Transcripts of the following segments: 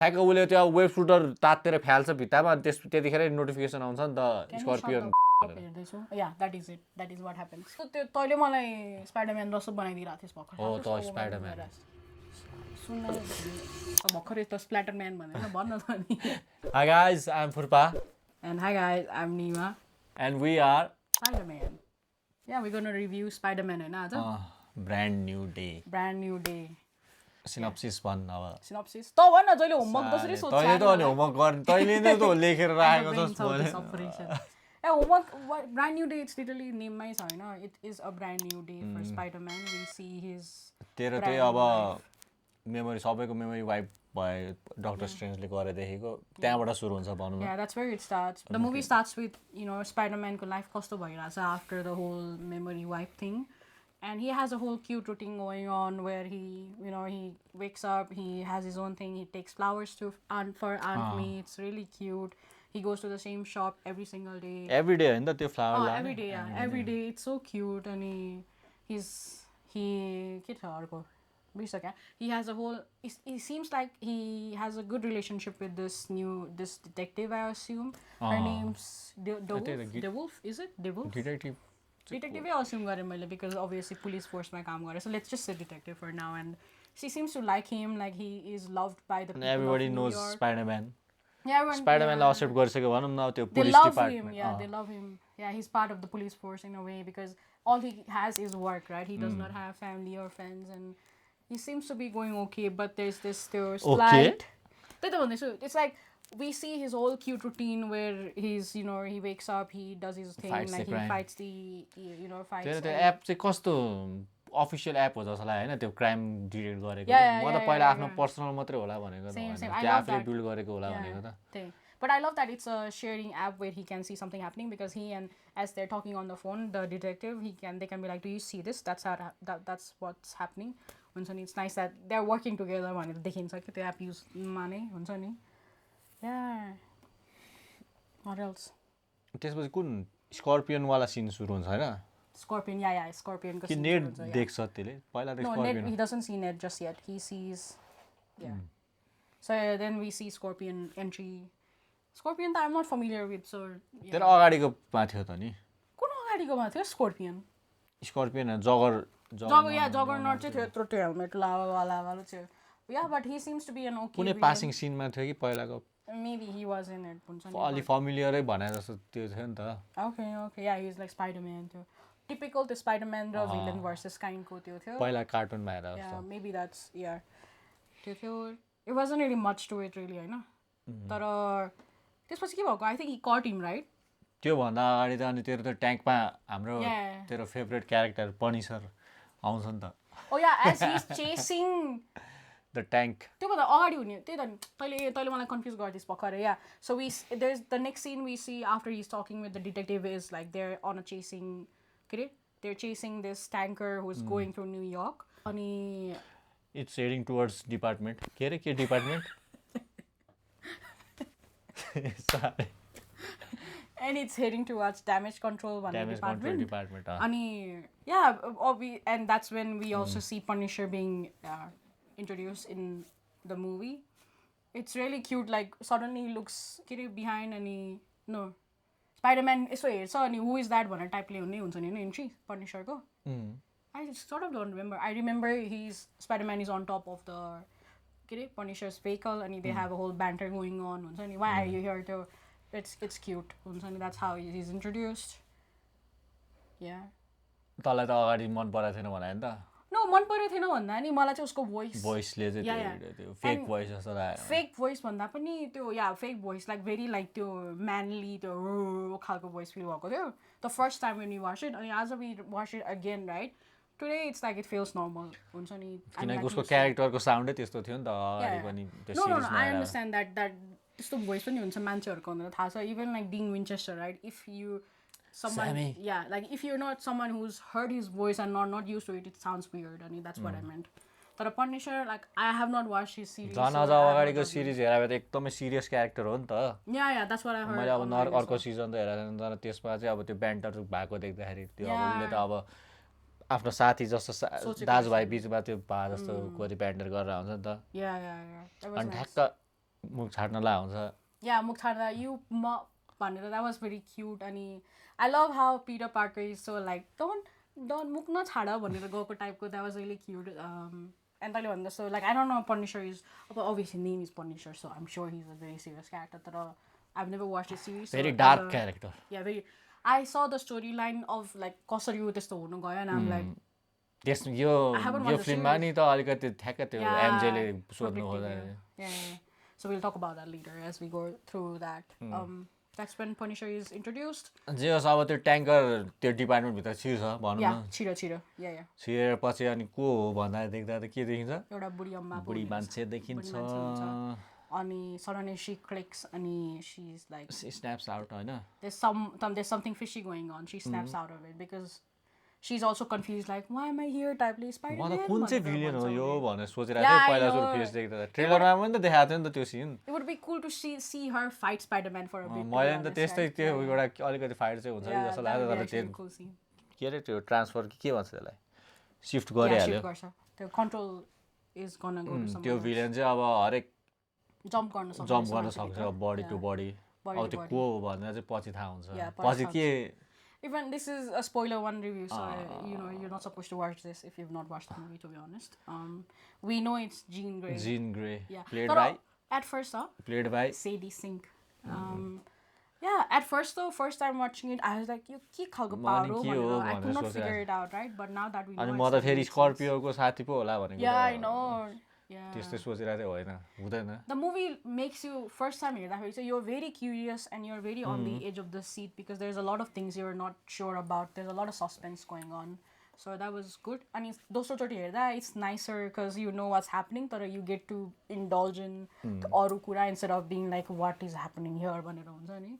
ठ्याक्क उसले त्यो वेब सुटर तातेर फ्याल्छ भित्तामा अनि त्यतिखेरै नोटिफिकेसन आउँछ नि त स्कर्पियन हेर्दैछु yeah that is what happens त्यो तैँले मलाई स्पाइडरम्यान जस्तो बनाइदिइरहेको थिएस् भर्खर हो त स्पाइडरम्यान सुन्न भर्खर यस्तो स्प्ल्याटरम्यान भनेर भन्न त नि Hi guys, I'm Phurpa And hi guys, I'm Nema and we are Spiderman. Yeah, we're gonna review Spiderman हैन आज brand new day. Synopsis भन् अब Synopsis त भन न जहिले होमवर्क कसरी सोध्छ तैले त अनि होमवर्क गर्ने तैले नै त लेखेर राखेको छस् भने homework brand new day, it's literally नेममै छ हैन. It is a brand new day for Spiderman. We see his तेरो त्यही अब मेमोरी सबैको मेमोरी वाइप भए डक्टर स्ट्रेन्जले गरे देखेको त्यहाँबाट सुरु हुन्छ भनौँ न Yeah, that's where it starts. The movie starts with, Spider-Man को life कस्तो भइरहेछ after the whole memory wipe thing. And he has a whole cute routine going on where he wakes up, he has his own thing, he takes flowers for Aunt May. It's really cute. He goes to the same shop every single day. Every day हैन त त्यो flower Every day, yeah. Every day. It's so cute. And he के छ अर्को बिर्सक्या he has a whole he seems like he has a good relationship with this detective, I assume. Her name's DeWolf, is it? DeWolf? Detective I assume gare मैले because obviously police force मा काम गरे, so let's just say detective for now. And she seems to like him, like he is loved by the people. Everybody knows Spiderman. Yeah, Spiderman लाई accept गरिसक्यो भनौँ न त्यो police department. Yeah, they love him. Yeah, he's part of the police force in a way because all he has is work, right? He does not have family or friends, and he seems to be going okay, but there's this slight. It's like we see his whole cute routine where he's, he wakes up, he does his thing, fights like he fights fights. त्यो app चाहिँ कस्तो official app हो जस्तो लाग्यो हैन त्यो crime detect गरेको. म त पहिला आफ्नो पर्सनल मात्रै होला भनेको त त्यो आफूले बिल्ड गरेको होला भनेको त. But I love that it's a sharing app where he can see something happening because he and as they're talking on the phone, the detective, they can be like, do you see this? That's what's happening. It's nice that they're working together भनेर देखिन्छ कि त्यो app use माने हुन्छ नि. Yeah. What else? त्यसपछि कुन स्कर्पियन वाला सिन सुरु हुन्छ हैन? Scorpion, Scorpion को कि नेट देख्छ त्यसले पहिला त Scorpion. No, he doesn't see Ned just yet. He sees So then we see Scorpion entry. Scorpion that I'm not familiar with, so तेरो अगाडिको मा थियो त नि. कुन अगाडिको मा थियो Scorpion? Scorpion Juggernaut चाहिँ थियो त्यो हेलमेट वाला थियो. Yeah, but he seems to be an okay. कुनै पासिङ सिनमा थियो कि पहिलाको? Maybe he was in it. अलि familiar भने जस्तो त्यो थियो नि त. Okay. Yeah, he's like Spider-Man too. Typical the Spider-Man र villain versus kind को त्यो थियो. पहिला कार्टुनमा हेरेर जस्तो. Yeah, maybe that's त्यो थियो. It wasn't really much to it really, हैन? तर त्यसपछि के भएको? I think he caught him, right? त्यो भन्दा अगाडि त अनि तेरो त ट्याङ्कमा हाम्रो तेरो फेभरेट क्यारेक्टर पनिसर आउँछ नि त. Oh yeah, as he's chasing the tank. त्यो भन्दा अगाडि हुने त्यही त तैले मलाई कन्फ्युज गर्दिस भर्खर. Yeah, so there's the next scene we see after he's talking with the detective is like they're on a they're chasing this tanker who's going through New York. Ani it's heading towards department. के department? Sorry. And it's heading towards damage control department. Ani and that's when we also see Punisher being introduced in the movie. It's really cute, like suddenly looks behind and Spider-Man so हेर्छ अनि who is that भनेर टाइपले हुने हुन्छ नि entry पनिशरको. I sort of don't remember. I remember Spider-Man is on top of the Punisher's vehicle and they have a whole banter going on. Why are you here? It's cute. That's how he's introduced. Yeah. तलाई त अगाडि मन परेको थिएन भने नि त. No, मन परेको थिएन भन्दा नि मलाई चाहिँ उसको भोइसले चाहिँ त्यो फेक भोइस जस्तो लाग्यो. फेक भोइस भन्दा पनि त्यो fake voice like very like त्यो म्यानली त्यो खालको भोइस फिल भएको थियो. The first time when we watched it, अनि as we watch it again, right? Today it's like it feels normal. हुन्छ नि. किनकि उसको क्यारेक्टरको साउन्डै त्यस्तो थियो नि त अगाडि पनि त्यो सिरिजमा. No, I understand that त्यस्तो भोइस पनि हुन्छ मान्छेहरुको भनेर थाहा छ. Even like Dean Winchester, right? If you like if you're not someone who's heard his voice and not used to it, it sounds weird. I mean, that's what I meant. तर Punisher, like I have not watched his series. झन् अझ अगाडिको series हेरेर त एकदमै serious character हो नि त. Yeah, that's what I heard. मैले अब अर्को सिजन त हेरेर तर त्यसमा चाहिँ अब त्यो ब्यान्टर भएको देख्दाखेरि त्यो अब उनले त अब आफ्नो साथी जस्तो दाजुभाइ बीचमा त्यो भा जस्तो कोरी ब्यान्टर गरेर आउँछ नि त. Yeah. अनि ठ्याक्क मुख छाड्नलाई हुन्छ Yeah, मुख छाड्दा you भनेर that was very cute अनि I love how Peter Parker is so like don't मुख नछाड भनेर गएको टाइपको that was really cute and तैँले भन्दा so like I don't know Punisher is obviously name is Punisher so I'm sure he's a very serious character तर I've never watched the series very dark character yeah very I saw the storyline of like कसरी यो त्यस्तो हुनु गयो and I'm like त्यस यो फिल्ममा नि त अलिकति ठ्याक्क त्यो एमजेले सोध्नु खोज्दा yeah so we'll talk about that later as we go through that that's when Punisher is introduced जे होस् अब त्यो ट्याङ्कर त्यो डिपार्टमेन्ट भित्र छिर्छ भनौँ न छिरो yeah छिरेपछि अनि को हो भन्दा देख्दा त के देखिन्छ एउटा बुढी अम्मा बुढी मान्छे देखिन्छ अनि suddenly she clicks and she's like she snaps out हैन there's something fishy going on she snaps out of it because she's also confused like why am I here type Spiderman म त कुन चाहिँ भिलेन हो यो भनेर सोचिरहेको थिएँ पहिला सुरु फेस देख्दा ट्रेलरमा पनि त देखाएको थियो नि त त्यो scene it would be cool to see her fight Spiderman for a bit मैले नि त त्यस्तै त्यो एउटा अलिकति फाइट चाहिँ हुन्छ कि जस्तो लाग्यो तर त्यो के अरे त्यो ट्रान्सफर के भन्छ त्यसलाई शिफ्ट गरिहाल्यो त्यो control is gonna go to some त्यो भिलेन चाहिँ अब हरेक जम्प गर्न सक्छ बडी टु बडी अब त्यो को हो भनेर चाहिँ पछि थाहा हुन्छ पछि के even this is a spoiler one review so you're not supposed to watch this if you've not watched the movie to be honest we know it's Jean Grey yeah played by at first played by Sadie Sink yeah at first though first time watching it I was like you ke khalko power ho I could not figure it out right but now that we know अनि म त फेरि Scorpio को साथी पो होला भनेको yeah I know yeah त्यस्तै सोचिरहेको थिएँ होइन हुँदैन the movie makes you first time हेर्दाखेरि चाहिँ you're very curious and you're very on the edge of the seat because there's a lot of things you're not sure about there's a lot of suspense going on so that was good and दोस्रो चोटि हेर्दा it's nicer because you know what's happening तर you get to indulge in अरू कुरा instead of being like what is happening here भनेर हुन्छ नि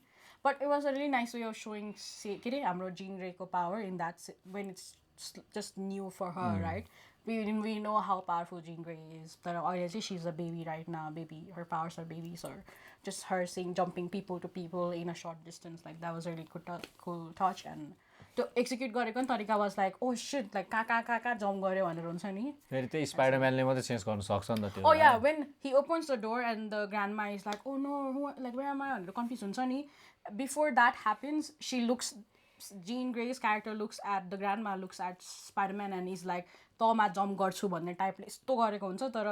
but it was a really nice way of showing के अरे हाम्रो Jean Grey को power in that when it's just new for her right we know how powerful Jean Grey is but obviously she's a baby right now her powers are babies or just her seeing jumping people to people in a short distance like that was a really cool touch and to execute गरेको तरिका was like oh shit like का jump गर्यो भनेर हुन्छ नि फेरि त्यही स्पाइडरम्यानले मात्रै चेन्ज गर्न सक्छ नि त त्यो oh yeah when he opens the door and the grandma is like oh no like where am I भनेर confused हुन्छ नि before that happens she looks Jean Grey's character looks at the grandma looks at Spiderman and he's like तमा jump गर्छु भन्ने टाइपले यस्तो गरेको हुन्छ तर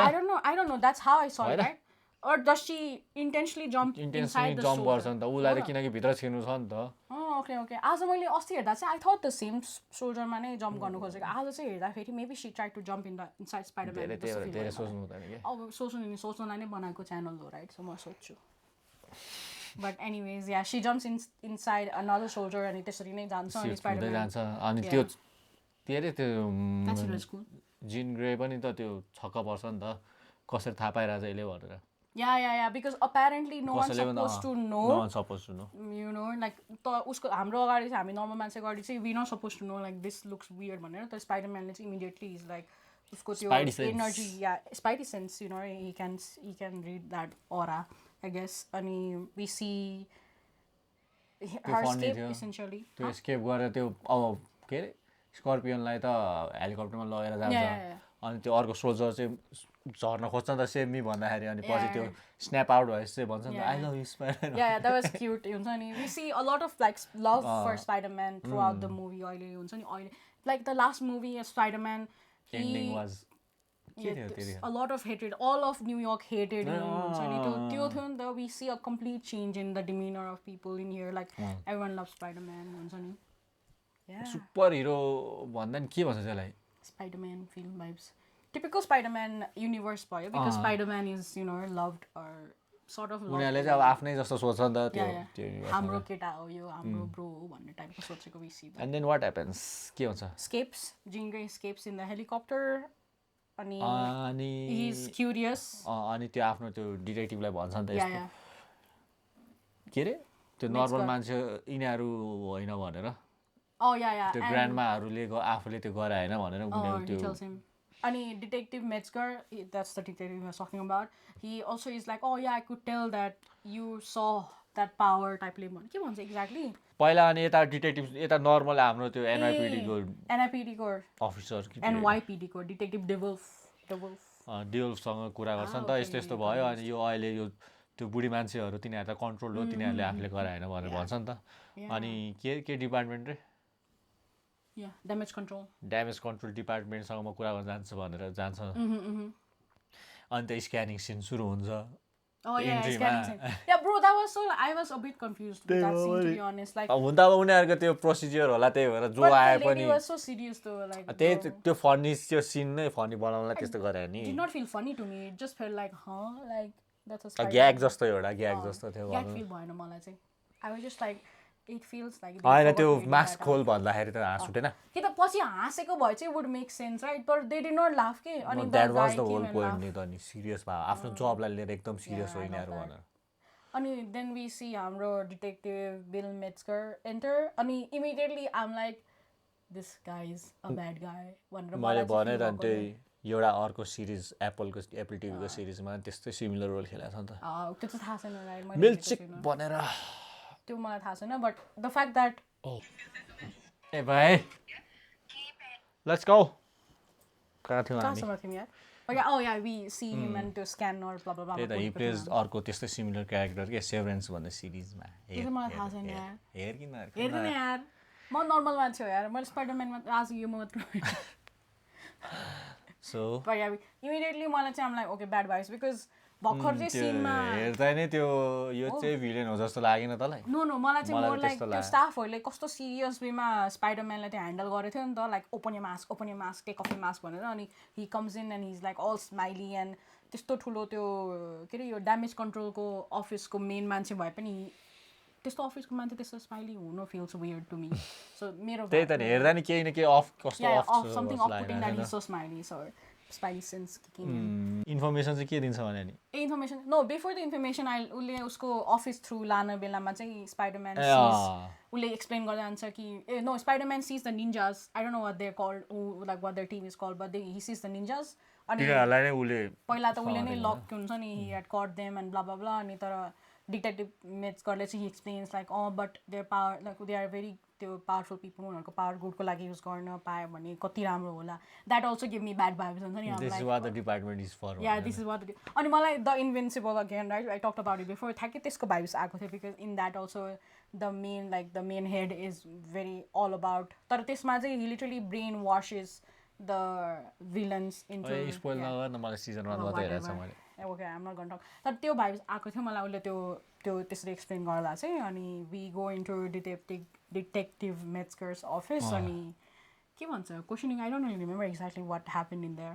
I don't know that's how I saw it right or does she intentionally jump inside the jump गर्छ नि त उलाई त किनकि भित्र छिर्नु छ नि त okay आज मैले अस्ति हेर्दा चाहिँ I thought the same सोल्जरमा नै जम्प गर्नु खोजेको आज चाहिँ हेर्दाखेरि maybe she tried to jump inside Spiderman धेरै सोच्नु हुँदैन के अब सोच्नुलाई नै बनाएको च्यानल हो राइट सो म सोच्छु but anyways yeah she jumps inside another soldier अनि त्यसरी नै जान्छ अनि Spiderman जान्छ अनि त्यो तेरे त्यो Jean Grey पनि त त्यो छक्क पर्छ नि त कसरी थाहा पाइरहेछ यसले भनेर yeah because apparently no one's supposed to know you know like उसको हाम्रो अगाडि चाहिँ हामी नर्मल मान्छे अगाडि चाहिँ we not supposed to know like this looks weird भनेर त Spiderman ले चाहिँ immediately is like उसको त्यो energy spidey sense you know he can read that aura I guess अनि we see her escape essentially त्यो escape गरेर त्यो अब के अरे स्कर्पियनलाई त हेलिकप्टरमा लगेर जान्छ अनि त्यो अर्को सोल्जर चाहिँ झर्न खोज्छ नि त सेभ मी भन्दाखेरि अनि पछि त्यो स्न्याप आउट भएपछि चाहिँ भन्छ नि त I love you Spider-Man yeah that was cute हुन्छ नि we see a lot of like love for Spiderman throughout the movie अहिले हुन्छ नि अहिले like the last movie Spiderman ending was a lot of hatred all of New York hated him हुन्छ नि त्यो थियो नि त we see a complete change in the demeanor of people in here like everyone loves Spiderman हुन्छ नि super hero भन्दा नि के भन्छ त्यसलाई Spiderman film vibes typical Spiderman universe भयो because Spiderman is you know loved or sort of उनीहरुले चाहिँ अब आफ्नै जस्तो सोच्छ नि त त्यो हाम्रो केटा हो यो हाम्रो ब्रो हो भन्ने टाइपको सोचेको we see and then what happens के हुन्छ escapes Jean Grey escapes in the helicopter अनि he is curious अनि त्यो आफ्नो त्यो डिटेक्टिभलाई भन्छ नि त यस्तो के रे त्यो नर्मल मान्छे यिनीहरु होइन भनेर oh yeah त्यो ग्रान्डमाहरुले आफूले त्यो गरे हैन भनेर उनीहरु त्यो अनि detective Metzger that's the detective I was talking about he also is like oh yeah I could tell that you saw that power type ले के भन्छ exactly पहिला अनि यता डिटेक्टिभ यता नर्मल हाम्रो त्यो NYPD को अफिसर अफिसर NYPD को detective DeWolf डिओलसँग कुरा गर्छ नि त यस्तो यस्तो भयो अनि यो अहिले यो त्यो बुढी मान्छेहरू तिनीहरू त कन्ट्रोल हो तिनीहरूले आफूले गराएन भनेर भन्छ नि त अनि के डिपार्टमेन्ट रे ड्यामेज कन्ट्रोल डिपार्टमेन्टसँग म कुरा गर्न जान्छु भनेर जान्छ अनि त स्क्यानिङ सिन सुरु हुन्छ bro, that was so I was a bit confused with that scene, to be honest. Like, हुन त अब उनीहरूको त्यो प्रोसिजर होला त्यही भएर जो आए पनि it was so serious though, like त्यही त्यो फनी त्यो सिन नै फनी बनाउनलाई त्यस्तो गरे नि did not feel funny to me. It just felt like like that's a gag जस्तो एउटा ग्याग जस्तो थियो ग्याग feel भएन मलाई चाहिँ. I was just like it feels like हैन त्यो मास्क खोल भन्दाखेरि त हाँस उठेन कि त पछि हाँसेको भए चाहिँ would make sense, right? But they did not laugh के अनि that was the whole point नि त नि सिरियस भए आफ्नो जबलाई लिएर एकदम सिरियस हो यिनीहरू भनेर अनि then we see हाम्रो detective Bill Metzger enter अनि immediately I'm like this guy is a bad guy भनेर मैले भने त त्यही एउटा अर्को सिरिज एप्पल टिभीको सिरिजमा त्यस्तै सिमिलर रोल खेलेको छ नि त त्यो चाहिँ थाहा छैन राइट मिल्कशेक भनेर त्यो मलाई थाहा छैन बट द फ्याक्ट द्याट ए भाइ लेट्स गो कहाँ थियौ हामी यार Okay, oh yeah, we see him and to scan or blah blah blah. त्यही त he plays अर्को त्यस्तै सिमिलर क्यारेक्टर के सेभरेन्स भन्ने सिरिजमा त्यो मलाई थाहा छैन यार हेर किन हेर्नु न यार म नर्मल मान्छे हो यार मैले स्पाइडरम्यानमा आज यो मात्र सो but yeah immediately मलाई चाहिँ I'm like okay bad vibes because भर्खर चाहिँ सिनमा हेर्दा नै त्यो यो चाहिँ भिलेन हो जस्तो लागेन तँलाई नो मलाई चाहिँ मोर लाइक त्यो स्टाफहरूले कस्तो सिरियस वेमा स्पाइडरम्यानलाई चाहिँ ह्यान्डल गरेको थियो नि त लाइक ओपन यो मास्क टेक अफ यो मास्क भनेर अनि he comes in and he is like all smiley and त्यस्तो ठुलो त्यो के अरे यो ड्यामेज कन्ट्रोलको अफिसको मेन मान्छे भए पनि त्यस्तो अफिसको मान्छे त्यस्तो स्माइली हुनु feels weird to me so मेरो त्यही त हेर्दा नि केही न केही अफ कस्तो off something off putting that is so smiley so spidey sense kicking information चाहिँ के दिन्छ भने नि information no before the information उसले उसको अफिस थ्रु लाने बेलामा चाहिँ स्पाइडरम्यान उसले एक्सप्लेन गर्दा जान्छ कि uh no Spiderman sees the ninjas I don't know what they're called like what their team is called but he sees the ninjas अनि पहिला त उसले नै लक हुन्छ नि he had cut them and blah blah blah अनि तर detective मेट्सगरले चाहिँ he explains like but their power like they are very त्यो पावरफुल पिपल उनीहरूको पावर गुडको लागि युज गर्न पायो भने कति राम्रो होला that also give me bad vibes हुन्छ नि this is what the department is for yeah this is what अनि मलाई the Invincible again right I talked about it before ठ्याक्कै त्यसको भाइब्स आएको थियो because in that also the main head is very all about तर त्यसमा चाहिँ he literally brainwashes the villains into spoil नगर न मलाई सिजन 1 मात्रै हेरेको छ मैले okay I'm not gonna talk तर त्यो भाइब्स आएको थियो मलाई उसले त्यो त्यसरी एक्सप्लेन गर्दा चाहिँ अनि we go into detective Metzger's office अनि के भन्छ questioning I don't remember exactly what happen in there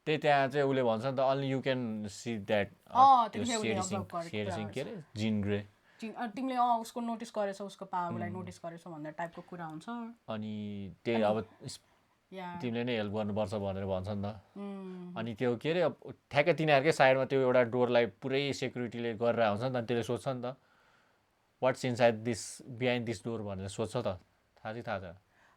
त्यही त्यहाँ चाहिँ उसले भन्छ नि त only you can see that के अरे जिन ग्रे तिमीले उसको नोटिस गरेछौ उसको पावरलाई नोटिस गरेछौ भन्ने टाइपको कुरा हुन्छ अनि त्यही अब तिमीले नै हेल्प गर्नुपर्छ भनेर भन्छ नि त अनि त्यो के अरे ठ्याक्कै तिनीहरूकै साइडमा त्यो एउटा डोरलाई पुरै सेक्युरिटीले गरेर हुन्छ नि त त्यसले सोध्छ नि त what's inside this behind this door भनेर सोध्छ त थाहा छ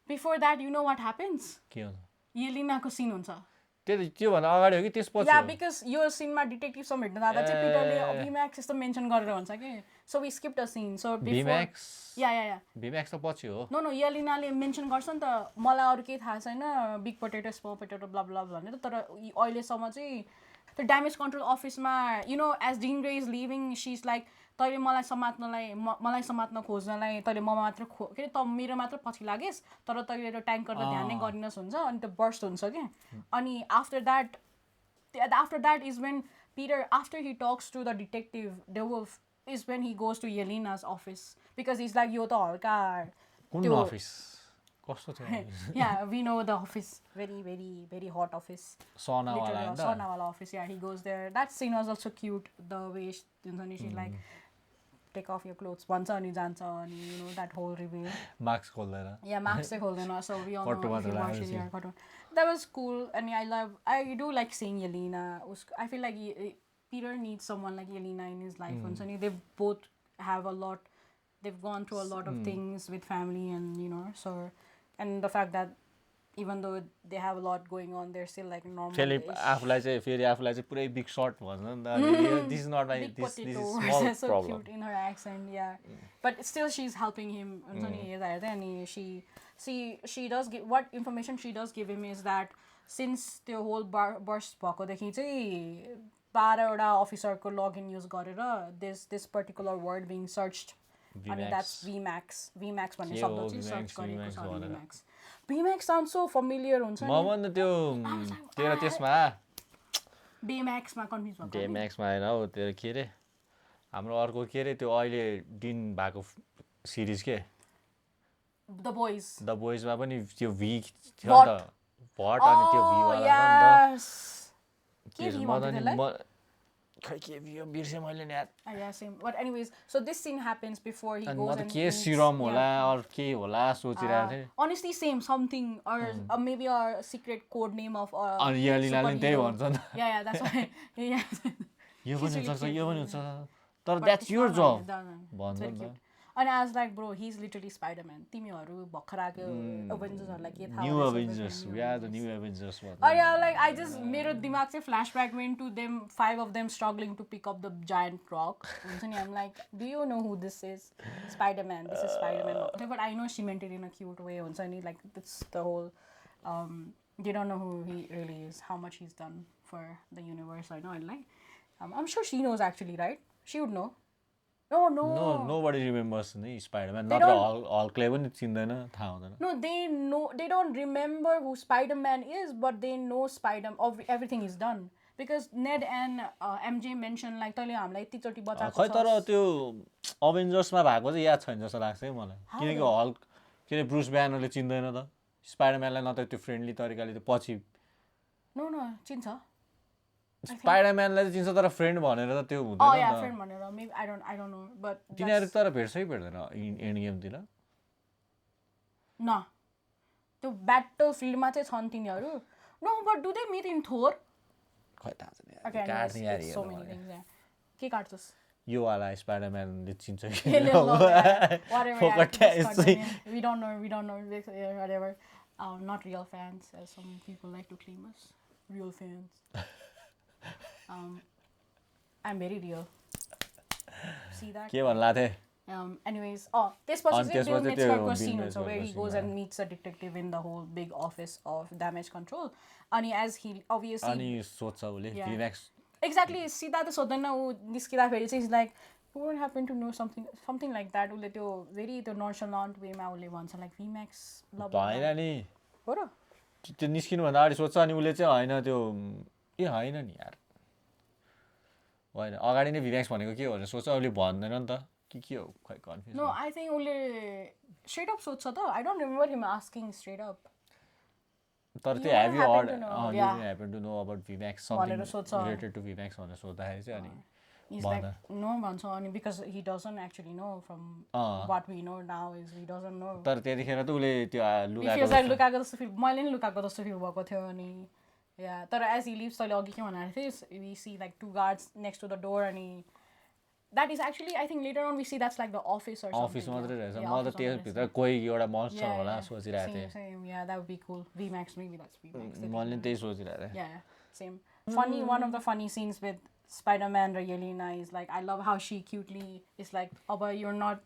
before that you know what happens के हुन्छ येलिनाको सिन हुन्छ त्योभन्दा अगाडि हो कि त्यसपछि या बिकज यो सिनमा डिटेक्टिभसँग भेट्न जाँदा चाहिँ पिटरले भिम्याक्स यस्तो मेन्सन गरेर हुन्छ कि so we skipped a scene so भिम्याक्स या भिम्याक्स त पछि हो नो येलिनाले मेन्सन गर्छ नि त मलाई अरू केही थाहा छैन big potato small potato blah blah भनेर तर अहिलेसम्म चाहिँ त्यो ड्यामेज कन्ट्रोल अफिसमा you know as Jean Grey is living she is like तैँले मलाई समात्न खोज्नलाई तैँले म मात्र के अरे त मेरो मात्र पछि लागेस् तर तैँले त्यो ट्याङ्करलाई ध्यान नै गरिनस् हुन्छ अनि त्यो बर्स्ट हुन्छ क्या अनि after that is when Peter after he talks to the detective DeWolff is when he goes to Yelena's office because is like यो त हल्का कुन अफिस कस्तो थियो yeah we know the office very very very hot office सनावाला office yeah he goes there that scene was also cute the way हुन्छ नि she like take off your clothes भन्छ अनि जान्छ अनि you know that whole review mask खोल्दैन या mask चाहिँ खोल्दैन so we all know that was cool अनि I do like seeing Yelena उसको I feel like Peter needs someone like Yelena in his life and so they both have a lot they've gone through a lot of things with family and you know so and the fact that even though they have a lot going on they're still like normal आफुलाई चाहिँ फेरि आफुलाई चाहिँ पुरै big shot भन्छ नि त this is not my this is small so problem cute in her accent yeah but still she's helping him and so he's there and she does give what information she does give him is that since त्यो whole burst भएकोदेखि चाहिँ 12वटा अफिसरको login use गरेर this particular word being searched अनि that's VMAX भन्ने शब्द चाहिँ search गरेको छ VMAX. VMAX sounds so familiar हुन्छ म भन्दा त्यो तेरो त्यसमा BMAX मा कन्फ्युज भएको BMAX मा हैन हो तेरो के रे हाम्रो अर्को के रे त्यो अहिले दिन भएको सिरिज के The Boys मा पनि त्यो V थियो नि त भट अनि त्यो V वाला के V भन्दै खै के भियो बिर्से मैले नि यार yeah same but anyways so this scene happens before he goes and के सिरम होला or के होला सोचिरहेको थिएँ honestly same something or maybe a secret code name of अनि यलिनाले त्यही भन्छ नि yeah that's why yeah यो पनि हुन्छ यो पनि हुन्छ तर that's your job भन्छ नि त and I was like bro he's literally Spiderman तिमीहरु भर्खर आको Avengersहरुलाई के थाहा New Avengers we are the new Avengers oh yeah like I just मेरो दिमाग चाहिँ flashback went to them 5 of them struggling to pick up the giant rock हुन्छ नि I'm like do you know who this is Spiderman this is Spiderman but I know she meant it in a cute way हुन्छ नि like that's the whole you don't know who he really is how much he's done for the universe I know like I'm sure she knows actually right she would know No, nobody remembers the Spiderman. Not all clever चिन्दैन थाहा हुँदैन. No, they don't remember who Spiderman is, but they know everything is done. Because Ned and MJ mentioned like तैले हामीलाई यतिचोटी बचाएको छ. खै तर त्यो Avengers मा भएको चाहिँ याद छैन जस्तो लाग्छ है मलाई. किनकि हल्क के रे ब्रुस ब्यानरले चिन्दैन त. स्पाइडरम्यानलाई न त त्यो फ्रेन्डली तरिकाले त्यो पछि No, चिन्छ. स्पाइडरम्यानलाई चाहिँ चिन्छ तर फ्रेन्ड भनेर त त्यो हुँदैन नि त yeah friend भनेर maybe I don't know but तिनीहरु तर भेट्छै भेट्दैन एन्ड गेम तिर न त्यो ब्याटल फिल्डमा चाहिँ छन् तिनीहरु no but do they meet in Thor खै थाहा छैन यार काट्ने यार so many things yeah के काट्छस् यो वाला स्पाइडरम्यानले चिन्छ we don't know whatever not real fans as some people like to claim us real fans I'm very real. See that? के भन्ला थे? Anyways, this was Bill Metzger's scene also where he goes and meets a detective in the whole big office of damage control. And as he obviously अनि सोच्छ उले VMAX exactly सीधा त सोध्दैन उ निस्किदा फेरि चाहिँ he's like who would happen to know something like that उले त्यो very त्यो nonchalant way मा उले भन्छ like VMAX love हैन नि हो र त्यो निस्किनु भन्दा अगाडि सोच्छ अनि उले चाहिँ हैन त्यो ए हैन नि यार हैन अगाडि नै VMAX भनेको के हो भनेर सोच्छ उले भन्दैन नि त के हो खै कन्फ्युज No I think उले straight up सोच्छ त I don't remember him asking straight up तर त्यो have you heard you happen to know about VMAX something related to VMAX भनेर सोध्दाखेरि चाहिँ अनि he's like no भन्छ अनि because he doesn't actually know from what we know now is he doesn't know तर त्यतिखेर त उले त्यो लुकाएको जस्तो फिल मैले नि लुकाएको जस्तो फिल भएको थियो अनि yeah तर as he leaves तैले अघि के भनेको थिए we see like 2 guards next to the door and that is actually I think later on we see that's like the office or something office मात्रै रहेछ म त त्यस भित्र कोही एउटा मन्स्टर होला सोचिरहेको थिएँ same yeah that would be cool VMAX maybe that's VMAX मैले त्यही सोचिरहेको थिएँ yeah same funny one of the funny scenes with Spider-Man or Yelena is like I love how she cutely is like Abba you're not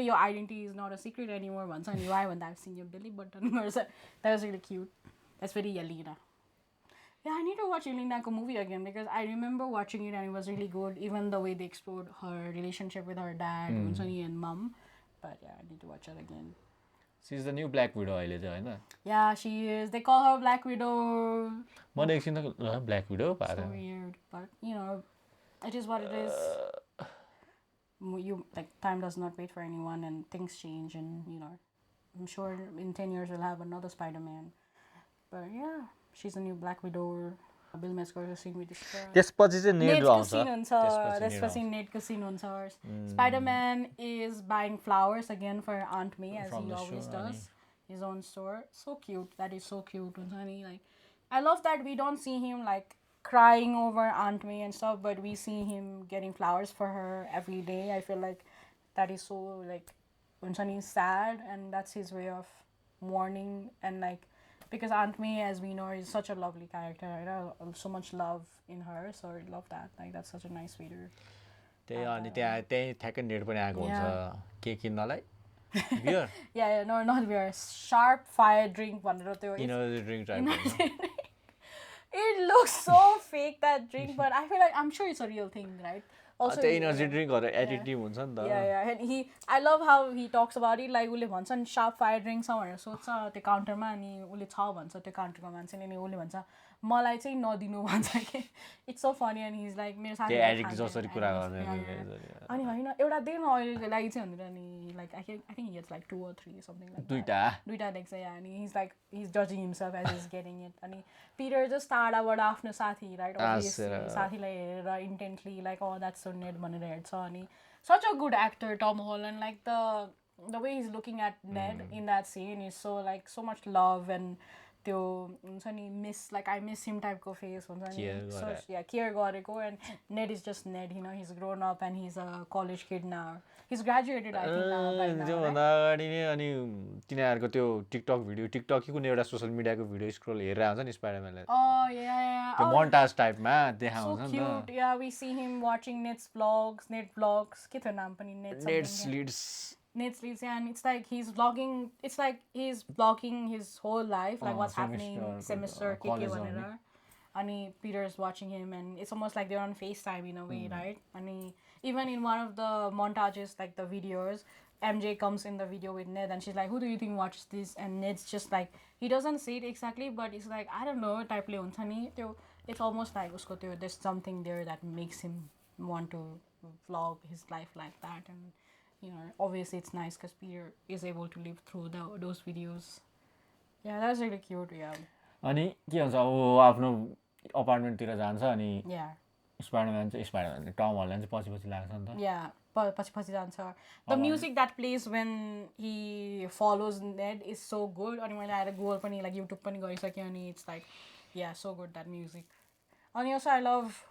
your identity is not a secret anymore once and why when I've seen your belly button that was really cute that's very Yelena. Yeah, I need to watch Yelena's movie again because I remember watching it and it was really good. Even the way they explored her relationship with her dad, and mom. But yeah, I need to watch her again. She's the new Black Widow, अहिले चाहिँ हैन? Yeah, she is. They call her Black Widow. मैले एकछिन त Black Widow पारे. So weird, but you know, it is what it is. You like time does not wait for anyone, and things change, and you know, I'm sure in 10 years we'll have another Spider-Man. But yeah. She's a new Black Widow. Bill Metzger's scene with this. त्यसपछि चाहिँ नेड आउँछ. त्यसपछि नेडको scene हुन्छ. Spider-Man is buying flowers again for Aunt May as he always does. His own store. So cute. That is so cute. Like, I love that we don't see him like crying over Aunt May and stuff, but we see him getting flowers for her every day. I feel like that is so like sad, and that's his way of mourning and like. Because Aunt May, as we know, is such a lovely character. I know so much love in her, so I love that. Like that's such a nice reader. त्यही अनि त्यही ठ्याक्कै net पनि आएको हुन्छ के किन्नलाई beer yeah no not beer sharp fire drink भनेर त्यो energy drink type It looks so fake, that drink, but I feel like I'm sure it's a real thing, right? Also, त्यो एनर्जी ड्रिङ्कहरू एडिक्टिभ हुन्छ नि त yeah, and I love how he talks about it, like उसले भन्छ नि sharp fire drink छ भनेर सोध्छ त्यो काउन्टरमा, अनि उसले छ भन्छ त्यो काउन्टरको मान्छेले, अनि उसले भन्छ मलाई चाहिँ नदिनु भन्छ कि इट्स सो फनी, अनि हिज लाइक मेरो साथी एडिक्ट जसरी कुरा गर्ने अनि होइन एउटा दिन अहिलेको लागि चाहिँ भनेर, अनि like I think he gets like 2 or 3 something like दुईटा देख्छ या, अनि हिज लाइक हिज जजिङ himself as is getting it, अनि पिटर जस्ट टाढाबाट आफ्नो साथी राइट साथीलाई हेरेर intently like that's so Ned भनेर हेर्छ, अनि such a good actor Tom Holland, like the way he's looking at Ned in that scene is so like so much love, and त्यो हुन्छ नि miss like I miss him type को face हुन्छ नि, so yeah care गरेको, and Ned is just Ned, you know, he's grown up and he's a college kid now, he's graduated I think now त्यो भन्दा अगाडि नै अनि तिनीहरूको त्यो टिकटक कि कुनै एउटा सोसल मिडियाको भिडियो स्क्रोल हेरेर हुन्छ नि स्पाइडरम्यानले त्यो मोन्टाज टाइपमा देखाउँछ नि त, so cute, yeah, we see him watching Ned's vlogs के थियो नाम पनि Ned Sleeps, and it's like he's vlogging, it's like he's vlogging his whole life, like what's happening semester ke vanera, and Peter's watching him, and it's almost like they're on FaceTime in a way, right? And even in one of the montages, like the videos, MJ comes in the video with Ned, and she's like, who do you think watches this? And Ned's just like, he doesn't say it exactly, but it's like, I don't know, type le huncha ni, it's almost like usko there's something there that makes him want to vlog his life like that, and you know, obviously it's nice because Peter is able to live through those videos. Yeah, that's really cute, yeah. अनि के हुन्छ अब आफ्नो अपार्टमेन्टतिर जान्छ अनि Spider-Man Tom Holland चाहिँ पछि लाग्छ नि त, yeah पछि जान्छ. The music that plays when he follows Ned is so good, अनि मैले आएर गुगल पनि like YouTube पनि गरिसकेँ, अनि it's like yeah so good that music. अनि also I love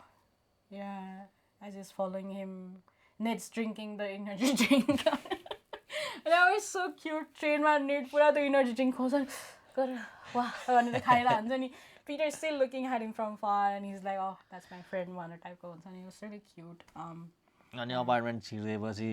as he's following him, Ned's drinking the energy drink. That was so cute. ट्रेनमा Ned पुरा त्यो energy drink खाउँछ गरेर वाह भनेर खाएर हान्छ नि, Peter's still looking at him from far, and he's like, oh that's my friend भनेर टाइपको हुन्छ नि, it was really cute. अनि अपार्टमेन्ट छिर्देपछि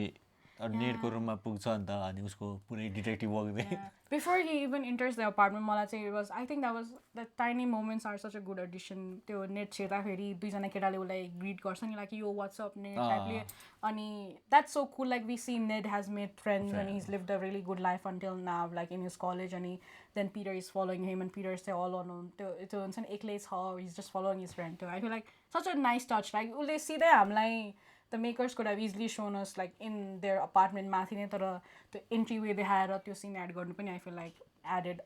नेडको रुममा पुग्छ नि त, अनि उसको पुरै detective work Before he even enters the apartment, मलाई चाहिँ it was, I think that was the tiny moments are such a good addition. त्यो नेट छिर्दाखेरि दुईजना केटाले उसलाई ग्रिट गर्छ नि, लाइक यो वाट्सअप नेट टाइपले, अनि that's so cool, like we see Ned has made friends and he's lived a really good life until now, like in his college, and then Peter is following him, and Peter is चाहिँ all alone, त्यो हुन्छ नि एक्लै छ, he's just following his friend. I feel like such a nice touch, like उसले सिधै हामीलाई the makers could have easily shown us like in their apartment mathi ne, tara the entryway देखाएर त्यो scene add गर्नु पनि I feel like added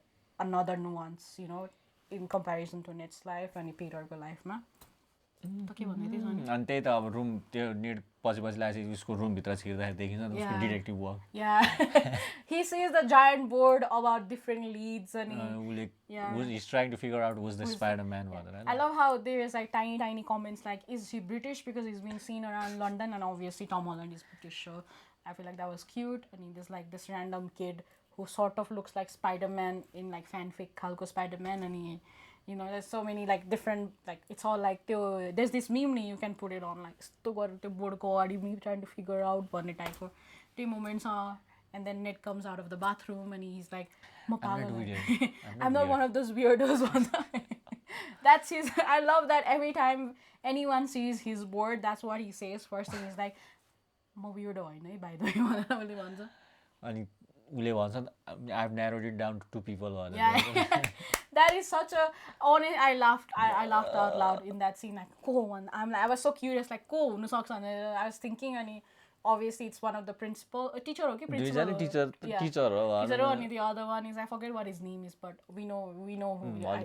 another nuance, you know, in comparison to Ned's life and Peter को life मा. त के भन्दै थिएस अनि? अनि त्यही त अब रुम त्यो नेड पछि लागेपछि उसको रुम भित्र छिर्दाखेरि देखिन्छ नि उसको detective work. Yeah. He sees the giant board about different leads, and he's trying to figure out who's the Spider-Man भनेर. I love how there is like tiny comments like, is he British because he's being seen around London, and obviously Tom Holland is British, so I feel like that was cute. And there's like this random kid who sort of looks like Spider-Man in like fanfic khalko Spider-Man, and you know, there's so many like different, like it's all like there's this meme you can put it on, like the board ko me trying to figure out one type of the moments are, and then Ned comes out of the bathroom and he's like, I'm not one of those weirdos. That's his. I love that every time anyone sees his board, that's what he says first thing. He's like, I'm a weirdo, by the way. अनि उसले भन्छ I've narrowed it down to 2 people. Yeah. That is such a honest. I laughed out loud in that scene, like I was so curious, like I was thinking, and obviously it's one of the principal teacher, okay, principal teacher and the other one is, I forget what his name is, but we know who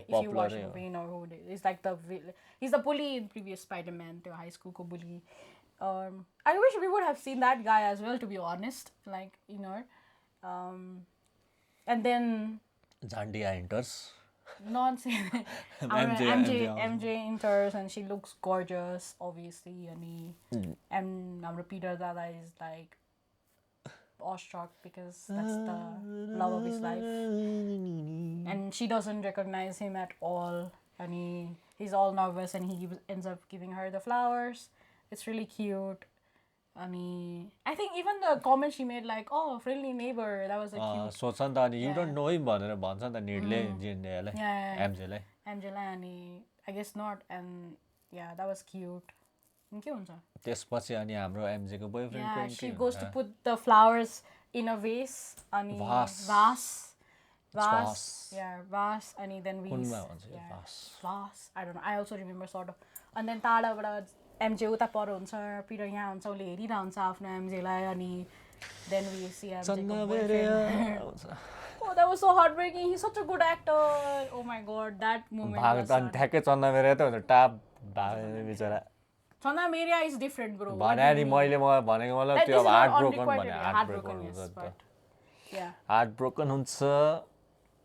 if you watch it, we know who it is. It's like he's the bully in previous Spider-Man, the high school bully. I wish we would have seen that guy as well, to be honest, like, you know. And then Zandia enters. Nonsense. MJ enters, and she looks gorgeous, obviously, and Peter Dada is like awestruck because that's the love of his life, and she doesn't recognize him at all, and he's all nervous, and he ends up giving her the flowers. It's really cute. I think even the comment she made, like, oh, friendly neighbor, that was like cute. You don't know him भनेर भन्छ नि त नेडले जिन्डेलाई MJ लाई अनि I guess not. And yeah, that was cute. And के हुन्छ? त्यसपछि अनि हाम्रो MJ को boyfriend को Yeah, entry she goes to हुन्छ। put the flowers in a vase. अनि vase. Yeah, vase. अनि then we कुनमा भन्छ यो vase? vase. I don't know. I also remember sort of. And then टाढाबाट MJ उता पर हुन्छ, Peter यहाँ हुन्छ, उसले हेरिरहेको हुन्छ आफ्नो MJ लाई अनि then we see MJ को boyfriend. Oh, that was so heartbreaking. He's such a good actor. Oh my god, that moment was अनि ठ्याक्कै चन्दा मेरे त हुन्छ टाप भाग्यो बिचरा। Chanda Meria is different, bro. भने नि मैले भनेको मतलब त्यो अब हार्ट ब्रोकन भने हार्ट ब्रोकन हुन्छ त। Yeah. हार्ट ब्रोकन हुन्छ।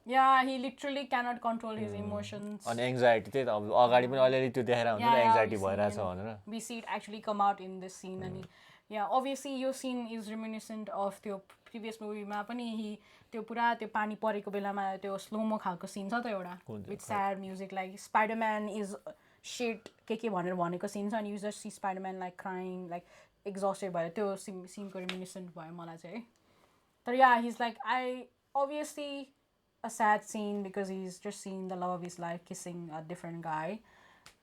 Yeah, he literally cannot control his emotions. अनि एंजाइटी त्यही त अब अगाडि पनि अलिअलि त्यो देखेर हुन्छ नि एंजाइटी भइराछ भनेर। We see it actually come out in this scene and yeah, obviously your scene is reminiscent of the previous movie मा पनि he त्यो पुरा त्यो पानी परेको बेलामा त्यो स्लोमो खालको सीन छ त एउटा with sad music like Spiderman is shit के भनेर भनेको सीन छ अनि you just see Spiderman like crying like exhausted भयो त्यो सीन को reminiscent भयो मलाई चाहिँ है। तर yeah, he's like I obviously a sad scene because he's just seeing the love of his life kissing a different guy,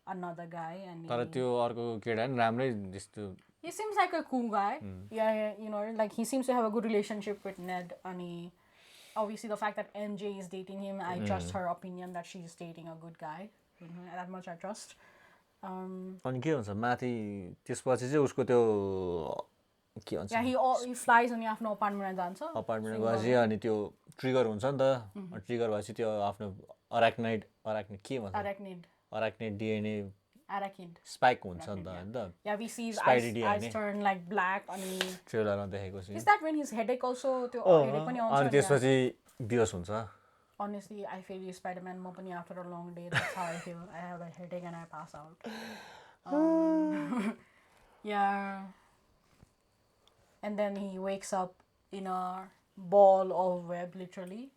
another guy and तर त्यो अर्को केटा नि राम्रै जस्तो he seems like a cool guy. Yeah, you know, like he seems to have a good relationship with Ned. And obviously, the fact that MJ is dating him, I trust her opinion that she's dating a good guy. That much I trust. अनि के हुन्छ माथि त्यसपछि चाहिँ उसको त्यो के भन्छ Yeah, he flies अनि आफ्नो अपार्टमेन्टमा जान्छ. अपार्टमेन्ट गएपछि अनि त्यो ट्रिगर हुन्छ नि त ट्रिगर भएपछि त्यो आफ्नो अराक्नाइड के भन्छ अराक्नाइड डिएनए स्पाइक हुन्छ नि त हैन त Yeah, we see his eyes turn like black अनि ट्रेलरमा देखेको छु Is that when his headache also त्यो headache पनि आउँछ अनि त्यसपछि बिहोस हुन्छ Honestly, I feel you Spiderman म पनि after a long day that's how I feel. I have a headache and I pass out. Yeah. And then he wakes up in a ball of web literally.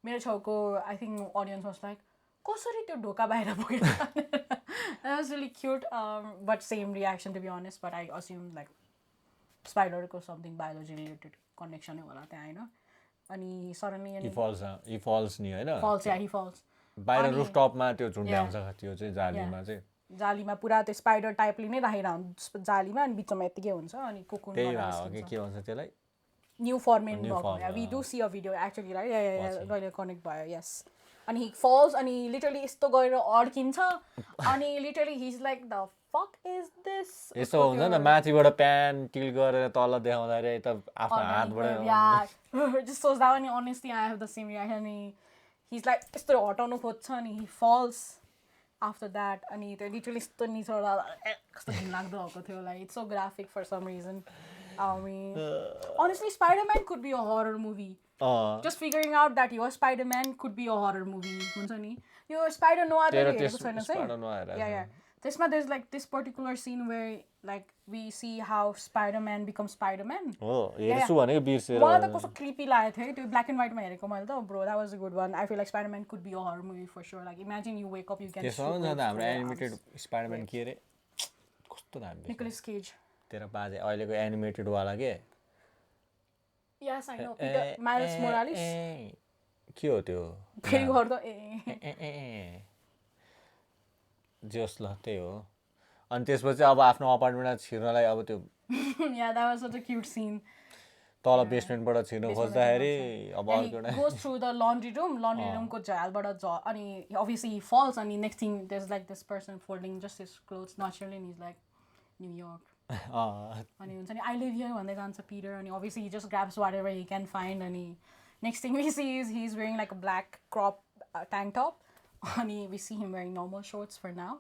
मेरो छेउको I think audience was like कसरी त्यो ढोका बाहिर पुग्यो That was really cute but same reaction to be honest but I assumed like spider को something biology related connection होला त्यहाँ हैन अनि suddenly he falls नि हैन he falls बाहिर रूफटपमा त्यो झुन्ड्याउँछ त्यो चाहिँ जालीमा चाहिँ जालीमा पुरा त्यो स्पाइडर टाइपले नै राखेर हुन्छ जालीमा अनि बिचमा यतिकै हुन्छ अनि कोकुन त्यही के भन्छ त्यसलाई न्यू फर्मेन्ट भएको we do see a video actually right yeah really connect भयो yes and he falls and he literally यस्तो गरेर अड्किन्छ अनि literally he's like the fuck is this यस्तो हुन्छ नि माथिबाट प्यान टिल गरेर तल देखाउँदा रे त आफ्नो हातबाट yeah just so that one honestly I have the same reaction and he's like यस्तो हटाउनु खोज्छ अनि he falls after that अनि त्यो literally यस्तो निचोडा कस्तो घिनलाग्दो भएको थियो like it's so graphic for some reason I mean honestly Spider-Man could be a horror movie just figuring out that your Spider-Man could be a horror movie हुन्छ नि यो Spider Noir हेरेको छैन चाहिँ yeah त्यसमा there's like this particular scene where like we see how Spider-Man becomes Spider-Man हो हेर्छु भनेको बिर्सेर मलाई त कस्तो creepy लागेको थियो त्यो black and white मा हेरेको मैले त bro that was a good one I feel like Spider-Man could be a horror movie for sure like imagine you wake up you can त्यसो हुन्छ हाम्रो एनिमेटेड Spider-Man के रे कस्तो दामी Nicolas Cage तेरा बाजे अहिलेको एनिमेटेड वाला के Yes, I know. Peter Miles Morales. के हो त्यो फेरि गर्दा जोस ल त्यही हो अनि त्यसपछि अब आफ्नो अपार्टमेन्टमा छिर्नलाई अब त्यो Yeah, that was such a cute scene. तल बेसमेन्टबाट छिर्न खोज्दाखेरि अब अर्को He goes through the laundry room को झ्यालबाट अनि obviously he falls and the next thing there's like this person folding just his clothes naturally and he's like New York. अनि हुन्छ नि I live here भन्दै जान्छ Peter and obviously he just grabs whatever he can find and next thing we see is he's wearing like a black crop tank top and we see him wearing normal shorts for now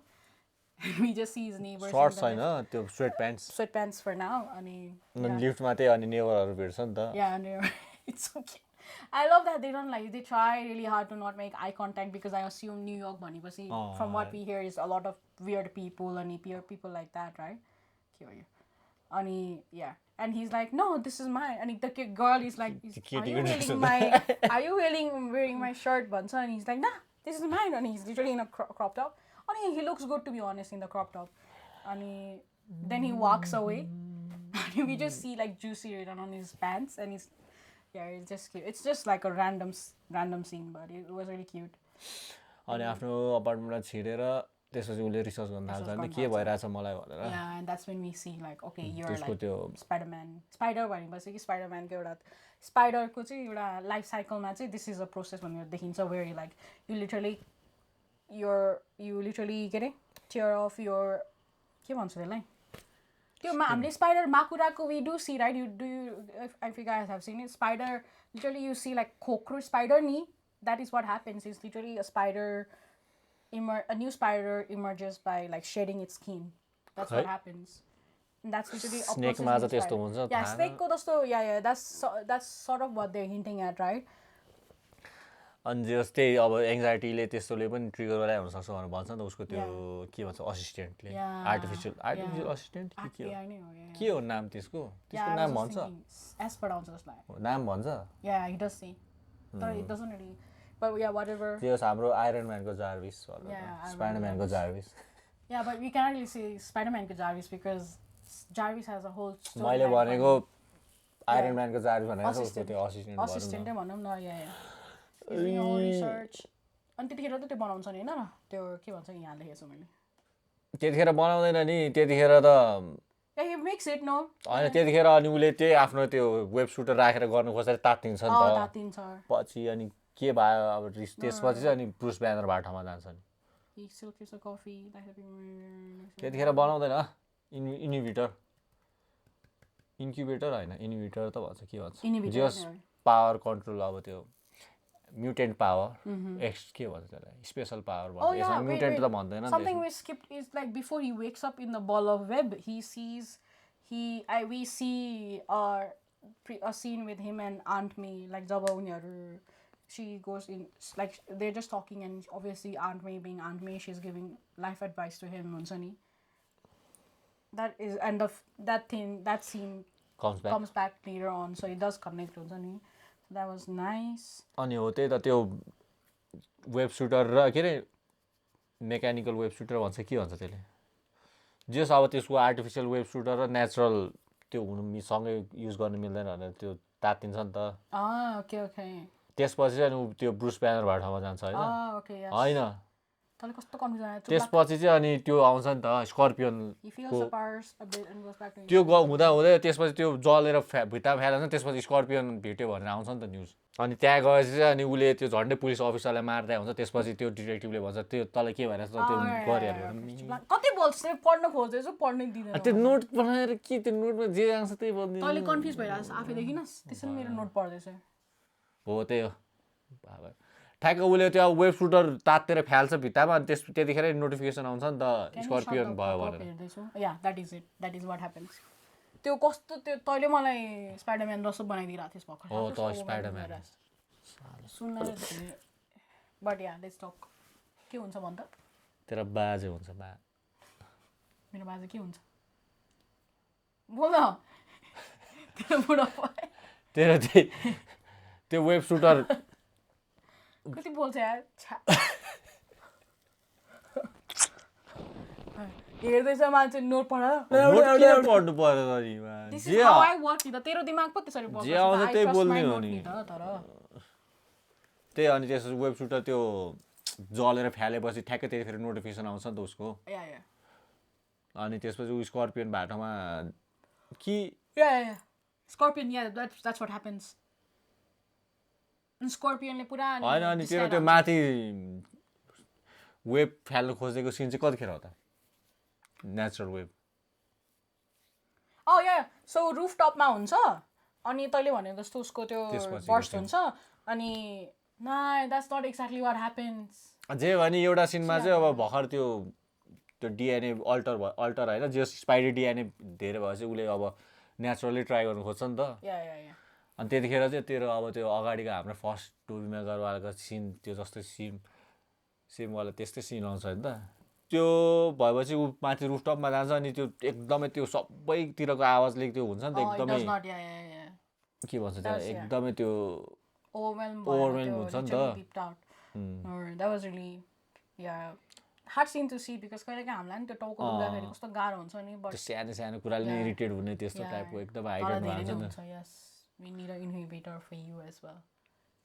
and we just see his neighbors shorts छैन त्यो sweatpants for now अनि लिफ्टमा त्यही अनि नेबरहरु भेट्छ नि त yeah it's so cute I love that they try really hard to not make eye contact because I assume New York भनेपछि from what we hear is a lot of weird people and people like that right and yeah and he's like no this is mine and the girl is like are you wearing my shirt bhancha and he's like nah this is mine and he's literally in a crop top and he looks good to be honest in the crop top and then he walks away and we just see like juicy written on his pants and he's yeah it's just cute it's just like a random scene but it was really cute अनि आफ्नो अपार्टमेन्टमा छिरेर त्यसपछि उसले research गर्न थाल्छ नि के भइरहेछ मलाई भनेर and that's when we see like okay you're त्यसको like त्यो Spiderman spider भनेपछि कि Spiderman को एउटा स्पाइडरको चाहिँ एउटा लाइफ साइकलमा चाहिँ this is a process भनेर देखिन्छ where like you literally के अरे tear off your के भन्छ त्यसलाई त्यो हामीले spider माकुराको we do see right you if you guys have seen it spider literally you see like खोक्रो spider ni that is what happens is literally a spider a new spider emerges by like shedding its skin that's what happens and that's literally a snake मा चाहिँ त्यस्तो हुन्छ yeah snake को जस्तो yeah that's sort of what they're hinting at right अनि जस्तै अब एङ्जाइटीले त्यस्तोले पनि ट्रिगर गराइ हुन सक्छ भनेर भन्छ नि त उसको त्यो के भन्छ असिस्टेन्टले आर्टिफिसियल असिस्टेन्ट के हो नाम त्यसको नाम भन्छ एस पढाउँछ त्यसलाई नाम भन्छ yeah he does say but it doesn't really but yeah whatever त्यो हाम्रो आयरन म्यानको जार्विस स्पाइडरम्यानको Jarvis yeah but we can't really say Spiderman को Jarvis because Jarvis has a whole story मैले भनेको आयरन म्यानको जार्विस भनेको उसको त्यो असिस्टेन्ट भनौँ न रिसर्च अनि त्यतिखेर त त्यो बनाउँछ नि होइन त्यो के भन्छ यहाँ लेखेको छु मैले त्यतिखेर बनाउँदैन नि त्यतिखेर त he makes it no होइन त्यतिखेर अनि उसले त्यही आफ्नो त्यो वेब सुटर राखेर गर्नु खोज्दा तात्तिन्छ नि तात्तिन्छ पछि अनि के भयो अब त्यसपछि चाहिँ अनि ब्रुस ब्यानर भएको ठाउँमा जान्छ नि त्यतिखेर बनाउँदैन इन्क्युबेटर होइन इन्हिबिटर त भन्छ के भन्छ जस पावर कन्ट्रोल अब त्यो म्युटेन्ट पावर एक्स के भन्छ त्यसलाई स्पेशल पावर भन्छ यसमा म्युटेन्ट त भन्दैन नि something we skipped is like before he wakes up in the ball of web we see a scene with him and Aunt May like जब उनीहरु she goes in like they're just talking and obviously Aunt May being Aunt May she's giving life advice to him हुन्छ नि that is end of that scene comes back later on so it does connect हुन्छ नि that was nice अनि हो त्यही त त्यो web sweater र के रे मेकानिकल वेब सुटर भन्छ के भन्छ त्यसले जस अब त्यसको आर्टिफिसियल वेब सुटर र नेचुरल त्यो हुनु सँगै युज गर्न मिल्दैन भनेर त्यो तात्तिन्छ नि त ओके त्यसपछि चाहिँ त्यो ब्रुस ब्यानर भएको ठाउँमा जान्छ होइन होइन तले कस्तो कन्फ्युजन आयो त्यसपछि चाहिँ अनि त्यो आउँछ नि त स्कर्पियन त्यो हुँदै त्यसपछि त्यो जलेर भित्तामा फ्यालेर त्यसपछि स्कर्पियन भेट्यो भनेर आउँछ नि त न्युज अनि त्यहाँ गएपछि चाहिँ अनि उसले त्यो झन्डै पुलिस अफिसरलाई मार्दै हुन्छ त्यसपछि त्यो डिटेक्टिभले भन्छ त्यो तँलाई के भइरहेछ त्यो गरिहाल्यो कति बोल्छ पढ्न खोज्दैछु पढ्नै दिँदैन त्यो नोट बनाएर के त्यो नोटमा जे आउँछ त्यही बोल्दिनु तले कन्फ्युज भइरहेछ आफै देखिनस् त्यसैले मेरो नोट पढ्दैछ हो त्यही हो ठ्याक्क उसले त्यो वेब सुटर तातेर फ्याल्छ भित्तामा अनि त्यतिखेरै नोटिफिकेसन आउँछ नि त स्कर्पियन भयो भनेर या द्याट इज व्हाट ह्यापन्स त्यो कस्तो त्यो तैँले मलाई स्पाइडरम्यान जस्तो बनाइदिरहेको थिएस भर्खर हो त स्पाइडरम्यान सुन्न बट या लेट्स टक के हुन्छ भन त तेरो बाजे हुन्छ बा मेरो बाजे के हुन्छ बोल न तेरो बुढो तेरो त्यो वेब सुटर कति बोल्छ यार हेर्दैछ मान्छे नोट पढ्नु पर्यो तेरो दिमाग पो त्यसरी जे आउँछ त्यही बोल्ने हो नि त्यही अनि त्यसपछि वेब सुटर त्यो जलेर फ्यालेपछि ठ्याक्कै त्यतिखेर नोटिफिकेसन आउँछ नि त उसको अनि त्यसपछि ऊ स्कर्पियन बाटोमा कि स्कर्पियन द्याट्स व्हाट ह्यापन्स स्कर्पियनले पुरा होइन अनि त्यो माथि वेब फ्याल्नु खोजेको सिन चाहिँ कतिखेर हो त नेचुरल वेब सो रुफटपमा हुन्छ अनि तैँले भनेको जस्तो उसको त्यो बर्स्ट हुन्छ अनि that's not exactly what happens जे भने एउटा सिनमा चाहिँ अब भर्खर त्यो डिएनए अल्टर होइन जे स्पाइडर डिएनए धेरै भएपछि उसले अब नेचुरली ट्राई गर्नु खोज्छ नि त अनि त्यतिखेर चाहिँ तेरो अब त्यो अगाडिको हाम्रो फर्स्ट टुबीमा गरवालाको सिन त्यो जस्तो सिमवाला त्यस्तै सिन आउँछ नि त त्यो भएपछि ऊ माथि रुफटपमा जान्छ अनि त्यो एकदमै त्यो सबैतिरको आवाजले त्यो हुन्छ नि त एकदमै के भन्छ त्यसलाई एकदमै त्यो ओभरवेल्म हुन्छ नि त hard scene to see because कहिलेकाहीँ हामीलाई नि त्यो टाउको दुख्दाखेरि कस्तो गाह्रो हुन्छ नि बट सानो कुराले नै इरिटेट हुने त्यस्तो टाइपको एकदमै हाइटेड हुन्छ नि we need an inhibitor for you as well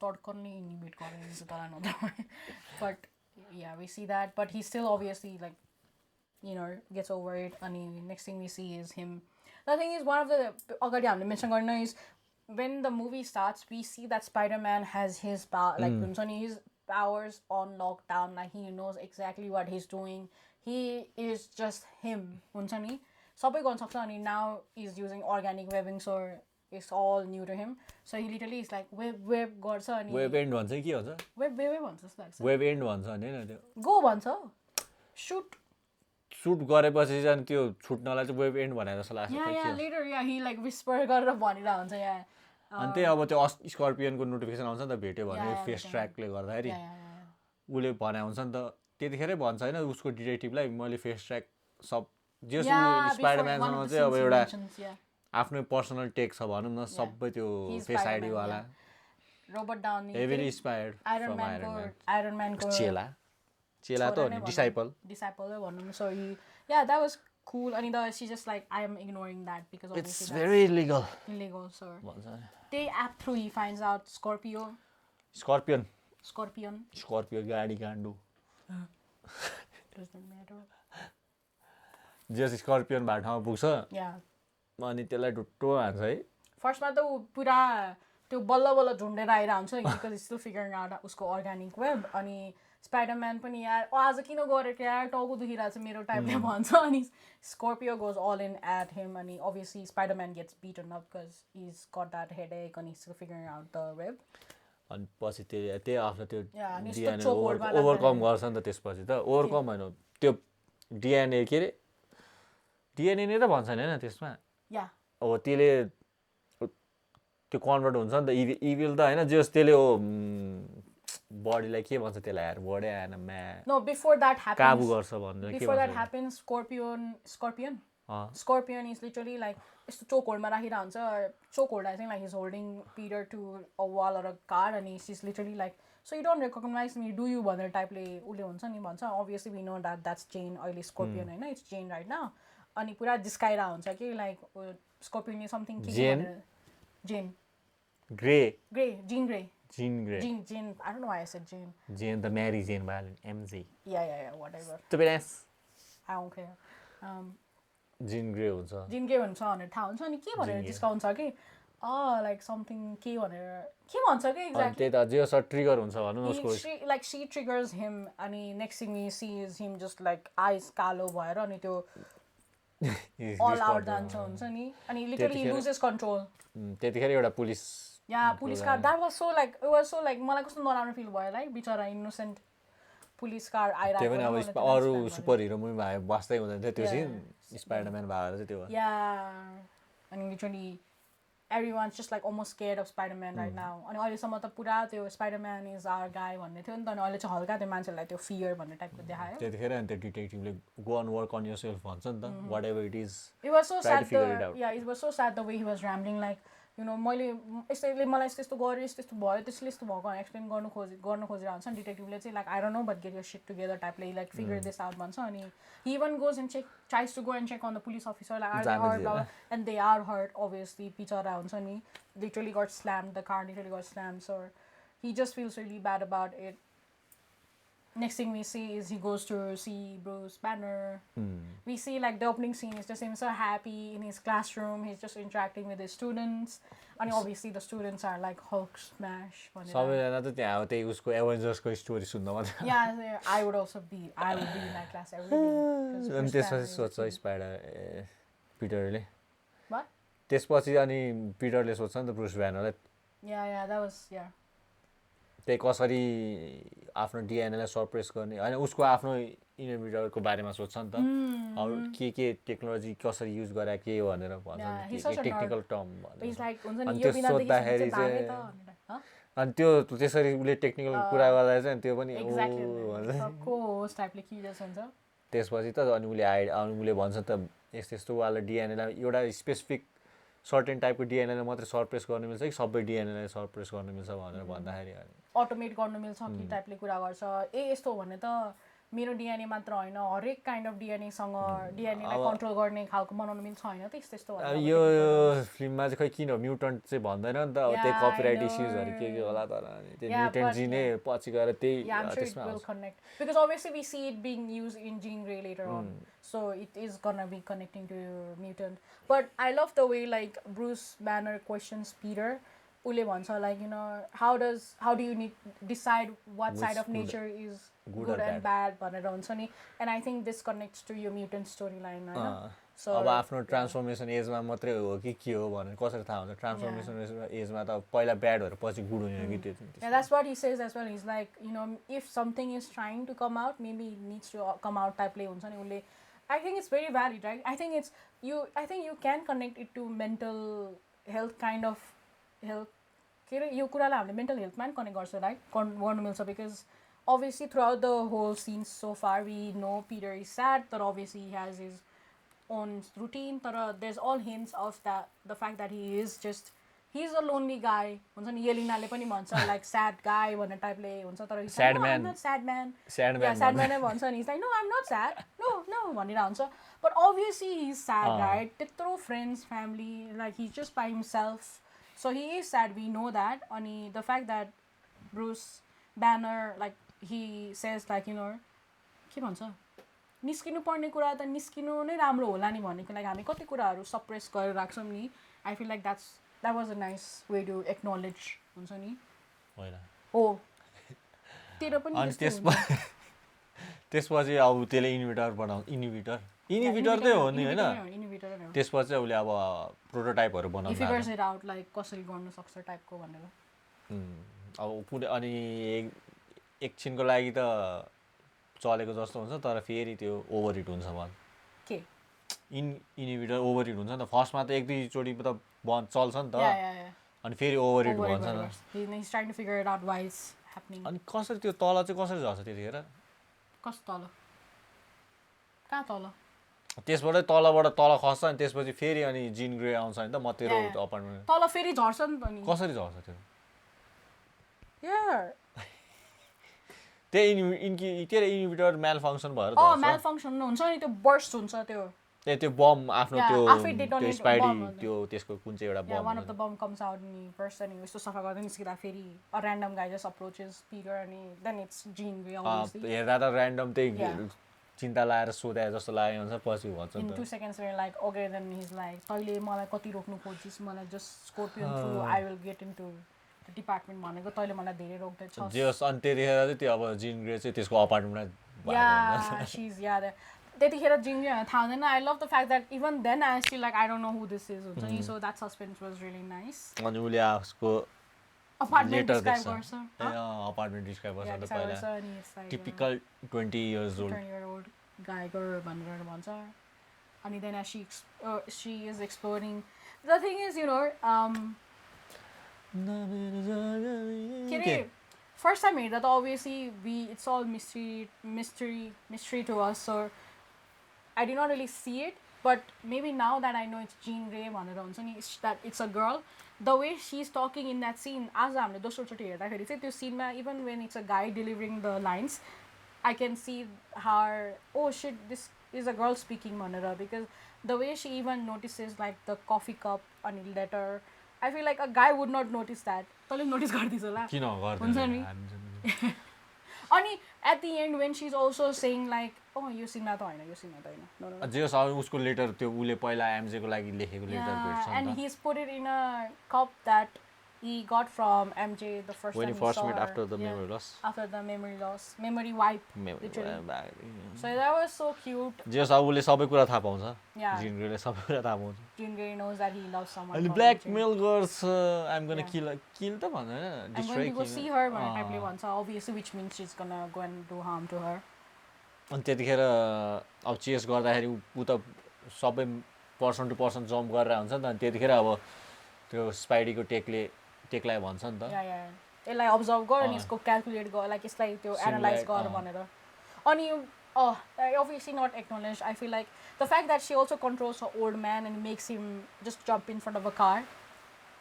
तड्कन नै इन्हिबिट गर्ने तँलाई नत्र but yeah, we see that, but he still obviously like, you know, gets over it. And next thing we see is him. The thing is, one of the already I mentioned is when the movie starts, we see that Spider-Man has his power, like his powers on lockdown. Like he knows exactly what he's doing. He is just him. And now he's using organic webbing, so it's all new to him. So he literally is like web गर्छ अनि web and भन्छ के भन्छ web भन्छ जस्तो लाग्छ. Web and भन्छ नि हैन त्यो Go भन्छ. सुट गरेपछि चाहिँ त्यो छुट्नलाई चाहिँ वेब एन्ड भनेर जस्तो लाग्छ Yeah, later he like whisper गरेर भनिरा हुन्छ yeah. अनि त्यही अब त्यो स्कर्पियनको नोटिफिकेसन आउँछ नि त भेट्यो भने फेस ट्र्याकले गर्दाखेरि उसले भने हुन्छ नि त त्यतिखेरै भन्छ हैन उसको डिटेक्टिभलाई मैले फेस ट्र्याक सब जे स्पाइडरम्यानसँग चाहिँ अब एउटा आफ्नो पर्सनल टेक छ भनौँ न सबै त्यो फेस आइडी वाला Robert Downey heavily inspired from Iron म्यानको चेला त हो नि डिसाइपल भनौँ. So yeah, that was cool. And she just like, I am ignoring that because obviously it's very illegal. So they app through he finds out Scorpion गाडी गाण्डु doesn't matter. जस स्कर्पियन भए ठाउँमा पुग्छ अनि त्यसलाई ढुट्टो हान्छ है. फर्स्टमा त ऊ पुरा त्यो बल्ल झुन्डेर आइरहेको हुन्छ बिकज स्टिल फिगरिङ आउट उसको अर्ग्यानिक वेब. अनि स्पाइडरम्यान पनि यार आज किन गरेको यार टाउको दुखिरहेको छ मेरो टाइपले भन्छ. अनि Scorpio goes all in at him. अनि obviously Spiderman gets beaten up because is got that headache अनि still figuring out the web. अनि पछि त्यही आफ्नो त्यो डिएनए ओभरकम गर्छ नि त. त्यसपछि त ओभरकम होइन त्यो डिएनए के अरे डिएनए नै त भन्छ नि होइन त्यसमा. अब त्यसले त्यो कन्भर्ट हुन्छ नि त इभिल त होइन जस त्यसले हो बडीलाई के भन्छ त्यसलाई यार वर्डै आएन No, before that happens, काबु गर्छ भनेर before that happens, Scorpion is literally like यस्तो चोकहोल्डमा राखिरहेको हुन्छ. चोकहोल्डलाई चाहिँ like he's holding Peter to a wall or a car and he's literally like, so you don't recognize me, do you भनेर टाइपले उसले हुन्छ नि भन्छ. Obviously we know that that's Jane अहिले Scorpion होइन, it's Jane right now. अनि पुरा जिस्काइरहेको हुन्छ कि like Scorpion is something Jane Jean, I don't know why I said Jane. Jane, the Mary Jane violin, MJ. Yeah, whatever. Stupid ass. I don't care. Jean Grey हुन्छ. Jean Grey भन्छ भनेर थाहा हुन्छ अनि के भनेर जिस्काउँछ कि like something के भनेर के भन्छ कि exactly. त्यही त जे सर ट्रिगर हुन्छ भनौँ उसको. Like she triggers him अनि next thing we see is him just like eyes कालो भएर अनि त्यो all out जान्छ हुन्छ नि. अनि literally he loses control. त्यतिखेर एउटा police police car, that was so like, it was so like मलाई कस्तो नराम्रो फिल भयो लाइक बिचरा इनोसेन्ट पुलिस कार आइरहेको. त्यो पनि अब अरू सुपर हिरो मुभी भए बस्दै हुँदैन थियो त्यो सिन. स्पाइडरम्यान भएर चाहिँ त्यो अनि literally everyone's just like almost scared of Spider-Man right now. अनि अहिलेसम्म त पुरा त्यो Spider-Man is our guy भन्ने थियो नि त. अनि अहिले चाहिँ हल्का त्यो मान्छेलाई त्यो फियर भन्ने टाइपको देखायो. त्यतिखेर अनि त्यो डिटेक्टिभले go and work on yourself भन्छ नि त. whatever it is. It was so sad it was so sad the way he was rambling like, you know, मैले यसले मलाई यस्तो गरेँ यस्तो भयो त्यसले यस्तो भएको एक्सप्लेन गर्न खोजिरहेको हुन्छ नि डिटेक्टिभले चाहिँ like I don't know but get your shit together टाइपले लाइक फिगर दिस आउट भन्छ. अनि he even goes and tries to go and check on the police officer like are hurt and they are hurt obviously बिचरा हुन्छ नि. Literally got slammed the car literally got slammed. So he just feels really bad about it. Next thing we see is he goes to see Bruce Banner. We see like the opening scene is just him so happy in his classroom. He's just interacting with his students. And obviously the students are like Hulk smash. सबैजना त त्यहाँ हो त्यही उसको एभेन्जर्सको story सुन्न मात्र. Yeah, I would be in that class every day. अनि त्यसपछि सोध्छ स्पाइडर पिटरले. What? त्यसपछि अनि पिटरले सोध्छ नि त ब्रुस ब्यानरलाई. Yeah, that was त्यही कसरी आफ्नो डिएनएलाई सरप्रेस गर्ने होइन उसको आफ्नो इनहिबिटरको बारेमा सोध्छ नि त. के टेक्नोलोजी कसरी युज गरे के भनेर भन्छ टेक्निकल टर्म भनेर. अनि त्यो सोद्धाखेरि चाहिँ अनि त्यो त्यसरी उसले टेक्निकल कुरा गर्दा चाहिँ त्यो पनि त्यसपछि त अनि उसले भन्छ त यस्तो वाला डिएनएलाई एउटा स्पेसिफिक सर्टेन टाइपको डिएनएलाई मात्रै सरप्रेस गर्न मिल्छ कि सबै डिएनएलाई सरप्रेस गर्न मिल्छ भनेर भन्दाखेरि अटोमेट गर्न मिल्छ कि टाइपले कुरा गर्छ. यस्तो भने त मेरो डिएनए मात्र होइन हरेक काइन्ड अफ डिएनएसँग डिएनएलाई कन्ट्रोल गर्ने खालको बनाउनु मिल्छ होइन त्यस्तो यो फिल्ममा चाहिँ खै किन म्युटेन्ट चाहिँ भन्दैन नि त त्यही कपिराइट इस्युजहरू के होला तर त्यो म्युटेन्ट जिनै पछि गएर त्यही त्यसमा will connect because obviously we see it being used in Jean Grey later on, so it is gonna be connecting to your mutant. But I love the way like Bruce Banner questions Peter. Ule bhancha like how do you decide what side of nature is good and bad भनेर हुन्छ नि, and I think this connects to your mutant storyline हैन. So अब आफ्नो transformation एजमा मात्रै हो कि के हो भनेर कसरी थाहा हुन्छ ट्रान्सफर्मेसन एजमा त पहिला ब्याड भएर पछि गुड हुने कि त्यो yeah, that's what he says as well. He's like if something is trying to come out maybe it needs to come out type ले हुन्छ नि उले. I think it's very valid, right? I think you can connect it to mental health kind of health के अरे यो कुरालाई हामीले mental हेल्थमा पनि कनेक्ट गर्छ राइट गर्नु मिल्छ because obviously throughout the whole scene so far we know Peter is sad but obviously he has his own routine but there's all hints of the fact that he's a lonely guy हुन्छ नि येलिनाले पनि भन्छ like sad guy भन्ने टाइपले हुन्छ तर sad man I'm not sad man नै भन्छ नि he's like no I'm not sad no भनिरा हुन्छ but obviously he's sad right त्यत्रो friends family like he's just by himself so he is sad we know that अनि the fact that Bruce Banner like he says like के भन्छ निस्किनु पर्ने कुरा त निस्किनु नै राम्रो होला नि भनेको लागि हामी कति कुराहरू सप्रेस गरेर राख्छौँ नि I feel like that was a nice way to acknowledge हुन्छ नि होइन हो तेरो पनि अनि त्यसपछि अब त्यसले इन्हिबिटर नै हो नि होइन त्यसपछि उसले अब प्रोटोटाइपहरू बनाउनु फिगर्स इट आउट लाइक कसरी गर्न सक्छ टाइपको भनेर अब कुनै अनि एकछिनको लागि त चलेको जस्तो हुन्छ तर फेरि त्यो ओभरहिट हुन्छ भन्छ के इन्हिबिटर ओभरहिट हुन्छ नि त फर्स्टमा त एक दुईचोटि त बन्द चल्छ नि त अनि फेरि ओभरहिट भन्छ नि he's trying to figure it out why it's happening अनि कसरी त्यो तल चाहिँ कसरी झर्छ त्यतिखेर कस्तो तल कहाँ तल त्यसबाट तलबाट तल खस्छ अनि त्यसपछि फेरि अनि जिन ग्रे आउँछ नि त म तेरो अपार्टमेन्ट तल फेरि झर्छ नि त नि कसरी झर्छ त्यो यार त्यही इन्हिबिटर मेल फङ्सन भएर मेल फङ्सन हुन्छ नि त्यो बर्स्ट हुन्छ त्यो बम आफ्नो त्यो स्पाइडी त्यो त्यसको कुन चाहिँ एउटा bomb one of the bomb comes out and first अनि यस्तो सफा गर्दै निस्किँदा फेरि a random guy just approaches Peter अनि then it's Jean Grey obviously हेर्दा त ऱ्यान्डम त्यही चिन्ता लाएर सोधे जस्तो लाग्यो हुन्छ पछि भन्छ in 2 seconds we're like okay then he's like तैले मलाई कति रोक्नु खोजिस् मलाई just scorpion through I will get into the department भनेको तैले मलाई धेरै रोक्दै छस् जस अनि त्यतिखेर चाहिँ त्यो अब जिन ग्रे चाहिँ त्यसको अपार्टमेन्टमा yeah she's त्यतिखेर जिन ग्रे थाहा हुँदैन I love the fact that even then I still like I don't know who this is हुन्छ नि so that suspense was really nice अनि उले उसको अपार्टमेन्ट डिस्क्राइब गर्छ अपार्टमेन्ट डिस्क्राइब गर्छ त पहिला typical 20 years old guy girl भनेर भन्छ अनि then as she is exploring the thing is first time हेर्दा त obviously it's all mystery to us so I did not really see it but maybe now that I know it's Jean Grey भनेर हुन्छ नि that it's a girl the way she's talking in that scene आज हामीले दोस्रोचोटि हेर्दाखेरि चाहिँ त्यो सीनमा even when it's a guy delivering the lines I can see her oh shit this is a girl speaking भनेर because the way she even notices like the coffee cup अनि letter I feel like a guy would not notice that तैले notice गर्दिस् होला किन गर्दैन हुन्छ नि अनि at the end when she's also saying like oh यो सिनमा त हैन जे होस् उसको लेटर त्यो उले पहिला एमजे को लागि लेखेको लेटर भेट्छ नि and he's put it in a cup that he got from MJ the first when time he first saw met her. after the memory loss memory wipe literally so that was so cute जे होस् उले सबै कुरा थाहा पाउँछ जिन ग्रेले सबै कुरा थाहा पाउँछ Jean Grey knows that he loves someone and blackmail girls I'm going to kill त भन्दैन I'm going to go see her भनेर टाइपले भन्छ obviously which means she's going to go and do harm to her अनि त्यतिखेर अब chess गर्दाखेरि उ त सबै पर्सन टु पर्सन जम्प गरेर हुन्छ नि त अनि त्यतिखेर अब त्यो स्पाइडीको टेकलाई भन्छ नि त यसलाई अब्जर्भ गर अनि यसको क्याल्कुलेट गर लाइक यसलाई त्यो एनालाइज गर भनेर अनि obviously not acknowledged I feel like the fact that she also controls her old man and makes him just jump in front of a car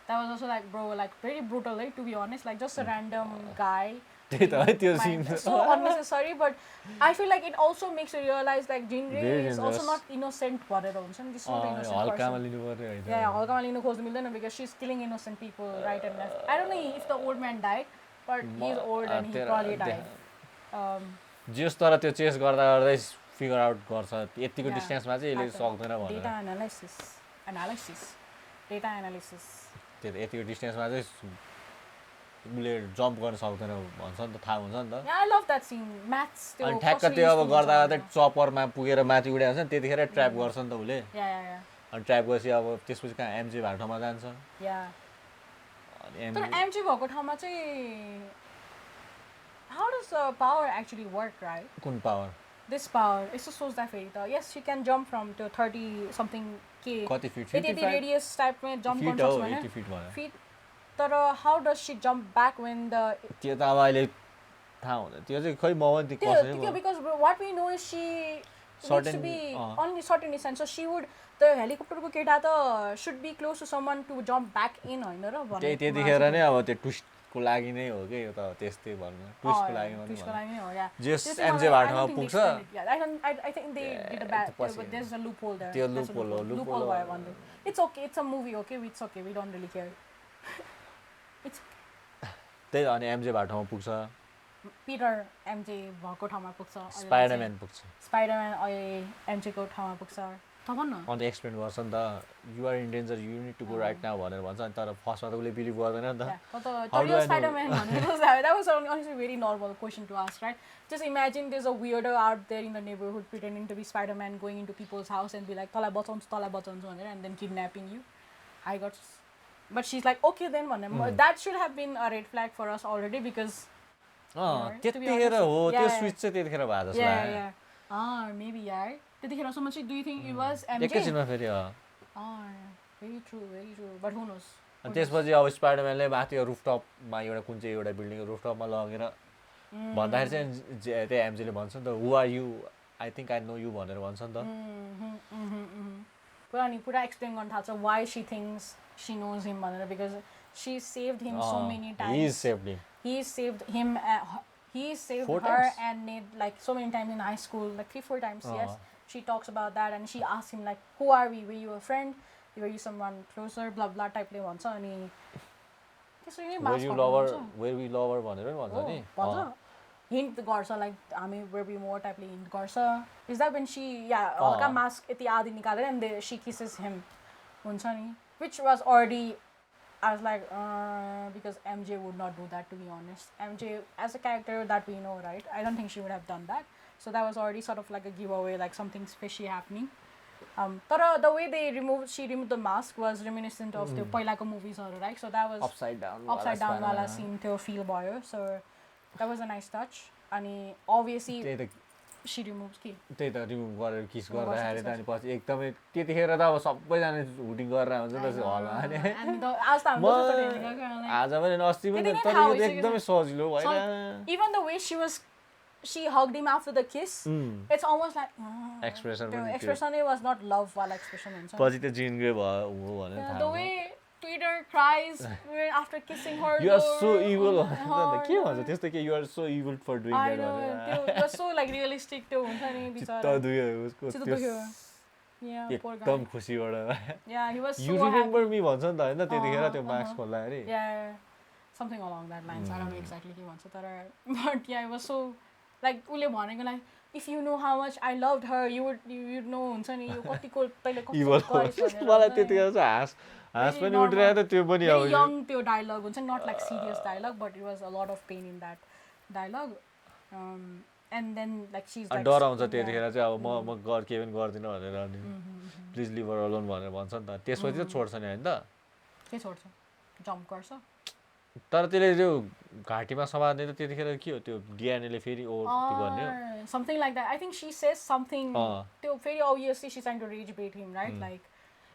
that was also like bro like very brutal to be honest like just a random guy त्यही त है त्यो mind. scene. So unnecessary, but I feel like it also makes you realize like Jinre Very is also dangerous. not innocent भनेर हुन्छ नि, this is not an innocent हल्कामा person. लिनु पर्यो होइन. Yeah, हल्कामा लिनु खोज्नु मिल्दैन because she's killing innocent people right and left. I don't know if the old man died, but he's old and he probably died. जस तर त्यो चेस गर्दा गर्दै फिगर आउट गर्छ यतिको Yeah, डिस्टेन्समा चाहिँ यसले that's सक्दैन भनेर. data analysis, data analysis. त्यो यतिको डिस्टेन्समा चाहिँ उसले जम्प गर्न सक्दैन भन्छ नि त, थाहा हुन्छ नि त. Yeah, I love that scene. Maths. अनि ठ्याक्क त्यो अब गर्दा गर्दै चपरमा पुगेर माथि उड्या हुन्छ नि, त्यतिखेर ट्र्याप गर्छ नि त उसले. Yeah. अनि ट्र्याप गरेपछि अब त्यसपछि कहाँ एमजे भएको ठाउँमा जान्छ. Yeah. अनि तर एमजे भएको ठाउँमा चाहिँ how does the power actually work, right? कुन power? This power, it's just सोच्दाखेरि त yes, she can jump from to 30 something k. कति फिट? 80 radius type में jump गर्न सक्छ हैन? 80 फिट भयो. Feet. तर how does she jump back when the त्यो त अब अहिले थाहा हुँदैन. त्यो चाहिँ खै म पनि कसरी त्यो because what we know is she needs to Certain- be only certain distance, so she would the helicopter को केटा त should be close to someone to jump back in हैन र भने. त्यतिखेर नै अब त्यो ट्विस्टको लागि नै हो के यो त, त्यस्तै भन्नु. ट्विस्टको लागि मात्रै Twist को भन्नु. लागि नै हो, yeah. जस This is MJ not- I बाटोमा don't think पुग्छ. they explained it. Yeah, I think they did a bad, पछि but there's a loophole there. त्यो There's a loophole हो, loophole loophole भयो भन्दै. It's okay, it's a movie, okay, it's okay, we don't really care. It's त्यही अनि MJ बाटोमा पुग्छ. Peter MJ भएको ठाउँमा पुग्छ. स्पाइडरम्यान पुग्छ. स्पाइडरम्यान अहिले MJ को ठाउँमा पुग्छ. त भन्न. अन्त एक्सप्लेन गर्छ नि त, you are in danger, you need to go right now भनेर भन्छ. अनि तर फर्स्टमा त उसले बिलिभ गर्दैन नि त. तर यो Spiderman भनेको that was honestly a very normal question to ask, right? Just imagine there's a weirdo out there in the neighborhood pretending to be Spiderman going into people's house and be like तलाई बचाउँछु भनेर and then kidnapping you. I got, but she's like okay then भनेर. That should have been a red flag for us already because त्यतिखेर हो त्यो switch चाहिँ त्यतिखेर भएको जस्तो लाग्यो. yeah. Maybe यार त्यतिखेरसम्म चाहिँ do you think it was MJ? एकैछिनमा फेरि Very true, but who knows? अनि त्यसपछि अब स्पाइडरम्यानले माथि रुफटपमा एउटा कुन चाहिँ एउटा बिल्डिङ रुफटपमा लगेर भन्दाखेरि चाहिँ त्यही एमजेले भन्छ नि त, who are you, I think I know you भनेर भन्छ नि त. पुरा एक्सप्लेन गर्न थाल्छ why she thinks she knows him भनेर, because she saved him so many times. He saved him. He saved him. He saved 4 her times? and Ned like so many times in high school, like 3-4 times. Yes, she talks about that and she asks him like, "Who are we? Were you a friend? Were you someone closer?" Blah blah type ले भन्छ अनि त्यसरी नै Were you lover? Were we lover भनेर पनि भन्छ नि. भन्छ. Hint गर्छ like हामी were we more type ले hint गर्छ. Is that when she हल्का mask यति आदि निकालेर and she kisses him हुन्छ नि, which was already. I was like, because MJ would not do that, to be honest. MJ, as a character that we know, right? I don't think she would have done that. So that was already sort of like a giveaway, like something fishy happening. But the way she removed the mask was reminiscent of the पहिलाको movies, right? So that was upside down वाला scene त्यो feel भयो. So that was a nice touch. And obviously she removes key. त्यही त remove गरेर kiss गर्दाखेरि त अनि पछि एकदमै त्यतिखेर त अब सबैजना हुटिङ गरेर हुन्छ नि त हलमा. आज पनि अस्ति पनि तर यो त एकदमै सजिलो भएन. Even the way she hugged him after the kiss, it's almost like expression was not love वाला expression हुन्छ. पछि त जिन ग्रे भयो हो भने थाहा. The way Peter cries after kissing her. You are so evil. के भन्छ त्यस्तो के, you are so evil for doing that. I know. It was so like realistic too हुन्छ नि बिचारा. चित्त दुख्यो उसको. Yeah, poor guy. एकदम खुसीबाट. Yeah, he was so You remember me भन्छ नि त हैन त्यतिखेर त्यो मास्क खोल्दाखेरि. Yeah. Something along that lines. I don't know exactly के भन्छ तर but yeah, it was so like उसले भनेको like if you know how much I loved her, you would know हुन्छ नि यो कतिको तैले कस्तो मलाई त्यतिखेर चाहिँ हाँस पनि उठिरहेको त त्यो पनि अब young त्यो dialogue हुन्छ, not like serious dialogue, but it was a lot of pain in that dialogue. And then like she's like डर आउँछ त्यतिखेर चाहिँ अब म के पनि गर्दिनँ भनेर अनि प्लिज लिभ हर अलोन भनेर भन्छ नि त. त्यसपछि त छोड्छ नि हैन त. के छोड्छ? जम्प गर्छ. तर त्यसले त्यो घाँटीमा समात्ने त त्यतिखेर के हो त्यो डिएनएले फेरि ओभर गर्ने हो. Something like that. I think she says something. त्यो फेरि obviously she's trying to rage bait him, right? Like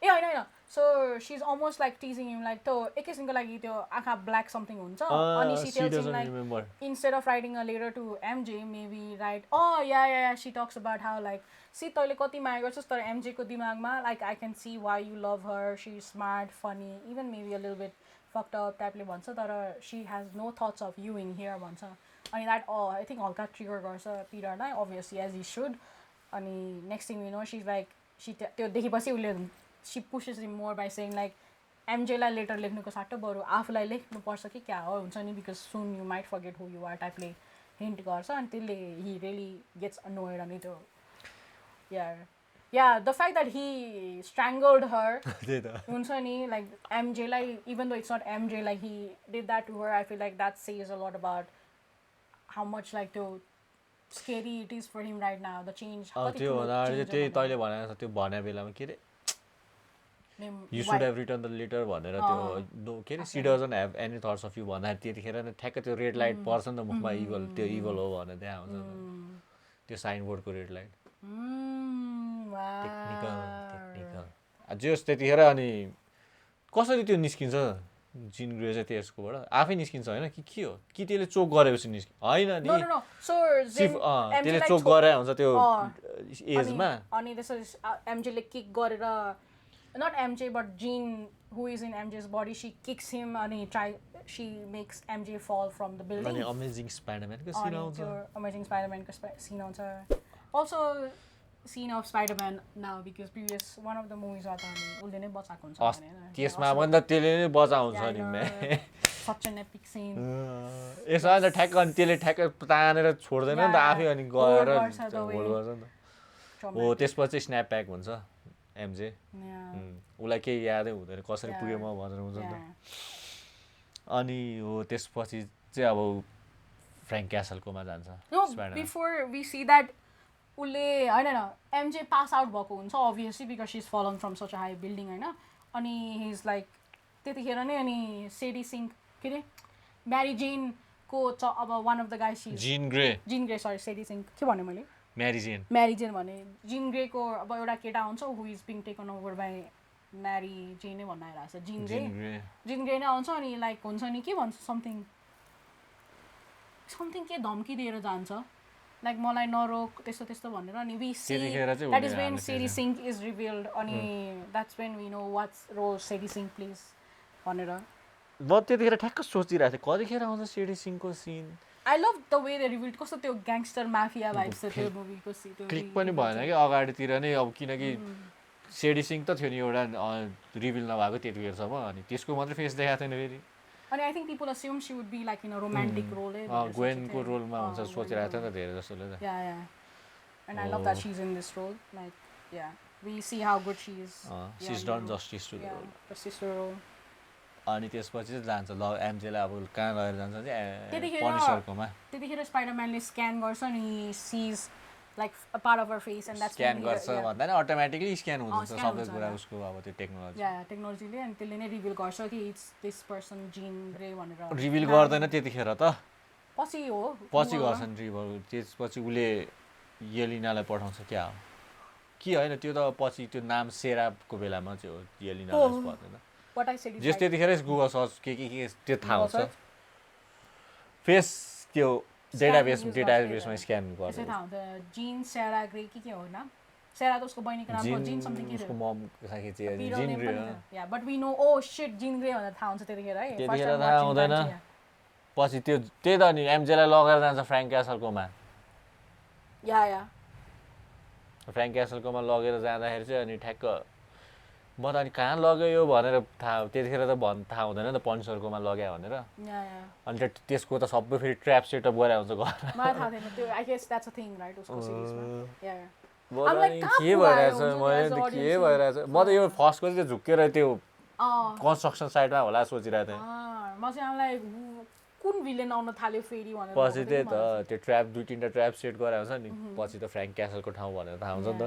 होइन. So she's almost like teasing him like त्यो एकैछिनको लागि त्यो आँखा black something हुन्छ अनि she tells him like instead of writing a letter to MJ maybe write yeah she talks about how like see तैले कति माया गर्छस् तर MJ को दिमागमा like I can see why you love her, she's smart, funny, even maybe a little bit fucked up type ले भन्छ तर she has no thoughts of you in here भन्छ. अनि द्याट आई थिङ्क हल्का trigger गर्छ पिटरलाई obviously as he should अनि next thing we know she's like त्यो देखेपछि उसले she pushes him more by saying like एमजेलाई लेटर लेख्नुको साटो बरु आफूलाई लेख्नुपर्छ कि क्या हो हुन्छ नि because soon you might forget who you are टाइपले हिन्ट गर्छ अनि त्यसले हि रियली गेट्स अनोयड अनि त्यो yeah the fact that he strangled her हुन्छ नि लाइक एमजेलाई even though it's not MJ like he did that to her I feel like that says a lot about how much like त्यो scary it is for him right now the change त्यो त्यही तैँले भने त्यो भने बेलामा के अरे You should have written the letter भनेर त्यो के अरे she doesn't have any thoughts of you भन्दाखेरि त्यतिखेर नै ठ्याक्कै त्यो रेड लाइट पर्छ नि त मुखमा इभल त्यो इभल हो भनेर त्यहाँ हुन्छ त्यो साइन बोर्डको रेड लाइट टेक्निकल जे होस् त्यतिखेर अनि कसरी त्यो निस्किन्छ जिन ग्रे चाहिँ त्यसकोबाट आफै निस्किन्छ होइन कि के हो कि त्यसले चोक गरेपछि होइन नि त्यसले चोक गरे हुन्छ त्यो एजमा अनि त्यसरी एमजेले किक गरेर not MJ but Jean who is in MJ's body she kicks him and she makes MJ fall from the building अनि amazing Spiderman को scene आउँछ amazing Spiderman को scene आउँछ also scene of Spiderman now because previous one of the movies मा त अनि उले नै बचाएको हुन्छ हैन त्यसमा पनि त त्यसले नै बचाउँछ नि मे such an epic scene यसमा त ठ्याक्क अनि त्यसले ठ्याक्क तानेर छोड्दैन नि त आफै अनि गएर होल्ड गर्छ नि त हो त्यसपछि स्न्याप प्याक हुन्छ एमजे उसलाई केही यादै हुँदैन कसरी पुग्यो म भनेर हुन्छ नि त अनि हो त्यसपछि चाहिँ अब फ्र्याङ्क क्यासलकोमा जान्छ बिफोर वी सी द्याट उसले होइन एमजे पास आउट भएको हुन्छ अभियसली बिकज सी इज फलन from such a high building होइन अनि हि इज लाइक त्यतिखेर नै अनि सेडी सिंह के अरे म्यारी जेनको अब वान अफ द गाइज जिन ग्रे सरी सेडी सिंह के भन्यो मैले म्यारी जेन भने जिन ग्रेको अब एउटा केटा हुन्छ who is being taken over by Mary Jane नै भन्न आइरहेको छ जिन ग्रे नै आउँछ अनि लाइक हुन्छ नि के भन्छ समथिङ के धम्की दिएर जान्छ लाइक मलाई नरोक त्यस्तो त्यस्तो भनेर अनि we see that is when Sadie Sink is revealed अनि that's when we know what's role Sadie Sink please भनेर म त्यतिखेर ठ्याक्क सोचिरहेको थिएँ कतिखेर आउँछ सेडी सिंहको scene I love the way they revealed कस्तो त्यो ग्याङ्स्टर माफिया भाइब्स छ त्यो मुभीको क्लिक पनि भएन कि अगाडितिर नै अब किनकि सेडी सिंह त थियो नि एउटा रिभिल नभएको त्यतिखेरसम्म अनि त्यसको मात्रै फेस देखाएको थिएन फेरि अनि I think people assume she would be like in a romantic role ग्वेनको रोलमा हुन्छ सोचिरहेको थियो नि त धेरै जसोले त yeah and I love that she is in this role like yeah we see how good she is done justice to the role अनि त्यसपछि चाहिँ जान्छ ल एमजेलाई अब कहाँ लगेर जान्छ पनिसरकोमा त्यतिखेर स्पाइडरम्यानले स्क्यान गर्छ अनि sees like a part of her face and that's scan गर्छ भन्दा नि अटोमेटिकली स्क्यान हुन्छ सबै कुरा उसको अब त्यो टेक्नोलोजीले अनि त्यसले नै रिभिल गर्छ कि इट्स दिस पर्सन जिन ग्रे भनेर रिभिल गर्दैन त्यतिखेर त पछि गर्छन् रिभिल त्यसपछि उसले येलिनालाई पठाउँछ क्या हो कि होइन त्यो त पछि त्यो नाम सेराको बेलामा चाहिँ हो येलिनालाई पर्दैन जस त्यतिखेर गुगल सर्च के त्यो थाहा हुन्छ फेस त्यो डेटाबेसमा स्क्यान गर्छ थाहा हुन्छ जिन सेरा ग्रे के हो नाम सेरा त उसको बहिनीको नाम हो जिन समथिङ के उसको मम साथी चाहिँ Jean Grey yeah but we know oh shit Jean Grey भनेर थाहा हुन्छ त्यतिखेर है त्यतिखेर थाहा हुँदैन पछि त्यो त्यही त नि एमजेलाई लगेर जान्छ फ्र्याङ्क क्यासलकोमा फ्र्याङ्क क्यासलकोमा लगेर जाँदाखेरि चाहिँ अनि ठ्याक्क म त अनि कहाँ लग्यो यो भनेर थाहा त्यतिखेर त थाहा हुँदैन नि त पनिसरकोमा लग्यो भनेर अनि त्यसको त सबै फेरि ट्र्याप सेटअप गरे हुन्छ के भइरहेछ म त यो फर्स्टको चाहिँ झुक्केर त्यो कन्स्ट्रक्सन साइडमा होला सोचिरहेको थिएँ कुन भिलेन आउन थाल्यो फेरि भनेर पछि त्यही त त्यो ट्र्याप 2-3टा ट्र्याप सेट गरे हुन्छ नि पछि त फ्र्याङ्क क्यासलको ठाउँ भनेर थाहा हुन्छ नि त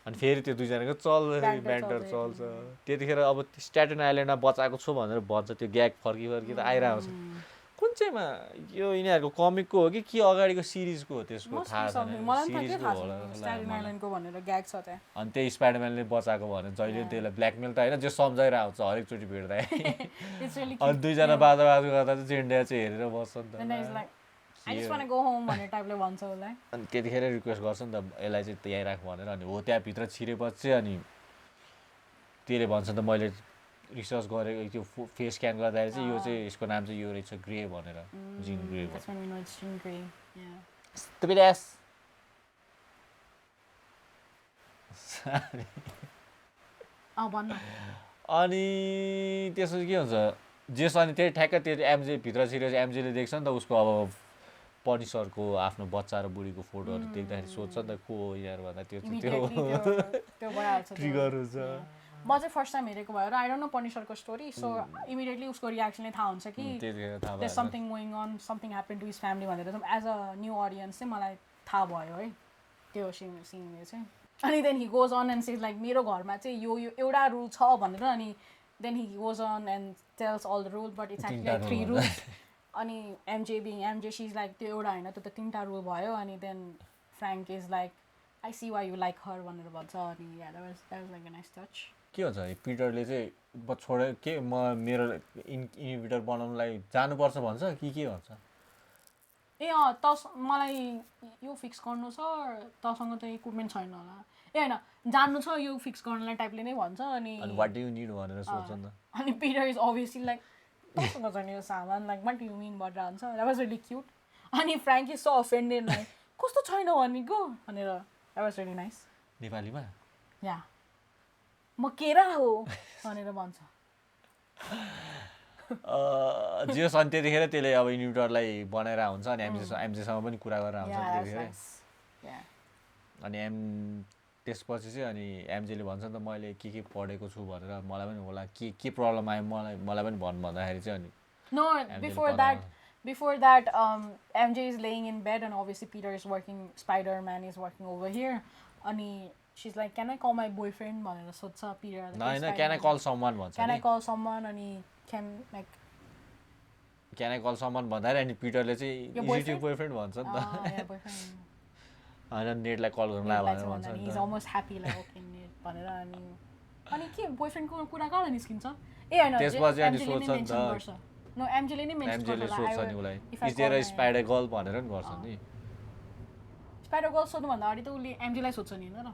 अनि फेरि त्यो दुईजनाको चल्छ ब्यान्टर चल्छ त्यतिखेर अब स्ट्याटन आइल्यान्डमा बचाएको छु भनेर भन्छ त्यो ग्याग फर्की त आइरहेको छ कुन चाहिँमा यो यिनीहरूको कमिकको हो कि के अगाडिको सिरिजको हो त्यसको थाहा छैन अनि त्यही स्पाइडरम्यानले बचाएको भने जहिले त्यसलाई ब्ल्याकमेल त होइन जो सम्झाइरहेको हुन्छ हरेकचोटि भेट्दा अनि दुईजना बाजा गर्दा चाहिँ जेन्डिया चाहिँ हेरेर बस्छ नि त अनि त्यतिखेर रिक्वेस्ट गर्छ नि त यसलाई चाहिँ त्यहीँ राख भनेर अनि हो त्यहाँभित्र छिरेपछि अनि त्यसले भन्छ त मैले रिसर्च गरेको त्यो फेस स्क्यान गर्दाखेरि चाहिँ यो चाहिँ यसको नाम चाहिँ यो रहेछ ग्रे भनेर जिन grey That's when we know it's Jean Grey. Yeah. Stupid-ass. भन्न अनि त्यसपछि के हुन्छ जेस अनि त्यही ठ्याक्कै त्यो एमजे भित्र छिरेर एमजेले देख्छ नि त उसको अब पनिसरको आफ्नो बच्चा र बुढीको फोटोहरू देख्दाखेरि सोध्छ नि त को हो यार भन्दा त्यो त्यो भइहाल्छ ट्रिगर हुन्छ म चाहिँ फर्स्ट टाइम हेरेको भएर आई डोन्ट नो पनिसरको स्टोरी सो इमिडिएटली उसको रियाक्सनले थाहा हुन्छ कि there something going on something happen to his family भनेर चाहिँ एज अ न्यू अडियन्स चाहिँ मलाई थाहा भयो है त्यो सिनले चाहिँ अनि then he goes on and says like मेरो घरमा चाहिँ यो एउटा रुल छ भनेर अनि then he goes on and tells all the rule but it's actually 3 rules अनि MJ being MJ she is like त्यो एउटा होइन त्यो त 3टा रुल भयो अनि then Frank is like I see why you like her भनेर भन्छ अनि that was like a nice touch के हुन्छ पिटरले चाहिँ छोडे के म मेरो इन्भिटर बनाउनुलाई जानुपर्छ भन्छ कि के भन्छ ए मलाई यो फिक्स गर्नु छ तँसँग त इक्विपमेन्ट छैन होला ए होइन जान्नु छ यो फिक्स गर्नलाई टाइपले नै भन्छ अनि व्हाट डु यु निड भनेर सोध्छ नि त अनि पिटर इज अभियसली लाइक तँसँग छैन यो सामान लाइक व्हाट यु मिन भनेर भन्छ द्याट वाज रियली क्युट अनि Frank is so offended like कस्तो छैन भनेको भनेर द्याट वाज रियली नाइस नेपालीमा या म केरा हो भनेर भन्छ जियोस् अनि त्यतिखेर त्यसले अब इन्भिटरलाई बनाएर हुन्छ अनि एमजेसँग पनि कुरा गरेर आउँछ त्यतिखेर अनि त्यसपछि चाहिँ अनि एमजेले भन्छ नि त मैले के पढेको छु भनेर मलाई पनि होला के प्रब्लम आयो मलाई पनि भन्नु भन्दाखेरि चाहिँ अनि no before that MJ is laying in bed and obviously Peter is working Spiderman is working over here अनि she's like can I call my boyfriend भनेर सोध्छ Peter हैन can I call someone भन्छ can I call someone अनि can I call someone भन्दाखेरि अनि पिटरले चाहिँ is it boyfriend भन्छ नि त हैन नेटलाई कल गर्नु ला भनेर भन्छ नि is almost happy like okay net भनेर अनि के बोयफ्रेन्डको कुरा कहाँ निस्किन्छ ए हैन त्यसपछि अनि सोध्छ नि त नो एमजेले नै मेन्सन एमजेले सोध्छ नि उलाई is there a spider girl भनेर नि गर्छ नि स्पाइडर गर्ल सोध्नु भन्दा अगाडि त उसले एमजेलाई सोध्छ नि हैन र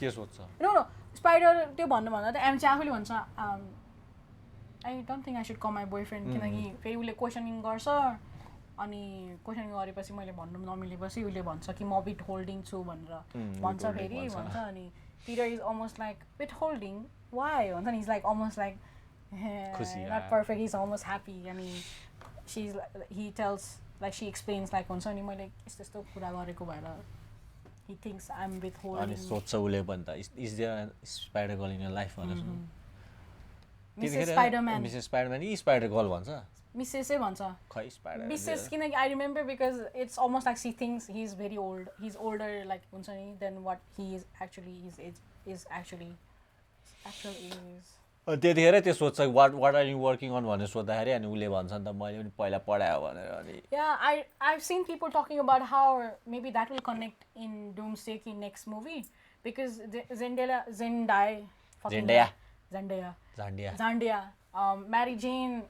के सोध्छ नो स्पाइडर त्यो भन्नु भन्दा त एमजे आफैले भन्छ I don't think I should call my boyfriend किनकि फेरि उसले क्वेसनिङ गर्छ अनि क्वेसनिङ गरेपछि मैले भन्नु नमिलेपछि उसले भन्छ कि म विथ होल्डिङ छु भनेर भन्छ फेरि भन्छ अनि Peter is almost like withholding why भन्छ नि is like almost like not perfect is almost happy अनि she is he tells like she explains like हुन्छ नि मैले यस्तो यस्तो कुरा गरेको भएर he thinks I am withholding अनि सोध्छ उसले पनि त is there spider girl in your life भनेर मिसेस स्पाइडरम्यान मिसेस स्पाइडरम्यान कि स्पाइडर गर्ल भन्छ मिसेसै भन्छ खै स्पाइडर मिसेस किनकि I remember because it's almost like she thinks he is very old he is older like हुन्छ नि then what he is actually his age is actual age त्यतिखेर त्यो सोध्छ what are you working on भनेर सोद्धाखेरि अनि उसले भन्छ नि त मैले पनि पहिला पढायो भनेर अनि या I've seen people talking about how maybe that will connect in Doomsday ki next movie because Zendaya Mary Jane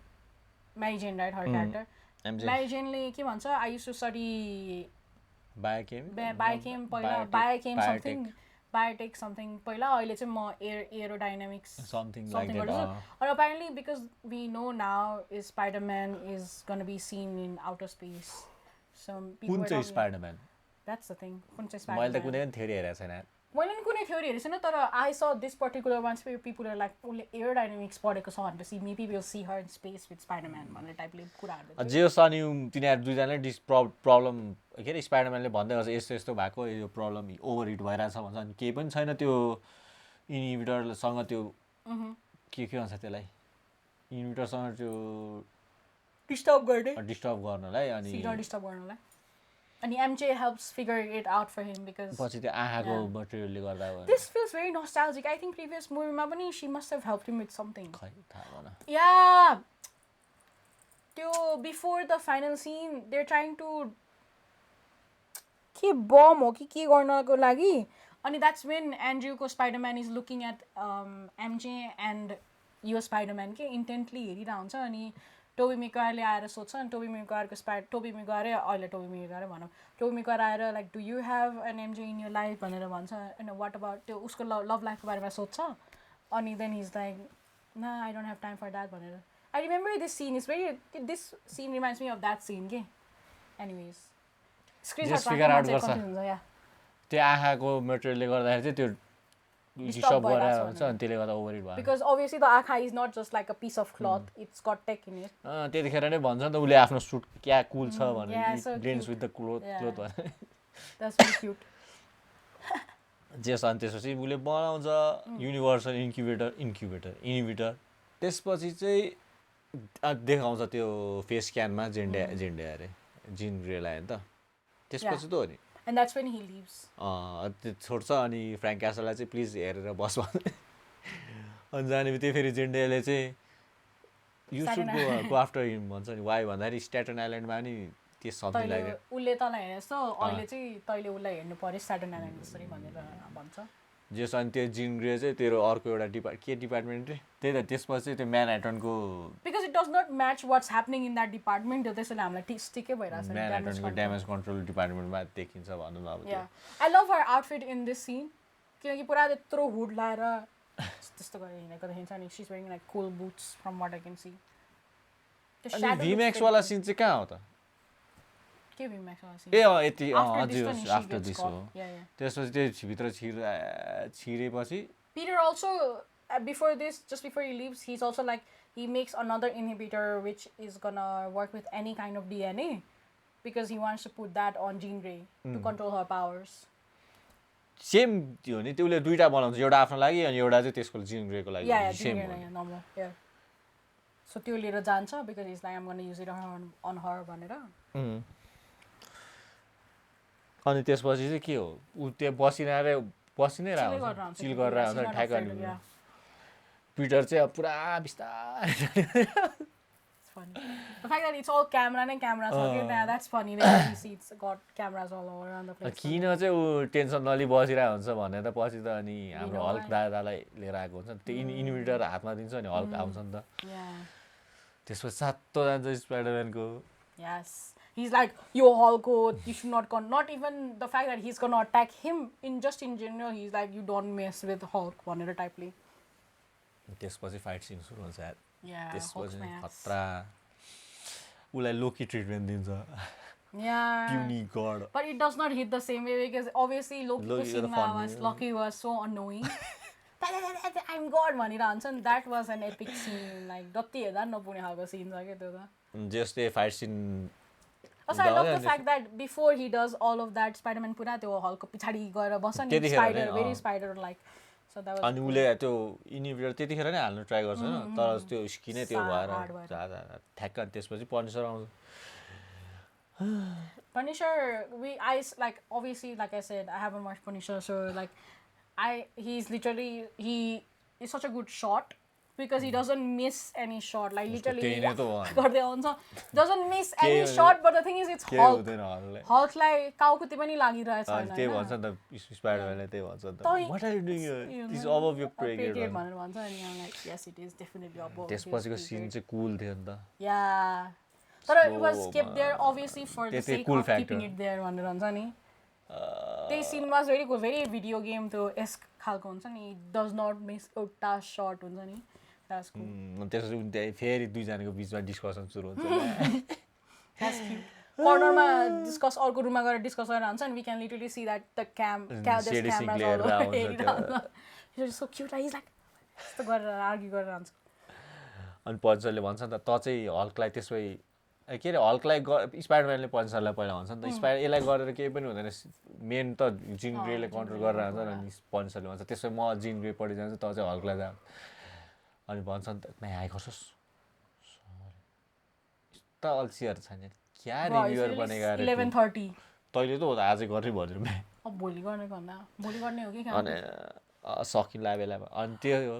right her character Mary Jane le ke bhancha I used to study biochem something biotech something पहिला अहिले चाहिँ म aerodynamics something like that or apparently because we know now is Spiderman is going to be seen in outer space some people कुन चाहिँ Spiderman that's the thing कुन चाहिँ Spiderman मैले त कुनै पनि थ्योरी हेरेको छैन मैले पनि कुनै थ्योरी हेरेको छैन तर I saw this particular one people are like उसले aerodynamics पढेको छ भनेपछि maybe we'll see her in space with Spiderman भन्ने टाइपले कुराहरु जे होस् अनि तिनीहरु दुईजनाले प्रब्लम के अरे स्पाइडरम्यानले भन्दै गर्छ यस्तो यस्तो भएको यो प्रब्लम ओभर हिट भइरहेछ भन्छ अनि केही पनि छैन त्यो इन्भिटरसँग त्यो के भन्छ त्यसलाई इन्भिटरसँग त्यो डिस्टर्ब गर्नलाई अनि And MJ helps figure it out for him because पछि त्यो आँखाको मटेरियलले गर्दा this feels very nostalgic. I think previous movie ma pani she must have helped him with something. खै थाहा भएन Yeah. त्यो before the final scene they're trying to के bomb हो कि के गर्नको लागि अनि that's when Andrew को Spiderman is looking at MJ and यो Spiderman के intently हेरिरा हुन्छ अनि टोबी मेगवायरले आएर सोध्छ अनि टोबी मेगवायर भनौँ टोबी मेगवायर आएर like do you have an MJ in your life भनेर भन्छ अनि वाट अबाउट त्यो उसको लभ लाइफको बारेमा सोध्छ अनि then is like Nah, I don't have time for that भनेर. I remember this scene is this scene reminds me of that scene के. Anyways. Just figure out गर्छ. Yeah. त्यो आँखाको मेटेरियलले गर्दाखेरि चाहिँ त्यो डिस्टर्ब गरेर हुन्छ अनि त्यसले गर्दा ओभर हिट भयो. Because obviously the आँखा is not just like a piece of cloth, it's got tech in it. त्यतिखेर नै भन्छ नि त उसले आफ्नो सुट क्या कुल छ भनेर it blends with the cloth भनेर. That's very cute. जेस अनि त्यसपछि उसले बनाउँछ युनिभर्सल इन्क्युबेटर त्यसपछि चाहिँ देखाउँछ त्यो फेस स्क्यानमा जेन्डे अरे जिन ग्रेलाई नि त त्यसपछि त हो नि. And that's when he leaves. त्यो छोड्छ अनि फ्र्याङ्क क्यासललाई चाहिँ प्लिज हेरेर बस भन्दै अनि जाने बित्तिकै फेरि जेन्डेले चाहिँ यु सुड गो आफ्टर हिम भन्छ नि. वाइ भन्दाखेरि स्ट्याटन आइल्यान्डमा नि त्यस समथिङ लाइक उसले तँलाई हेर्छ अहिले चाहिँ तैँले उसलाई हेर्नु पर्यो स्ट्याटन आइल्यान्ड जसरी भनेर भन्छ. जेस अनि त्यो जिन ग्रे चाहिँ तेरो अर्को एउटा डिपार्टमेन्ट रे त्यही त त्यसपछि त्यो म्यानहट्टनको because it does not match what's happening in that department हो त्यसैले हामीलाई ठिकै भइरहेछ. म्यानहट्टनको ड्यामेज कन्ट्रोल डिपार्टमेन्टमा देखिन्छ भनौँ न अब. I love her outfit in this scene किनकि पुरा त्यत्रो हुड लाएर त्यस्तो गरेर हिँडेको देखिन्छ नि. She is wearing like cool boots from what I can see. अनि भिमेक्स वाला सिन चाहिँ कहाँ हो त? के भिमेक्स वाला सिन? यति अझै आफ्टर दिस हो. त्यसपछि त्यो भित्र छिरेपछि Peter also before this, just before he leaves, he's also like he makes another inhibitor which is gonna work with any kind of DNA because he wants to put that on Jean Grey to control her powers. Same थियो नि त्यसले दुईटा बनाउँछ एउटा आफ्नो लागि अनि एउटा चाहिँ त्यसको जिन ग्रेको लागि. Same normal. So त्यो लिएर जान्छ because he's like I'm going to use it on her भनेर. अनि त्यसपछि चाहिँ के हो उ त्यो बसी नै रहेछ चिल गरेर हुन्छ ठ्याक्क अनि पिटर चाहिँ पुरा बिस्तारै. Funny. The fact that it's all camera छ कि that's funny. You see it's got cameras all over around the place. किन चाहिँ उ टेन्सन नलि बसिरहेको हुन्छ भने त पछि त अनि हाम्रो हल्क दादालाई लिएर आएको हुन्छ त्यो इन्भिटर हातमा दिन्छ अनि हल्क आउँछ नि त. त्यसपछि सातो जान्छ स्पाइडरम्यानको. Yes. He's like, yo Hulko, you should not even the fact that he's gonna attack him in general, he's like, you don't mess with Hulk भनेर टाइपले. त्यसपछि फाइट सिन सुरु हुन्छ यार. त्यसपछि खतरा उसलाई लोकी ट्रिटमेन्ट दिन्छ. Puny god. But it does not hit the same way because obviously Loki was so annoying. I'm God भनिरहन्छ नि. That was an epic scene. Like जति हेर्दा नपुग्ने खालको सिन छ के त्यो त. Just a fight scene. Also, I love the fact that before he does all of that, Spiderman पुरा त्यो हल्को पछाडी गएर बस्छ नि spider, very spider like. So that was. अनि उले त्यो इन्हिबिटर त्यतिखेर नै हाल्न ट्राई गर्छ हैन तर त्यो स्किनै त्यो भएर ठ्याक्क त्यसपछि पनिसर आउँछ. Punisher, obviously like I said, I haven't watched Punisher, so like he is such a good shot because he doesn't miss any shot. Like literally doesn't miss any shot, but the thing is it's Hulk. Hulk like काउकुती पनि लागिरहेछ हैन. त्यही भन्छ नि त स्पाइडरम्यानले त्यही भन्छ नि त. What are you doing here? It's above your pay grade भनेर भन्छ अनि I'm like yes it is definitely above. त्यसपछिको सिन चाहिँ कुल थियो नि त. Yeah. But it was kept there obviously for the sake of keeping it there भनेर भन्छ नि. This scene was very cool, very video game to esque खालको हुन्छ नि. Does not miss एउटा shot हुन्छ नि. That's cool. त्यसपछि फेरि दुई जनाको बीचमा डिस्कसन सुरु हुन्छ. That's cute. कर्नरमा डिस्कस अर्को रुममा गएर डिस्कस गरेर हुन्छ नि. We can literally see that the there's cameras all over. It's so cute. He's like यस्तो गरेर आर्ग्यु गरेर हुन्छ. अनि पन्चरले भन्छ नि त त चाहिँ हल्कलाई त्यसै के अरे हल्कलाई स्पाइडरम्यानले पन्चरलाई पहिला भन्छ नि त यसलाई गरेर केही पनि हुँदैन मेन त जिन ग्रेले कन्ट्रोल गरेर हुन्छ अनि पन्चरले भन्छ त्यसै म जिन ग्रे पढि जान्छु त चाहिँ हल्कलाई जा अनि भन्छ नि त हाई खर्छस् त अल्छियर छ नि क्या रिभ्युअर बनेगा 11:30 तैले त हो त आजै गर्ने भनेर म अब भोलि गर्ने भन्दा भोलि गर्ने हो कि अनि सकिला बेलामा अनि त्यो हो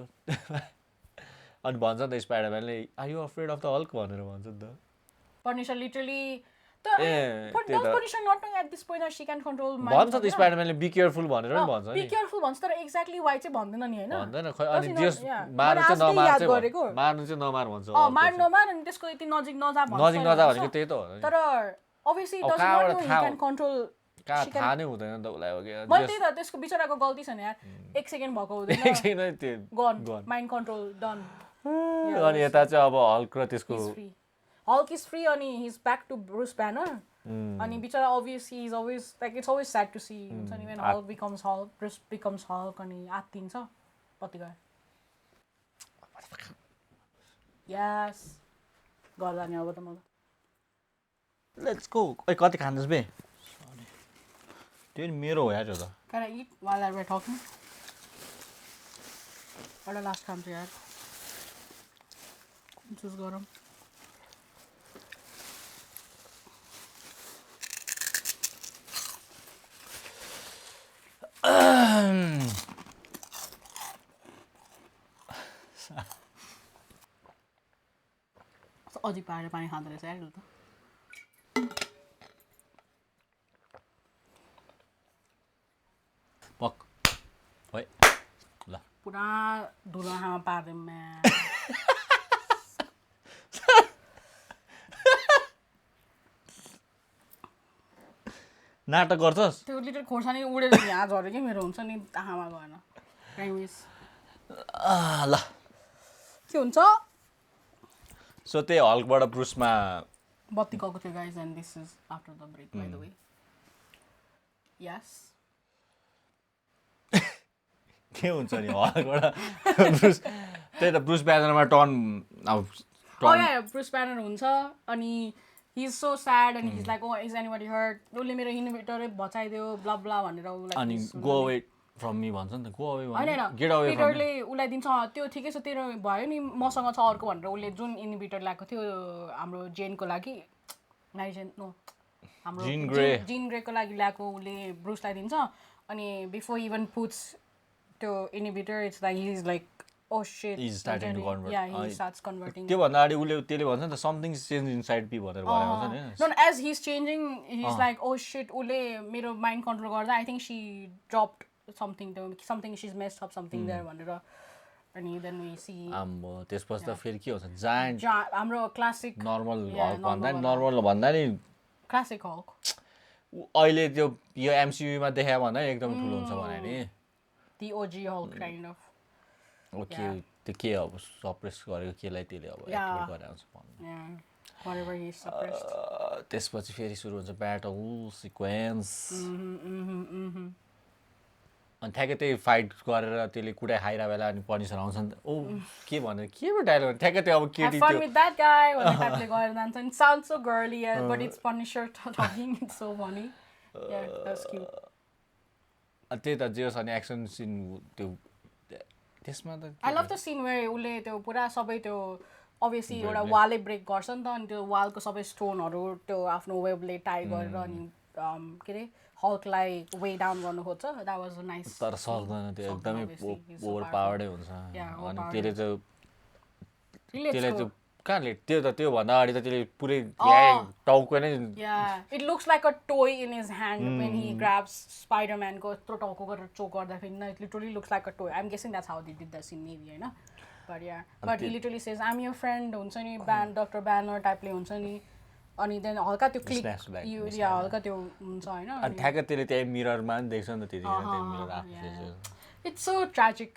अनि भन्छ नि त स्पाइडरम्यानले are you afraid of the Hulk भनेर भन्छ नि त. Punisher literally but does Punisher not know at this point that she can control mind? भन्छ त स्पाइडरम्यानले बी केयरफुल भनेर पनि भन्छ नि. बी केयरफुल भन्छ तर एक्ज्याक्टली वाइ चाहिँ भन्दैन नि हैन. भन्दैन खै अनि जस मार्नु चाहिँ नमार चाहिँ मार्नु चाहिँ नमार भन्छ. मार नमार अनि त्यसको यति नजिक नजा भन्छ. नजिक नजा भनेको त्यही त हो. तर obviously does not know he can control. थाहा नै हुँदैन नि त उलाई हो के. मैले त्यही त त्यसको बिचराको गल्ती छ नि यार. 1 सेकेन्ड भएको हुँदैन. 1 सेकेन्ड त्यो गन माइन्ड कन्ट्रोल डन. अनि यता चाहिँ अब हल्क र त्यसको Hulk is free and he's back to Bruce Banner. And bichara obviously he's always like it's always sad to see when Hulk becomes Hulk, Bruce becomes Hulk and he attincha patiga. Yes. गर्दा नि अब त मलाई. Let's go. ओइ कति खान्छस् बे? त्यो नि मेरो हो यार त्यो त. Can I eat while we're talking? What last खान्छ यार? जुस गरम. अझै पाएर पानी खाँदो रहेछ यार त. पक. ओइ. ल. पुरा धुलो हावा पार्दिम म. नाटक गर्छस्? त्यो लिटर खोर्सानी उडेर यहाँ झऱ्यो कि मेरो हुन्छ नि आँखामा गएन. एनिवेज. ल. के हुन्छ? सो त्यही हल्कबाट ब्रुसमा बत्ती गएको थियो guys and this is after the break by the way. Yes. के हुन्छ नि हल्कबाट ब्रुस त्यही त ब्रुस ब्यानरमा टर्न अब ब्रुस ब्यानर हुन्छ अनि he is so sad and he's like, oh, is anybody hurt? उसले मेरो इन्हिबिटरै बचाइदियो ब्ला ब्ला भनेर उसलाई अनि गो अवे फ्रम मी भन्छ नि त गो अवे हैन गेट अवे फ्रम पिटरले उसलाई दिन्छ त्यो ठिकै छ तेरो भयो नि मसँग छ अर्को भनेर उसले जुन इन्हिबिटर ल्याएको थियो हाम्रो जेनको लागि नाइजेन नो हाम्रो जिन ग्रेको लागि ल्याएको उसले ब्रुसलाई दिन्छ अनि बिफोर इभन पुट्स त्यो inhibitor it's like he is like oh shit he's starting to convert. Yeah, he starts converting. त्यो भन्दा अगाडि उसले त्यसले भन्छ नि त something changed inside me भनेर भनेको हुन्छ नि. No, as he's changing he's like oh shit उसले मेरो माइन्ड कन्ट्रोल गर्दा I think she dropped something she's messed up something there भनेर अनि then we see आम्बो त्यसपछि त फेरि के हुन्छ जायन्ट हाम्रो क्लासिक नर्मल हल्क भन्दा नि क्लासिक हल्क अहिले त्यो यो MCU मा देखायो भने एकदम ठुलो हुन्छ भने नि the OG Hulk kind of okay त्यो के अब सप्रेस गरेको केलाई त्यसले अब एक्टिभेट गरेर आउँछ भन्नु whatever he suppressed त्यसपछि फेरि सुरु हुन्छ ब्याटल सिक्वेन्स अनि ठ्याक्कै त्यही फाइट गरेर त्यसले कुटाइ खाइरहेको बेला अनि पनिसर आउँछ नि त ओ के भनेर के पो डायलग ठ्याक्कै त्यो अब केटी त्यो with that guy भन्ने टाइपले गरेर जान्छ and sounds so girly but it's Punisher talking it's so funny yeah that's cute त्यही त जे छ नि एक्सन सिन त्यो त्यसमा त I love the scene where उसले त्यो पुरा सबै त्यो obviously एउटा वालले ब्रेक गर्छ नि त अनि त्यो वालको सबै स्टोनहरू त्यो आफ्नो वेबले टाई गरेर अनि के अरे हल्कलाई वे डाउन गर्नु खोज्छ that was a nice तर सक्दैन त्यो एकदमै ओभर पावर्डै हुन्छ अनि त्यसले चाहिँ कहाँले त्यो भन्दा अगाडि त त्यसले पुरै टाउको नै it looks like a toy in his hand when he grabs Spiderman को यत्रो टाउको गरेर चोक गर्दाखेरि न it literally looks like a toy I'm guessing that's how they did that scene maybe हैन but he literally says I'm your friend हुन्छ नि Dr. Banner टाइपले हुन्छ नि अनि then हल्का त्यो क्लिक हल्का त्यो हुन्छ हैन अनि ठ्याक्कै त्यसले त्यही मिररमा नि देख्छ नि त त्यतिखेर त्यो मिरर आफै it's so tragic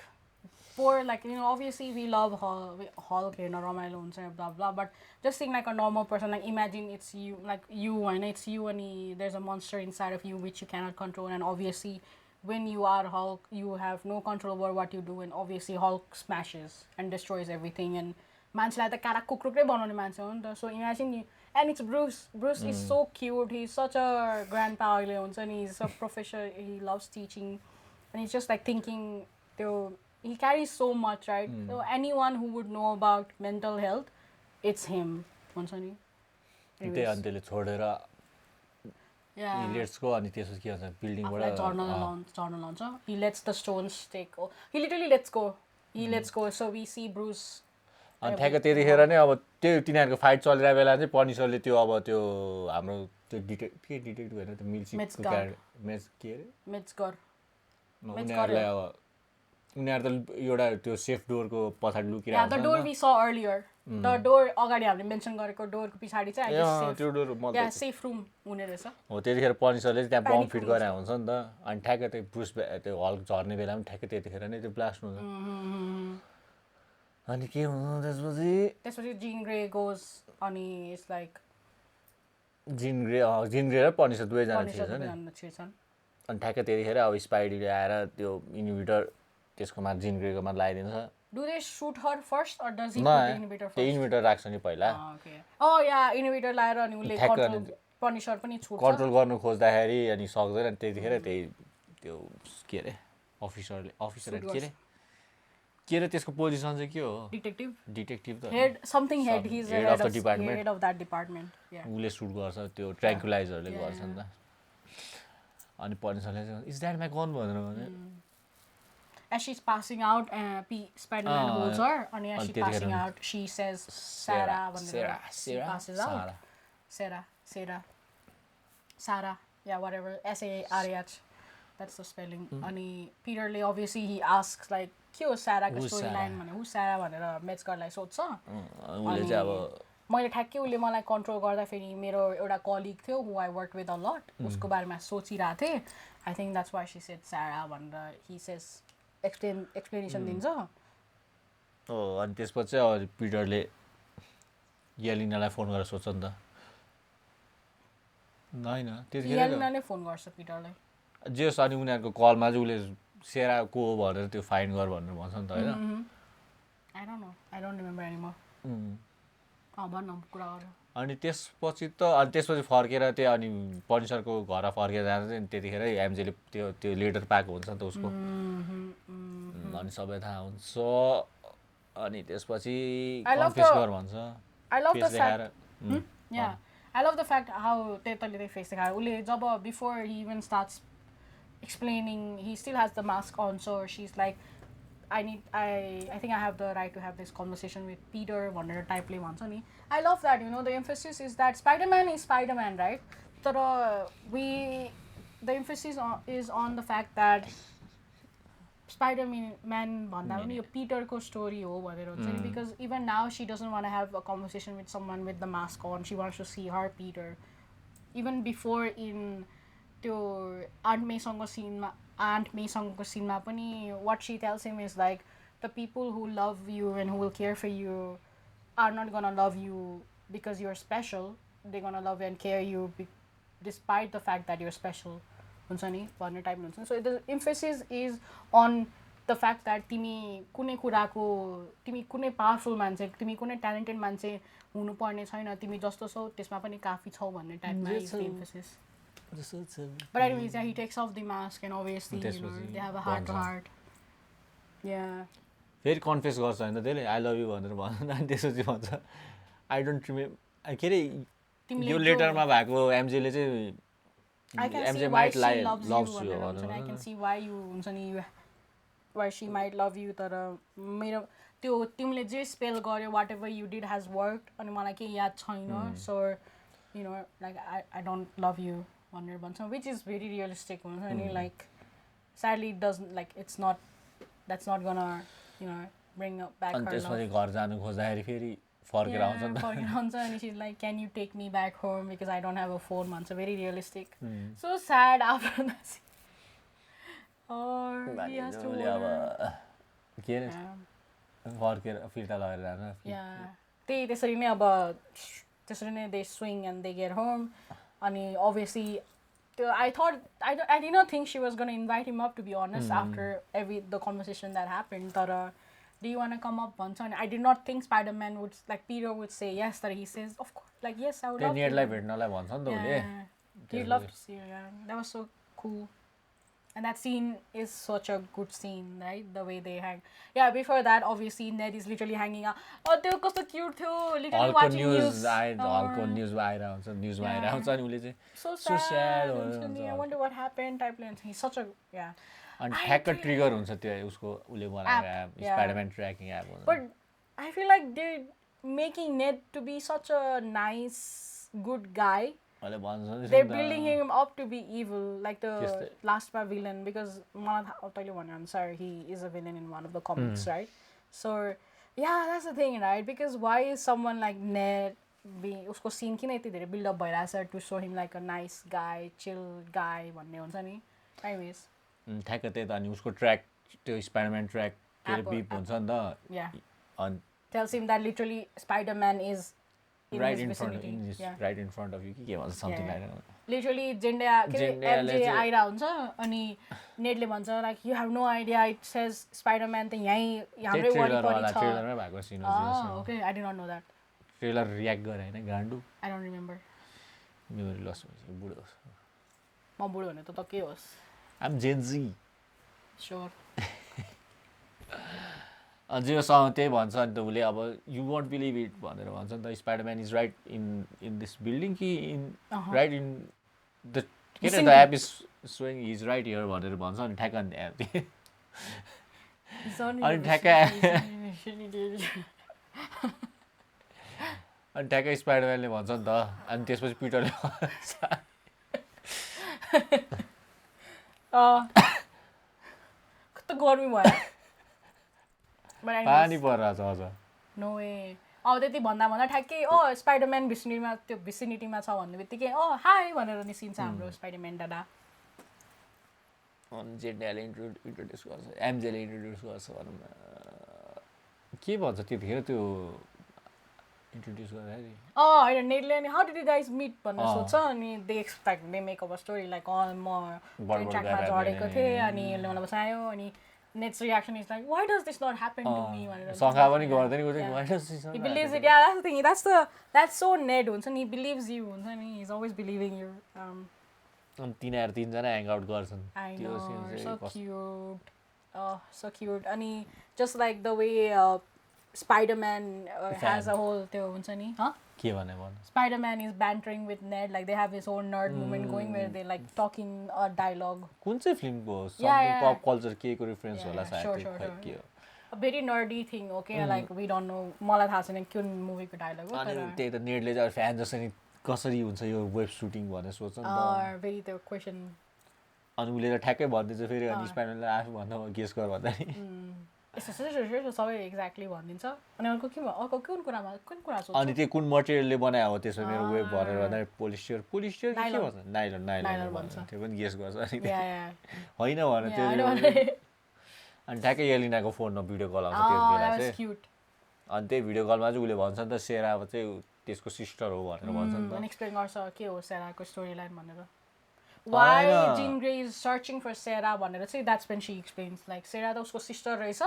for like obviously we love Hulk हेर्न रमाइलो हुन्छ blah blah but just think like a normal person like imagine it's you like you and it's you and there's a monster inside of you which you cannot control and obviously when you are Hulk you have no control over what you do and obviously Hulk smashes and destroys everything and मान्छेलाई त कारा कुक्रुकै बनाउने मान्छे हो नि त so imagine and it's Bruce is so cute he's such a grandpa अहिले हुन्छ नि he's a professor he loves teaching and he's just like thinking he carries so much right so anyone who would know about mental health it's him हुन्छ नि त्यही अनि त्यसले छोडेर let's go अनि त्यसपछि के हुन्छ बिल्डिङबाट झर्न लान्छ he lets the stones take he literally lets go so we see Bruce अनि ठ्याक्कै त्यतिखेर नै अब त्यो तिनीहरूको फाइट चलिरहेको बेला चाहिँ पनिसरले त्यो अब त्यो हाम्रो त्यो डिटेक्टिभ होइन त्यो उनीहरूलाई अब उनीहरू त एउटा त्यो सेफ डोरको पछाडि लुकिरहेको the door we saw earlier the door अगाडि हामीले मेन्सन गरेको डोरको पछाडि चाहिँ त्यो डोर सेफ रुम हुने रहेछ हो त्यतिखेर पनिसरले त्यहाँ बम फिट गरेर हुन्छ नि त अनि ठ्याक्कै त्यो ब्रुस त्यो हल्क झर्ने बेला पनि ठ्याक्कै त्यतिखेर नै त्यो ब्लास्ट हुन्छ अनि के हुन्छ त्यसपछि Jean Grey goes अनि it's like जिन ग्रे र पनिसर दुवैजना Punisher छिर्छ नि छिर्छन् अनि ठ्याक्कै त्यतिखेर अब स्पाइडीले आएर त्यो इन्हिबिटर त्यसकोमा जिन ग्रेकोमा लगाइदिन्छ Do they shoot her first or does he put the inhibitor first? त्यो इन्हिबिटर राख्छ नि पहिला Okay. Oh yeah, inhibitor लाएर अनि उले control Punisher पनि छुट्छ कन्ट्रोल गर्नु खोज्दाखेरि अनि सक्दैन त्यतिखेर त्यही त्यो के अरे अफिसर के अरे त्यसको पोजिसन चाहिँ के हो डिटेक्टिभ त head something head he's head of the department. head of that department yeah उसले सुट गर्छ त्यो ट्र्याङ्कुलाइजरले गर्छ नि त अनि पनिसरले इज द्याट माई गन भनेर भने as she's passing out Spiderman holds her and as she's passing out she says Sarah she passes out Sarah yeah whatever SARAH that's the spelling अनि Peterले obviously he asks like के हो Sarahको storyline भने who Sarah भनेर मेट्सकरलाई सोध्छ उले चाहिँ अब मैले ठ्याक्कै उसले मलाई कन्ट्रोल गर्दा फेरि मेरो एउटा कलिग थियो who I worked with a lot उसको बारेमा सोचिरहेको थिएँ I think that's why she said Sarah भनेर he says explanation दिन्छ हो अनि त्यसपछि अब पिटरले येलिनालाई फोन गरेर सोध्छ नि त होइन त्यतिखेर येलिनाले फोन गर्छ पिटरलाई जे होस् अनि उनीहरूको कलमा चाहिँ उसले सेरा को हो भनेर त्यो फाइन्ड गर भनेर भन्छ नि त होइन I don't remember anymore भन्न कुरा गर अनि त्यसपछि फर्केर त्यो अनि पनिसरको घर फर्केर जाँदा चाहिँ त्यतिखेर एमजेले त्यो लेटर पाएको हुन्छ नि त उसको अनि सबै थाहा हुन्छ अनि त्यसपछि कन्फेस गर भन्छ I love the fact yeah I love the fact how त्यताले फेस देखायो उसले जब before he even starts explaining he still has the mask on so she's like I think I have the right to have this conversation with Peter भनेर टाइपले भन्छ नि I love that you know the emphasis is that Spiderman is Spiderman right तर the emphasis is on the fact that Spiderman भन्दा पनि यो पिटरको story हो भनेर हुन्छ नि because even now she doesn't want to have a conversation with someone with the mask on she wants to see her Peter even before in त्यो Aunt May-सँगको cinema पनि what she tells him is like the people who love you and who will care for you are not gonna love you because you're special they're gonna love and care you despite the fact that you're special हुन्छ नि भन्ने टाइपमा हुन्छ नि so the emphasis is on the fact that तिमी कुनै कुराको तिमी कुनै पावरफुल मान्छे तिमी कुनै ट्यालेन्टेड मान्छे हुनुपर्ने छैन तिमी जस्तो छौ त्यसमा पनि काफी छौ भन्ने टाइपमा is the emphasis but anyways yeah he takes off the mask and obviously you know they have a heart to heart yeah फेरि कन्फेस गर्छ होइन त्यसले आई लभ यु भनेर भन्छ अनि त्यसपछि भन्छ आई डोन्ट रिमेम्बर के अरे यो लेटरमा भएको एमजेले चाहिँ I can see why she loves you I can see why you हुन्छ नि why she might love you तर मेरो त्यो तिमीले जे स्पेल गर्यो whatever you did has worked अनि मलाई केही याद छैन so you know like I don't love you भनेर भन्छ which is very realistic हुन्छ नि like sadly it doesn't like that's not gonna you know bring back her love त्यसपछि घर जानु खोज्दाखेरि फेरि फर्केर आउँछ नि त अनि she's like can you take me back home because I don't have a phone man so very realistic so sad after that or he has to के अरे फर्केर फिर्ता लगेर जानु त्यही त्यसरी नै अब त्यसरी नै they swing and they get home अनि obviously I did not think she was going to invite him up to be honest after the conversation that happened तर do you want to come up once and I did not think Spider-Man would like Peter would say yes that he says of course like yes I would love to नेटलाई भेट्नलाई भन्छ नि त उले he'd love to see her that was so cool and that scene is such a good scene right the way they hang before that obviously Ned is literally hanging out oh त्यो कस्तो cute थियो literally watching news हलको न्यूजमा आइरहन्छ अनि उले चाहिँ so sad I wonder what happened type like he's such a अनि ठ्याक्क ट्रिगर हुन्छ त्यो उसको उसले बनाएको एप स्पाइडरम्यान ट्र्याकिङ एप हुन्छ but I feel like they're making Ned to be such a nice good guy they're building him up to be evil like the last villain because I'll tell you one answer he is a villain in one of the comics right so that's the thing right because why is someone like Ned उसको seen किन यति धेरै build up भइरहेछ to show him like a nice guy chill guy भन्ने हुन्छ नि anyways ठ्याक्क त्यही त अनि उसको ट्र्याक त्यो स्पाइडरम्यान ट्र्याक के अरे बिप हुन्छ नि त अनि tells him that literally Spider-Man is in right his in front vicinity. of right in front of you के भन्छ something like that. Literally MJ आइरा हुन्छ अनि नेटले भन्छ like you have no idea it says Spider-Man त यही हाम्रै वरिपरि छ. ट्रेलरमै भएको सिन हो. Okay, I did not know that. Trailer react गरे हैन गाण्डु. I don't remember. Memory loss भइसक्यो बुढो होस्. म बुढो हुने त के होस्. I'm Gen Z. Sure. अझै त्यही भन्छ नि त उसले अब यु वन्ट बिलिभ इट भनेर भन्छ नि त Spider-Man is right in this building कि इन राइट इन द के अरे the app is showing is right here भनेर भन्छ अनि ठ्याक्क अनि ठ्याक्कै स्पाइडरम्यानले भन्छ नि त अनि त्यसपछि पिटरले कस्तो गर्मी भयो पानी परिरहेछ अझ. No way. अब त्यति भन्दा ठ्याक्कै स्पाइडरम्यान भिसिनिटीमा छ भन्ने बित्तिकै हाई भनेर निस्किन्छ हाम्रो स्पाइडरम्यान दादा. अनि जेन्डेले इन्ट्रोड्युस गर्छ एमजेले इन्ट्रोड्युस गर्छ भनौँ न के भन्छ त्यतिखेर त्यो इन्ट्रोड्युस गर्दाखेरि होइन नेटले अनि how did you guys meet भनेर सोध्छ अनि they make up a story like म ट्रेन ट्र्याकमा झरेको थिएँ अनि यसले मलाई बचायो अनि Ned's reaction is like, why does this not happen to me? He believes it. Yeah, that's the thing. That's so Ned. And he believes you. And he's always believing you. I know. So cute. Oh, so cute. And he just like the way Spider-Man has a whole thing. Huh? Spider-Man is bantering with Ned, like they have his own nerd moment going where they like talking dialogue. कुन चाहिँ फिल्मको हो? Something pop culture केको reference होला सायद. Sure. A very nerdy thing, okay? Like we don't know. मलाई थाहा छैन कुन मुभीको डायलग हो तर त्यही त नेटले चाहिँ फ्यान जसरी कसरी हुन्छ यो वेब सुटिङ भनेर सोच्छ नि त. Very the question. अनि उले त ठ्याक्कै भन्दिन्छ फेरि अनि स्पाइडरम्यानले आफू भन्दा गेस गर भन्दा नि. सबै एक्ज्याक्टली भनिदिन्छ अनि अर्को कुन कुरा सोध्छ अनि त्यो कुन मटेरियलले बनायो हो त्यसो मेरो वेब भनेर भन्दा पोलिस्टर के भन्छ नाइलन भन्छ त्यो पनि गेस गर्छ अनि होइन भने त्यो अनि ठ्याक्कै एलिनाको फोनमा भिडियो कल आउँछ त्यस बेला चाहिँ अनि त्यही भिडियो कलमा चाहिँ उसले भन्छ नि त सेरा अब चाहिँ त्यसको सिस्टर हो भनेर भन्छ नि त. एक्सप्लेन गर्छ के हो सेराको स्टोरी लाइन भनेर. Why Jean Grey is searching for Sarah भनेर चाहिँ that's when she explains like Sarah त उसको सिस्टर रहेछ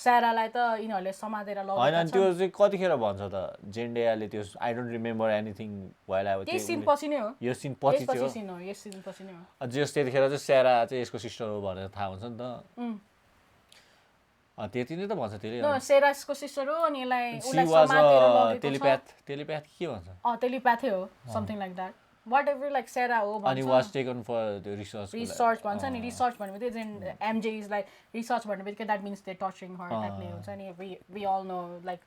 Sarahलाई त यिनीहरूले समातेर लगेको छ. हैन त्यो चाहिँ कतिखेर भन्छ त जेन्डेयाले त्यो I don't remember anything while I was त्यो सिन पछि नै हो. यो सिन पछि थियो. यस सिन पछि नै हो. अझै त्यतिखेर चाहिँ सेरा चाहिँ यसको सिस्टर हो भनेर थाहा हुन्छ नि त. त्यति नै त भन्छ त्यसले. नो सेराको सिस्टर हो अनि यसलाई समातेर लगेको छ. टेलिप्याथ के भन्छ? टेलिप्याथै हो something like that. Whatever like Sarah ho bhancha. And he was taken for the research bhancha ni research bhanne bittike then MJ is like research bhanne bittike that means they're torturing her that नै हुन्छ नि we all know like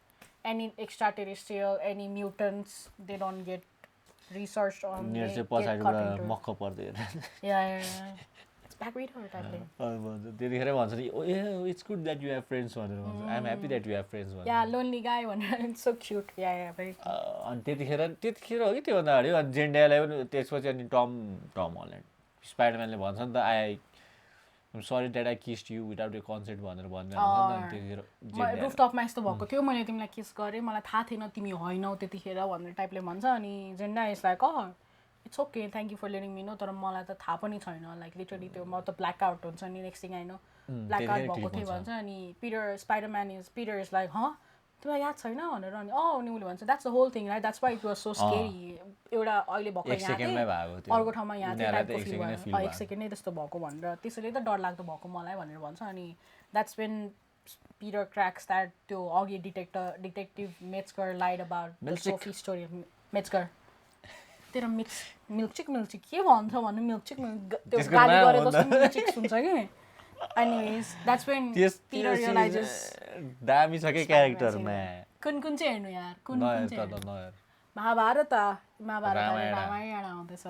any extraterrestrial any mutants they don't get researched on. Near चाहिँ पछाडीबाट मक्क पर्दै yeah it's back with her type thing. त्यतिखेर भन्छ नि it's good that you have friends भनेर भन्छ I'm happy that you have friends भनेर. Yeah lonely guy भनेर it's so cute yeah very अनि त्यतिखेर हो कि त्यो भन्दा अगाडि अनि जेन्डेयालाई पनि त्यसपछि अनि टम हल्यान्ड स्पाइडरम्यानले भन्छ नि त I'm sorry that I kissed you without your consent भनेर भन्छ नि त्यतिखेर रुफटपमा यस्तो भएको थियो मैले तिमीलाई किस गरेँ मलाई थाहा थिएन तिमी होइनौ त्यतिखेर भनेर टाइपले भन्छ अनि Zendaya is like it's okay thank you for letting me know तर मलाई त थाहा पनि छैन like literally त्यो म त ब्ल्याक आउट हुन्छ नि next thing I know black out भएको थियो भन्छ अनि Peter is like तिमीलाई याद छैन भनेर अनि अनि उसले भन्छ that's the whole thing right that's why it was so scary एउटा अहिले भएको यहाँ थियो अर्को ठाउँमा यहाँ थियो टाइपको फिल भयो एक सेकेन्ड नै त्यस्तो भएको भनेर त्यसैले त डरलाग्दो भएको मलाई भनेर भन्छ अनि that's when Peter cracks that त्यो अघि डिटेक्टिभ मेट्स्कर lied about the Sophie story मेट्स्कर तेरो मिल्कचिक के भन्छ भन्नु मिल्कचिक त्यो गाली गरे जस्तो मिल्कचिक सुन्छ कि anyways that's when Peter realizes दामी छ के क्यारेक्टरमा कुन चाहिँ हेर्नु यार कुन चाहिँ महाभारत रामायण आउँदैछ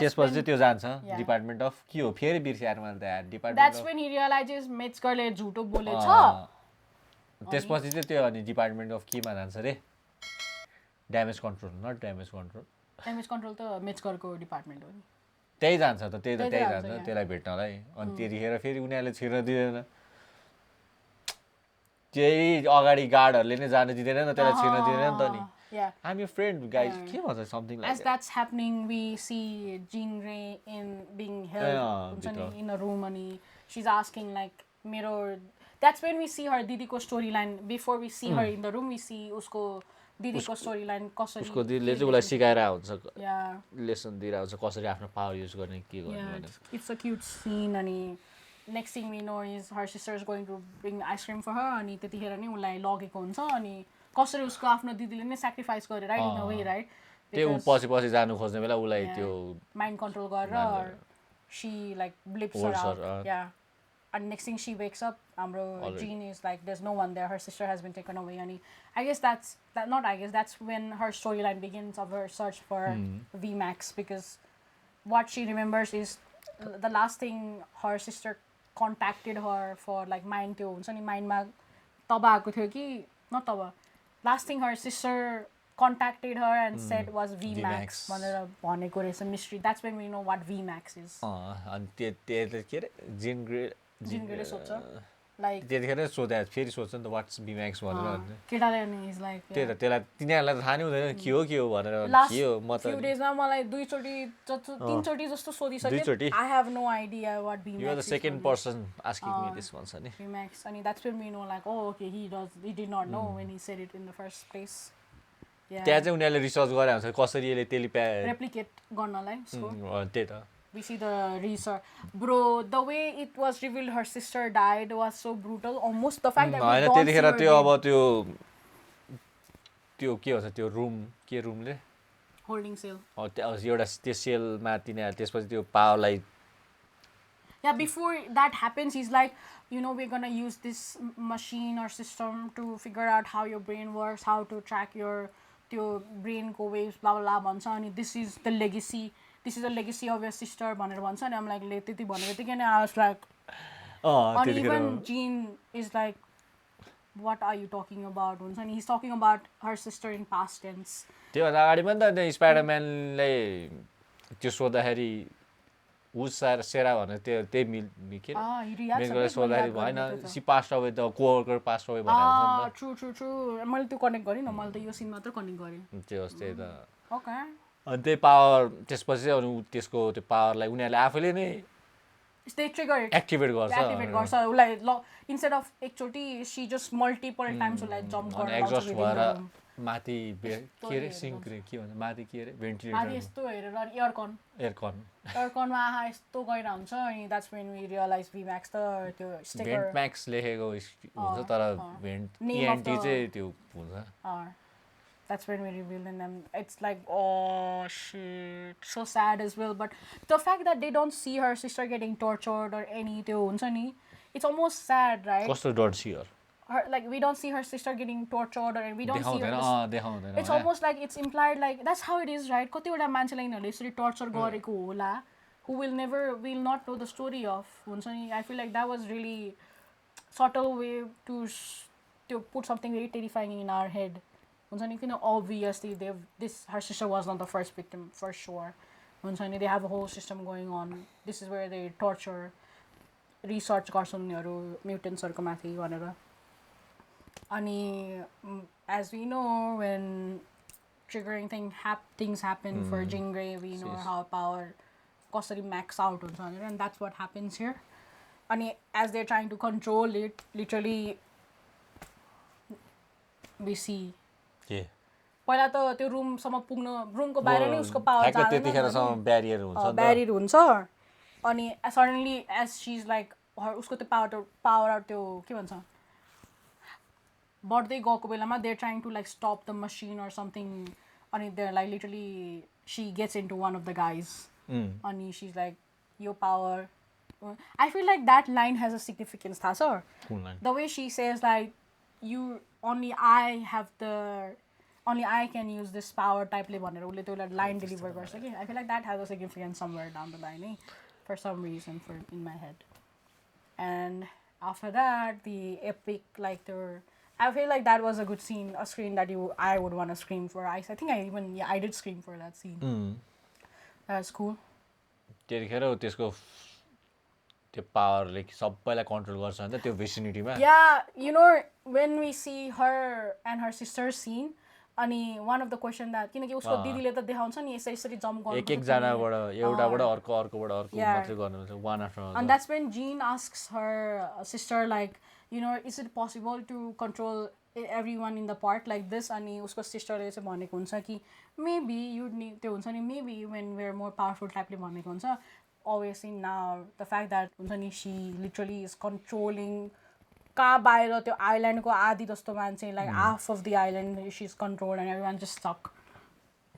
त्यसपछि त्यो जान्छ डिपार्टमेन्ट अफ के हो फेरि बिर्सिएर मैले त यार department that's when he realizes मेट्स्करले झुटो बोलेछ त्यसपछि चाहिँ त्यो अनि डिपार्टमेन्ट अफ केमा जान्छ रे damage control not damage control त मेट्स्करको डिपार्टमेन्ट हो नि त्यही जान्छ त त्यही जान्छ त्यसलाई भेट्नलाई अनि त्यतिखेर फेरि उनीहरूले छिर्न दिँदैन त्यही अगाडि गार्डहरूले नै जान दिँदैन नि त त्यसलाई छिर्न दिँदैन नि त नि Yeah. I'm your friend guys के भन्छ something like As that's happening, we see Jean Grey being held in a room, and she's asking like, "Mirror." That's when we see her Didiko storyline. Before we see her in the room, we see usko Didiko storyline. कसरी उसको दिदीले चाहिँ उसलाई सिकाइरहेको हुन्छ Yeah. Lesson दिइरहेको हुन्छ कसरी आफ्नो पावर युज गर्ने के गर्ने Yeah, भनेर it's a cute scene, and next thing we know is her sister is going to bring ice cream for her, and त्यतिखेर नै उसलाई लगेको हुन्छ अनि कसरी उसको आफ्नो दिदीले नै sacrifice गरे right in a way, right? त्यो पछि पछि जानु खोज्ने बेला उसलाई त्यो mind control गरेर she like blips her out. Yeah. And next thing she wakes up, Jean is like, there's no one there. Her sister has been taken away. And I guess that's when her storyline begins of her search for VMAX, because what she remembers is the last thing her sister contacted her for like mind त्यो हुन्छ नि माइन्डमा तब आएको थियो कि न तब last thing her sister contacted her and said was VMAX भनेर भनेको रहेछ mystery. That's when we know what VMAX is. अनि त्यो के अरे जिन ग्रेले सोध्छ like त्यतिखेर सोधे फेरि सोध्छ नि त वाट्स VMAX भनेर केटाले अनि इज लाइक त्यही त त्यसलाई तिनीहरूलाई त थाहा नै हुँदैन के हो भनेर के हो म त few days मा मलाई तीनचोटी जस्तो सोधिसके I have no idea what VMAX is. You are the second person asking me this once अनि VMAX अनि that's when we know like oh okay he did not know when he said it in the first place. त्यहाँ चाहिँ उनीहरूले research गरे हुन्छ कसरी यसले replicate गर्नलाई त्यही त we see the research. Bro, the way it was revealed her sister died was so brutal. Almost the fact that we don't see her त्यो अब त्यो के भन्छ त्यो रुमले holding cell. एउटा त्यो सेलमा तिनीहरू त्यसपछि त्यो पावरलाई Yeah, before that happens, he's like, you know, we're gonna use this machine or system to figure out how your brain works, how to track your brain waves, blah blah blah. And this is the legacy. This is a legacy of your sister. And I'm like, and I was like, and even Jean is like, what are you talking about? And he's talking about her sister in past tense. त्यो अगाडि पनि त स्पाइडरम्यानले त्यो सोद्धाखेरि सेरा भनेर त्यही के अरे सोद्धाखेरि भएन she passed away the coworker passed away भनेर ट्रु मैले त्यो कनेक्ट गरेँ न मैले त यो सिन मात्र कनेक्ट गरेँ त्यो त्यही त ओके अनि त्यही पावर त्यसपछि अनि त्यसको त्यो पावरलाई उनीहरूले आफैले नै एक्टिभेट गर्छ उसलाई इन्स्टेड अफ एकचोटि सी जस्ट मल्टिपल टाइम्स उसलाई जम्प गर्न एक्जस्ट भएर माथि के अरे सिङ्क के भन्छ माथि के अरे भेन्टिलेटर माथि यस्तो हेरेर एयरकनमा आहा यस्तो गएर हुन्छ अनि that's when we realize VMAX त त्यो स्टिकर भेन्टम्याक्स लेखेको हुन्छ तर भेन्ट इएनटी चाहिँ त्यो हुन्छ That's when we reveal and it's like, oh shit, so sad as well. But the fact that they don't see her sister getting tortured or any, it's almost sad, right? Because they don't see her. Like we don't see her sister getting tortured, or we don't see her. It's almost like it's implied, like that's how it is, right? कतिवटा मान्छेलाई यिनीहरूले यसरी torture गरेको होला, who will not know the story of. I feel like that was really subtle way to put something very terrifying in our head. Obviously her sister was not the first victim for sure. They have a whole system going on. This is where they torture, research garçonहरू mutantsहरूको माथि भनेर. अनि as we know, when triggering things happen for Jean Grey, we know how power कसरी max out हुन्छ भनेर, and that's what happens here. अनि as they're trying to control it, literally we see पहिला त त्यो रुमसम्म पुग्न रुमको बाहिर नै उसको पावर जाँदैन ब्यारियर हुन्छ अनि suddenly as she is like उसको त्यो पावर त्यो के भन्छ बढ्दै गएको बेलामा they are trying to like stop the machine or something अनि they are like literally she gets into one of the guys अनि शी इज लाइक यो power I feel like that line has a significance थाहा छ the way she says like you only I can use this power type le bhanera ule त्यो line deliver गर्छ के I feel like that has a significance somewhere down the line for some reason in my head. And after that the epic I feel like that was a good scene, a screen that I would want to scream for. I think I did scream for that scene. That was cool. त्यतिखेर त्यसको त्यो पावरले सबैलाई control गर्छ नि त त्यो भेसिनिटीमा Yeah, you know, when we see her and her sister's scene, अनि one of the question that किनकि उसको दिदीले त देखाउँछ नि यसरी जम्प गर्नु एक जनाबाट एउटाबाट अर्कोबाट अर्को मात्रै गर्नुहुन्छ one after and that's when Jean asks her sister like, you know, is it possible to control everyone in the part like this? अनि उसको sisterले चाहिँ भनेको हुन्छ कि maybe you need त्यो हुन्छ नि maybe when we're more powerful typeले भनेको हुन्छ obviously now the fact that हुन्छ नि she literally is controlling कहाँ बाहिर त्यो आइल्यान्डको आधी जस्तो मान्छे like half of the island she's controlled and everyone just stuck.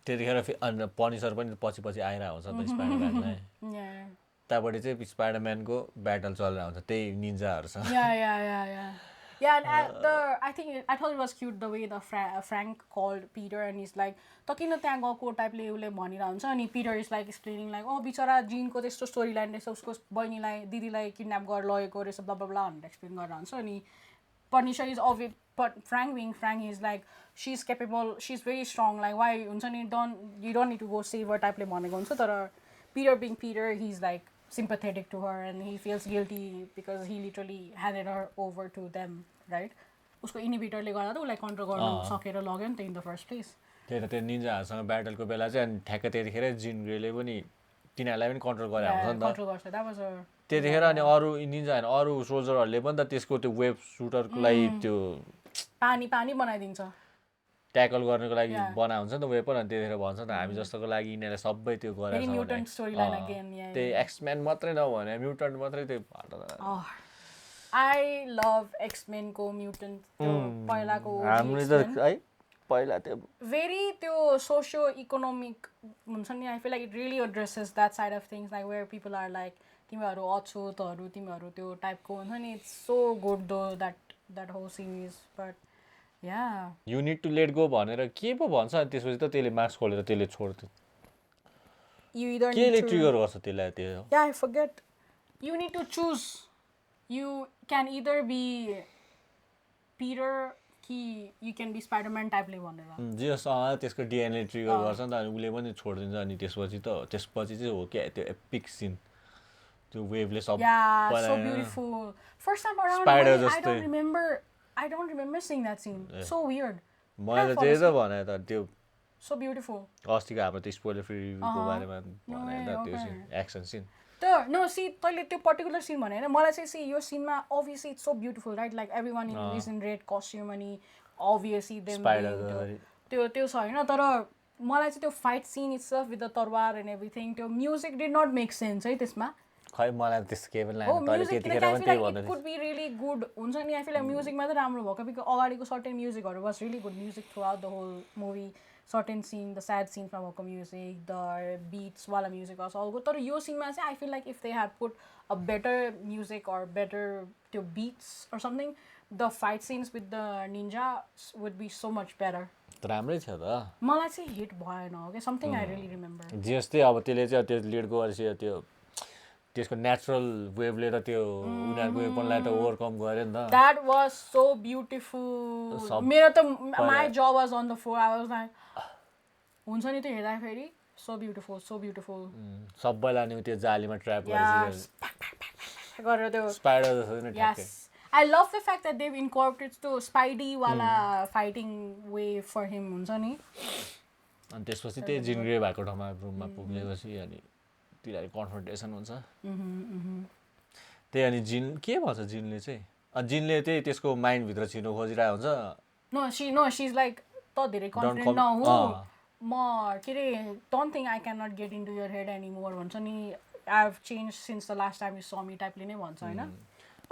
त्यतिखेर पनिसर पनि पछि पछि आइरहेको हुन्छ त स्पाइडरम्यानलाई त्यहाँबाट चाहिँ स्पाइडरम्यानको ब्याटल चलिरहेको हुन्छ त्यही निन्जाहरूसँग Yeah, and I think I thought it was cute the way the Frank called Peter and he's like त किन त्यहाँ गएको टाइपले उसले भनिरहेको हुन्छ अनि Peter is like explaining like oh बिचरा जिनको त्यस्तो स्टोरी लाइन रहेछ उसको बहिनीलाई दिदीलाई किडन्याप गरेर लगेको रहेछ ब्ला ब्ला ब्ला भनेर एक्सप्लेन गरेर हुन्छ अनि Punisher is obvious but Frank being Frank is like she's capable, she's very strong, like why हुन्छ नि you don't need to go save her टाइपले भनेको हुन्छ तर Peter being Peter he's like sympathetic to her and he feels guilty because he literally handed her over to them, right? उसको इनिभिटरले गर्दा त उसलाई कन्ट्रोल गर्न सकेर लग्यो नि त इन द फर्स्ट प्लेस त्यही त त्यो निन्जाहरूसँग ब्याटलको बेला चाहिँ अनि ठ्याक्कै त्यतिखेर जिन ग्रेले पनि तिनीहरूलाई पनि कन्ट्रोल गरेर हुन्छ नि त त्यतिखेर अनि अरू निन्जा होइन अरू सोल्जरहरूले पनि त त्यसको त्यो वेब सुटरको लागि त्यो पानी बनाइदिन्छ ट्याकल गर्नको लागि बना हुन्छ नि त वेपन अनि त्यतिखेर भन्छ नि त हामी जस्तोको लागि यिनीहरूले सबै त्यो गरेर त्यही एक्सम्यान मात्रै नभने म्युटन्ट मात्रै त्यो I love X-Men को mutant त्यो पहिलाको हामीले त है पहिला त्यो very त्यो socio economic हुन्छ नि I feel like it really addresses that side of things like where people are like तिमीहरू अछुतहरू तिमीहरू त्यो टाइपको हुन्छ नि it's so good though that whole series but yeah you need to let go भनेर के पो भन्छ त्यसपछि त त्यसले मास्क खोलेर त्यसले छोड्थ्यो you either केले ट्रिगर गर्छ त्यसलाई त्यो yeah I forget you need to choose you can either be Peter कि you can be Spiderman टाइपले भनेर जससँग त्यसको डिएनए ट्रिगर गर्छ नि त अनि उसले पनि छोडिदिन्छ अनि त्यसपछि चाहिँ हो क्या त्यो एपिक सिन त्यो वेभले सब so beautiful first time around I don't remember seeing that scene so weird मैले त त्यही त भने त त्यो so beautiful अस्तिको हाम्रो त्यो स्पोइलर फ्री रिभ्यूको बारेमा भने त त्यो scene action scene no see तैले त्यो पर्टिकुलर सिन भने हैन मलाई चाहिँ यो cinema obviously it's so beautiful right like everyone is in red costume अनि obviously them त्यो छ हैन तर मलाई चाहिँ त्यो fight scene itself with the तरवार and everything त्यो music did not make sense है त्यसमा खै मलाई त्यस के पनि लागेन तैले त्यतिखेर पनि त्यही भन्दै it could be really good हुन्छ नि I feel like music मा त राम्रो भएको because अगाडिको certain musicहरु was really good music throughout the whole movie certain scene the sad scenes मा भएको music the beats वाला music was all good तर यो scene मा चाहिँ I feel like if they had put a better music or better त्यो beats or something the fight scenes with the ninja would be so much better राम्रै थियो त मलाई चाहिँ हिट भएन हो के something I really remember जस्तै अब त्यसले चाहिँ त्यो लिड गरेपछि त्यो त्यसको नेचुरल वेभले त त्यो उनीहरुको वेपनलाई त ओभरकम गर्यो नि त that was so beautiful मेरो त my jaw was on the floor I was like हुन्छ नि त्यो हेर्दाखेरि so beautiful सबैलाई नि त्यो जालीमा ट्र्याप गरेर त्यो स्पाइडर जस्तो नि yes I love the fact that they've incorporated to Spidey wala fighting way for him हुन्छ नि अनि त्यसपछि त्यही जिनग्रे भएको ठाउँमा रुममा पुगेपछि अनि तिनीहरु कन्फ्रन्टेसन हुन्छ त्यही अनि जिन के भन्छ जिनले चाहिँ अनि जिनले त्यही त्यसको माइन्ड भित्र छिर्नु खोजिरहेको हुन्छ no she's like त धेरै कन्फिडेन्ट नहु म के रे don't think I cannot get into your head anymore भन्छ नि I've changed since the last time you saw me टाइपले नै भन्छ हैन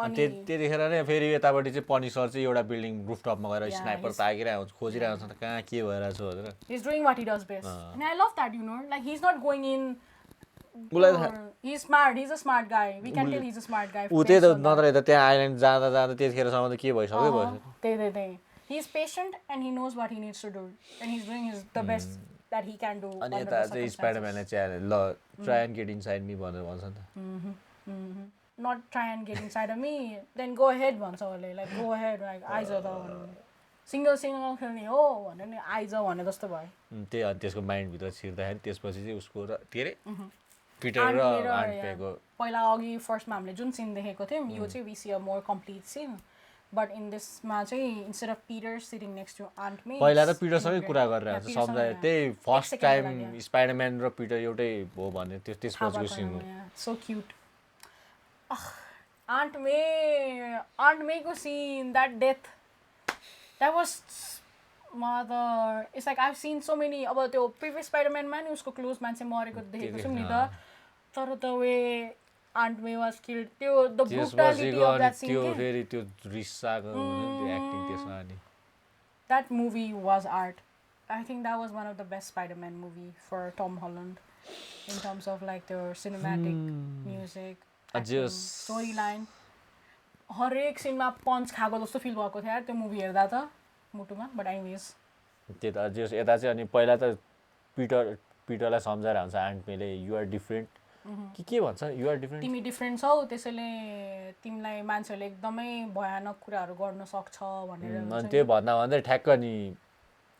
अनि त्यतिखेर नै फेरि यतापट्टि चाहिँ पनिसर चाहिँ एउटा बिल्डिङ रुफटपमा गएर स्नाइपर ताकिरहेको हुन्छ खोजिरहेको हुन्छ त कहाँ के भइरहेछ भनेर he's doing what he does best and I love that you know like he's not going in he's smart he's a smart guy we can tell he's a smart guy उतै त नत्र त त्यहाँ आइल्यान्ड जाँदा जाँदा त्यतिखेरसम्म त के भइसक्यो भयो त्यही he's patient and he knows what he needs to do and he's doing the best that he can do अनि यता चाहिँ स्पाइडरम्यानले चाहिँ ल try and get inside me भनेर भन्छ नि त not try and get inside of me then go ahead भन्छ उसले like go ahead like आइज त सिंगल खेल्ने हो भनेर नि आइज भने जस्तो भयो त्यही अनि त्यसको माइन्ड भित्र छिर्दाखेरि त्यसपछि चाहिँ उसको के रे पिटर र आन्ट पेको पहिला अघि फर्स्टमा हामीले जुन सिन देखेको थियौँ यो चाहिँ we see a more complete scene but in दिसमा चाहिँ instead of Peter sitting next to aunt May पहिला त पिटरसँगै कुरा गरेर हुन्छ सम्झाए त्यही फर्स्ट टाइम स्पाइडरम्यान र पिटर एउटै हो भने त्यसपछिको सिन हो सो क्युट आन्ट मेको scene that death that was mother it's like I've seen so many अब त्यो प्रिभियस स्पाइडरम्यानमा नि उसको क्लोज मान्छे मरेको देखेको छौँ नि त तर the way Aunt May was killed. The brutality of that scene. That movie was art. I think that was one of the best Spider-Man movie for Tom Holland in terms of like the cinematic music, acting, storyline. हरेक cinema पञ्च खाएको जस्तो feel भएको थियो यार त्यो movie हेर्दा त मुटुमा बट एनिवेज त्यो त अझै यता चाहिँ अनि पहिला त पिटरलाई सम्झाएर हुन्छ आन्ट मेले यु आर डिफरेन्ट के भन्छ यु आर डिफरेन्ट तिमी डिफरेन्ट छौ त्यसैले तिमीलाई मान्छेहरूले एकदमै भयानक कुराहरू गर्न सक्छ भनेर अनि त्यो भन्दा भन्दै ठ्याक्क नि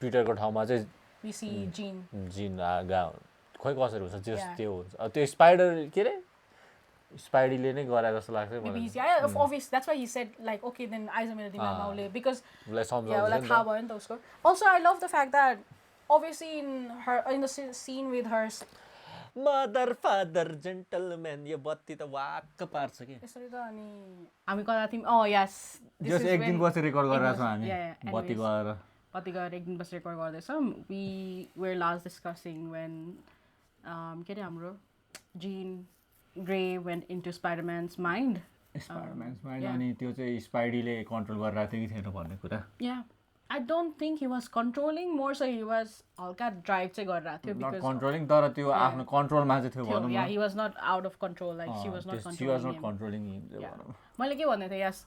पिटरको ठाउँमा चाहिँ विसी जिन खोइ कसरी हुन्छ त्यो हुन्छ त्यो स्पाइडर के अरे स्पाइडीले नै गरे जस्तो लाग्छ मलाई obvious that's why he said like okay then आइज मेरो दिमागमा उले because उलाई सम्झाउँछ नि थाहा भयो नि त उसको also I love the fact that obviously in the scene with her mother father gentleman यो बत्ती त वाक्क पार्छ के यसरी त अनि हामी कता थियौँ यस जस एक दिन बसेर रेकर्ड गरिरहेको छौँ हामी बत्ती गएर एक दिन बसेर रेकर्ड गर्दैछौँ we were last discussing when के अरे हाम्रो Jean Grey went into Spiderman's mind अनि त्यो चाहिँ स्पाइडीले कन्ट्रोल गरिरहेको थियो कि थिएन भन्ने कुरा या I don't think he was controlling more so he was हल्का ड्राइभ चाहिँ गरिरहेको थियो because controlling तर त्यो आफ्नो कन्ट्रोलमा चाहिँ थियो भनौँ न yeah he was not out of control like she was not controlling him मैले के भन्दै थिएँ yes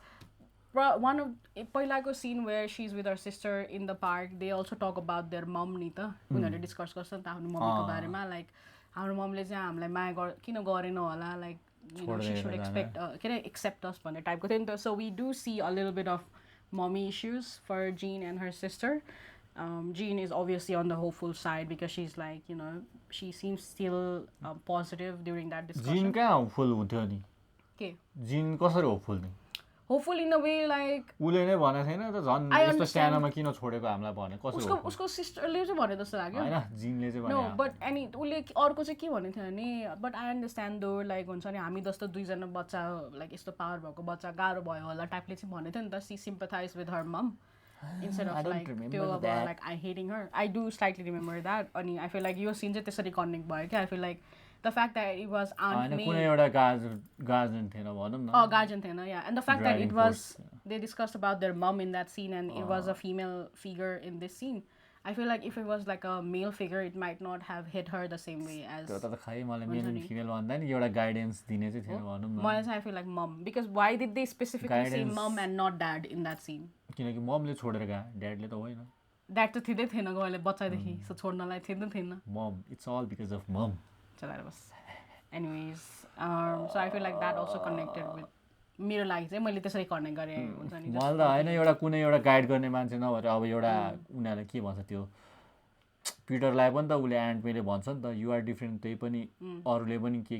one of पहिलाको scene where she's with her sister in the park they also talk about their mom नि त उनीहरूले discuss गर्छ नि त आफ्नो मम्मीको बारेमा लाइक हाम्रो मम्मीले चाहिँ हामीलाई माया किन गरेन होला लाइक she should expect के अरे accept us भन्ने टाइपको थियो नि त so we do see a little bit of mommy issues for Jean and her sister. Jean is obviously on the hopeful side because she's like, you know, she seems still positive during that discussion. Jean कहाँ hopeful हुन्थ्यो नि? के? Jean कसरी hopeful नि? Hopeful in a way like उले नै भनेको थिएन त झन् यस्तो सानोमा किन छोडेको हामीलाई भने कसरी उसको सिस्टरले चाहिँ भने जस्तो लाग्यो हैन जिनले चाहिँ भने नो बट अनि उले अर्को चाहिँ के भनेको थियो भने बट आई अन्डरस्ट्यान्ड दो लाइक हुन्छ नि हामी जस्तो दुईजना बच्चा लाइक यस्तो पावर भएको बच्चा गाह्रो भयो होला टाइपले चाहिँ भनेको थियो नि त she sympathize with her mom instead of like त्यो अब like I hating her I do slightly remember that अनि I feel like यो सिन चाहिँ त्यसरी कनेक्ट भयो क्या I feel like the fact that it was Aunt May कुनै एउटा गार्जियन थिएन भनौँ न गार्जियन थिएन yeah and the fact that it was they discussed about their mom in that scene and it was a female figure in this scene I feel like if it was like a male figure it might not have hit her the same way as त्यो त खै मलाई male and female भन्दा नि एउटा guidance दिने चाहिँ थिएन भनौँ न मलाई चाहिँ I feel like mom because why did they specifically say mom and not dad in that scene किनकि ममले छोडेर गए ड्याडले त होइन ड्याड त थिँदै थिएन गएले बच्चादेखि सो छोड्नलाई थिएन mom it's all because of mom so that was anyways so I feel like that also connected with मेरो लागि चाहिँ मैले त्यसरी कनेक्ट गरेँ हुन्छ नि मलाई त होइन एउटा कुनै एउटा गाइड गर्ने मान्छे नभएर अब एउटा उनीहरूलाई के भन्छ त्यो पिटरलाई पनि त उसले आन्ट मेले भन्छ नि त युआर डिफ्रेन्ट त्यही पनि अरूले पनि के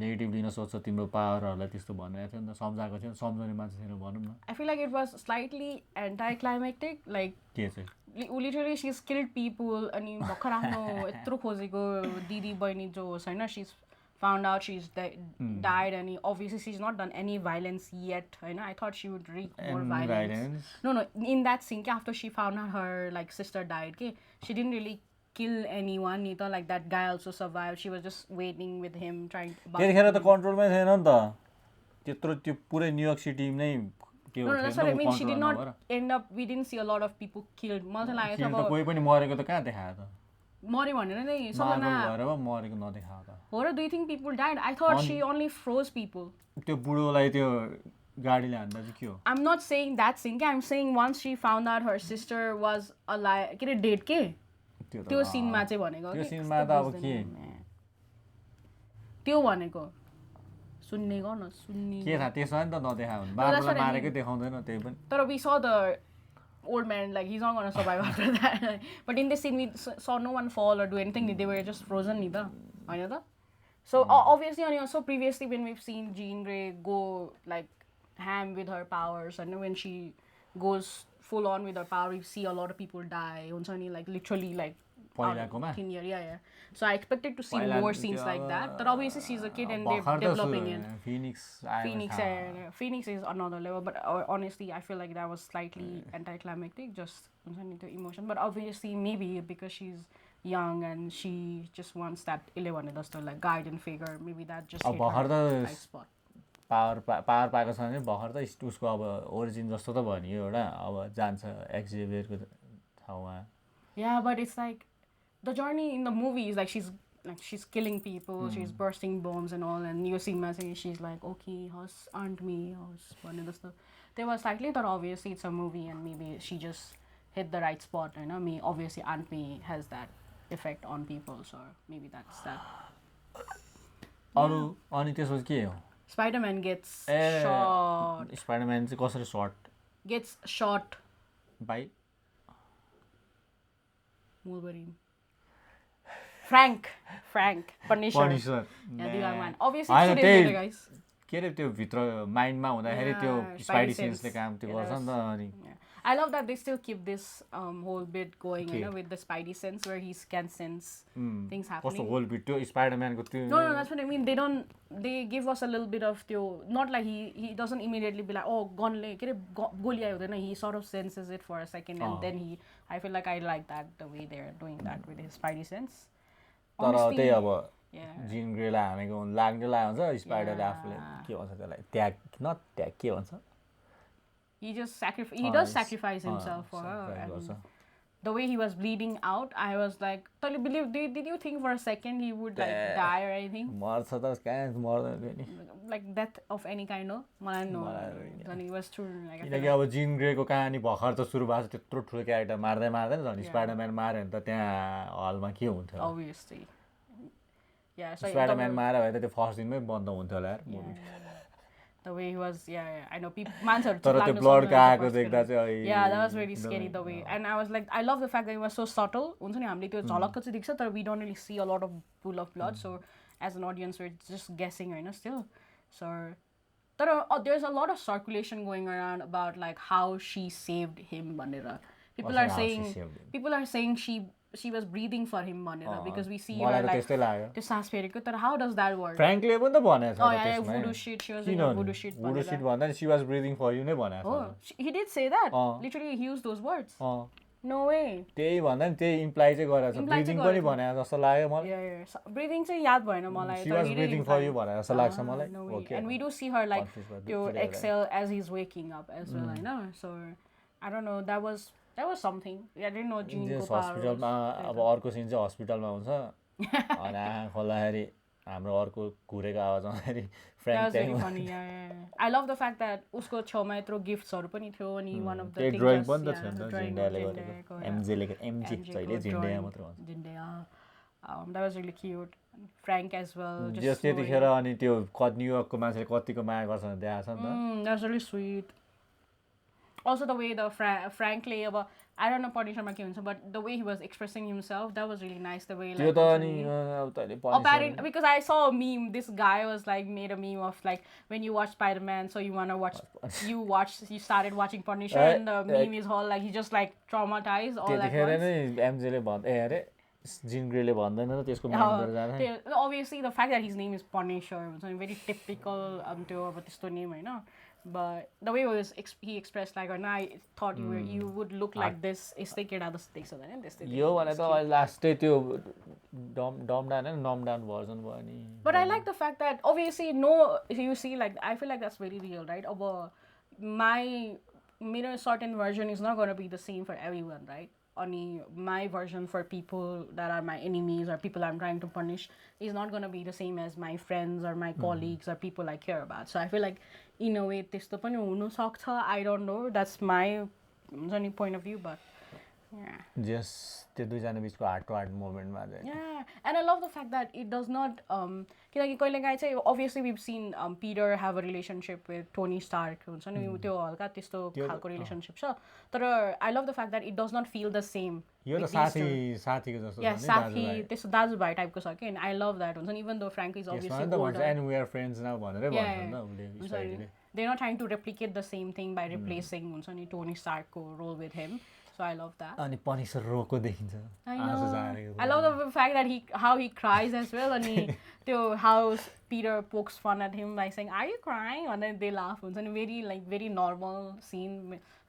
नेगेटिभ लिन सोच्छ तिम्रो पावरहरूलाई त्यस्तो भनिरहेको थियो नि त सम्झाएको थियो सम्झाउने मान्छे थिएन भनौँ न I feel like it was slightly anticlimactic like के चाहिँ लिटरली सी स्किल्ड पिपुल अनि भर्खर आफ्नो यत्रो खोजेको दिदी बहिनी जो होस् होइन C found out she's died and obviously she's not done any violence yet and I thought she would wreak more violence. No in that scene after she found out her like sister died she didn't really kill anyone either like that guy also survived she was just waiting with him trying त्यतिखेर त कन्ट्रोलमै थिएन नि त त्यत्रो त्यो पुरै New York city नै के हो that's what I mean she did not end up we didn't see a lot of people killed मलाई लाग्यो त कोही पनि मरेको त कहाँ देखायो त मरे भनेर नै सबैजना मरेको नदेखायो त हो र do you think people died I thought she only froze people त्यो बुढोलाई त्यो गाडीले हान्दा चाहिँ के हो I'm not saying that thing I'm saying once she found out her sister was alive के डेड के त्यो सिनमा चाहिँ भनेको त्यो सिनमा त अब के त्यो भनेको सुन्ने गर्न सुन्ने के थाहा त्यसमा नि त नदेखायो भने बाबुलाई मारेकै देखाउँदैन त्यही पनि तर we saw the old man like he's not going to survive after that but in this scene we saw no one fall or do anything they were just frozen ni ta हैन त So obviously, and also previously when we've seen Jean Grey go like ham with her powers, and when she goes full on with her power, we see a lot of people die. Like literally like पहिलाकोमा yeah. So I expected to see more scenes like that. But obviously she's a kid and they're developing it. Phoenix is another level, but honestly I feel like that was slightly anticlimactic, just the emotion. But obviously maybe because she's young and she just wants that 11 like guardian figure, maybe that just hit her right spot. Power पाएको छ भने भर्खर त उसको अब origin जस्तो त भयो नि यो एउटा अब जान्छ एक्जेभियरको ठाउँमा. Yeah, but it's like the journey in the movie is like she's killing people, she's bursting bombs and all, and you see saying she's like, okay, house aren't me, house one of the stuff. They were slightly that obviously it's a movie and maybe she just hit the right spot, you know. Me obviously Aunt Me has that effect on people, so maybe that's that. अरु अनि त्यसपछि के हो? Spiderman gets shot. Spiderman चाहिँ कसरी shot? Gets shot by Wolverine. Frank, Punisher. Yeah, the young man. Obviously, she did it, guys. के रे त्यो भित्र माइन्डमा हुँदाखेरि त्यो स्पाइडी सेन्सले काम त्यो गर्छ नि त अनि I love that they still keep this whole bit going, you know, with the Spidey sense where he can sense things happening. कस्तो होल भिडियो स्पाइडरम्यान को त्यो No, that's what I mean. They give us a little bit of त्यो, not like he doesn't immediately be like, oh, गनले के रे गोली आयो हुँदैन. He sort of senses it for a second and then I feel like I like that the way they're doing that with his Spidey sense. तर त्यही अब जिन ग्रेलाई हानेको लाग्ने हुन्छ स्पाइडरले आफूले के भन्छ त्यसलाई ट्याग न ट्याग के भन्छ he does sacrifice himself for her. And the way he was bleeding out, I was like, did you think for a second he would like die or anything? Like death of any kind, no? No. He was true. किनकि अब जिन Greco कहानी भर्खर त सुरु भएको छ त्यत्रो ठुलो क्यारेक्टर मार्दैन झन् स्पाइडरम्यान मार्यो भने त त्यहाँ हलमा के हुन्थ्यो obviously. Yeah, so स्पाइडरम्यान मार्यो भने त त्यो फर्स्ट दिनमै बन्द हुन्थ्यो होला यार movie. The way he was, I know people. Yeah, that was really scary the way, and I was like, I love the fact that he was so subtle. We don't really see a lot of pool of blood, so as an audience, we're just guessing, you know, still. So, there's a lot of circulation going around about like how she saved him, Banera. People are saying she was breathing for him, Manera, because we see her like to saas fereko. But how does that work? Frankly, even the bonus. Oh yeah, voodoo shit. She was doing voodoo shit. Voodoo shit, and she was breathing for you, ne bonus. Oh, he did say that. Literally, he used those words. No way. They implies breathing पनि भने जस्तो लाग्यो मलाई. Yeah. Breathing चाहिँ याद भएन मलाई. She was breathing for you भने जस्तो लाग्छ मलाई. Okay. And we do see her like to exhale as he's waking up as well, I know. So I don't know. That was something. I didn't know Jean को power. हस्पिटलमा अब अर्को scene चाहिँ हस्पिटलमा हुन्छ अनि आँखा खोल्दाखेरि हाम्रो अर्को घुरेको आवाज आउँदाखेरि That was really funny. Yeah. I love the fact that उसको छेउमा यत्रो गिफ्ट्सहरु पनि थियो अनि one of the things drying पनि त थियो नि झिन्डाले गरेको एमजी जहिले झिन्डा मात्र भन्छ झिन्डा. That was really cute. Frank as well. Just त्यतिखेर अनि त्यो न्युयोर्कको मान्छेले कतिको माया गर्छ भने देखाएको छ नि त. That was really sweet. Also the way the frankly about I don't know Punisher ke huncha, but the way he was expressing himself, that was really nice. The way like because I saw a meme, this guy was like made a meme of like when you watch Spider-Man, so you wanna watch you started watching Punisher and the meme is all like he just like traumatized all at once. Jean Grey भन्दैन त्यसको mind भएर जान्छ. Obviously the fact that his name is Punisher was a very typical त्यो अब त्यस्तो name हैन. But the way he expressed like, and I thought you would look like this. Istay keda das dekh sakda हैन त्यस्तै. यो भने त last त्यो डम डाउन हैन नम डाउन भर्जन भयो नि. But I like the fact that obviously you see like I feel like that's very real, right? My certain version is not going to be the same for everyone, right? Only my version for people that are my enemies or people I'm trying to punish is not going to be the same as my friends or my colleagues or people I care about. So I feel like in a way त्यस्तो पनि हुन सक्छ. I don't know, that's my point of view, but just त्यो दुईजना बिचको heart to heart मोमेन्टमा चाहिँ Yeah, and I love the fact that it does not किनकि कहिलेकाहीँ चाहिँ obviously we've seen Peter have a relationship with Tony Stark हुन्छ नि त्यो हल्का त्यस्तो खालको रिलेसनसिप छ तर I love the fact that it does not feel the same यो त साथीको जस्तो yeah साथी त्यस्तो दाजुभाइ टाइपको छ कि I love that हुन्छ नि even though Frank is obviously older and we are friends now भनेरै भन्छ नि त उसले they're not trying to replicate the same thing by replacing हुन्छ नि Tony Stark को role with him. So I love that. अनि पनिसर रोको देखिन्छ आँसु जारेको I love the fact that how he cries as well अनि त्यो how Peter pokes fun at him by saying are you crying and then they laugh हुन्छ नि very normal scene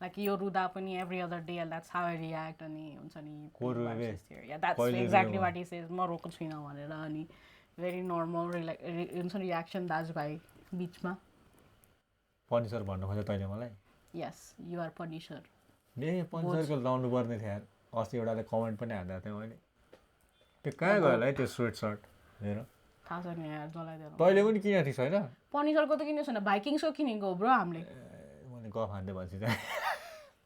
like यो रुदा पनि every other day and that's how I react अनि हुन्छ नि yeah that's exactly what he says म रोको छुइनँ भनेर अनि very normal हुन्छ नि reaction दाजुभाइ बिचमा पनिसर भन्नु खोज्यो तैँले मलाई yes you are Punisher पनिसरको लाउनु पर्ने थियो यार अस्ति एउटाले कमेन्ट पनि हाल्दा थिएँ मैले त्यो कहाँ गयो होला है त्यो स्वेट सर्ट हेर थाहा छैन यार जलाइदिएर तैँले पनि किनेको थिइस् होइन पनिसरको त किनेको छैन भाइकिङ्सको किनेको हो ब्रो हामीले मैले गफ हान्दै भन्छ चाहिँ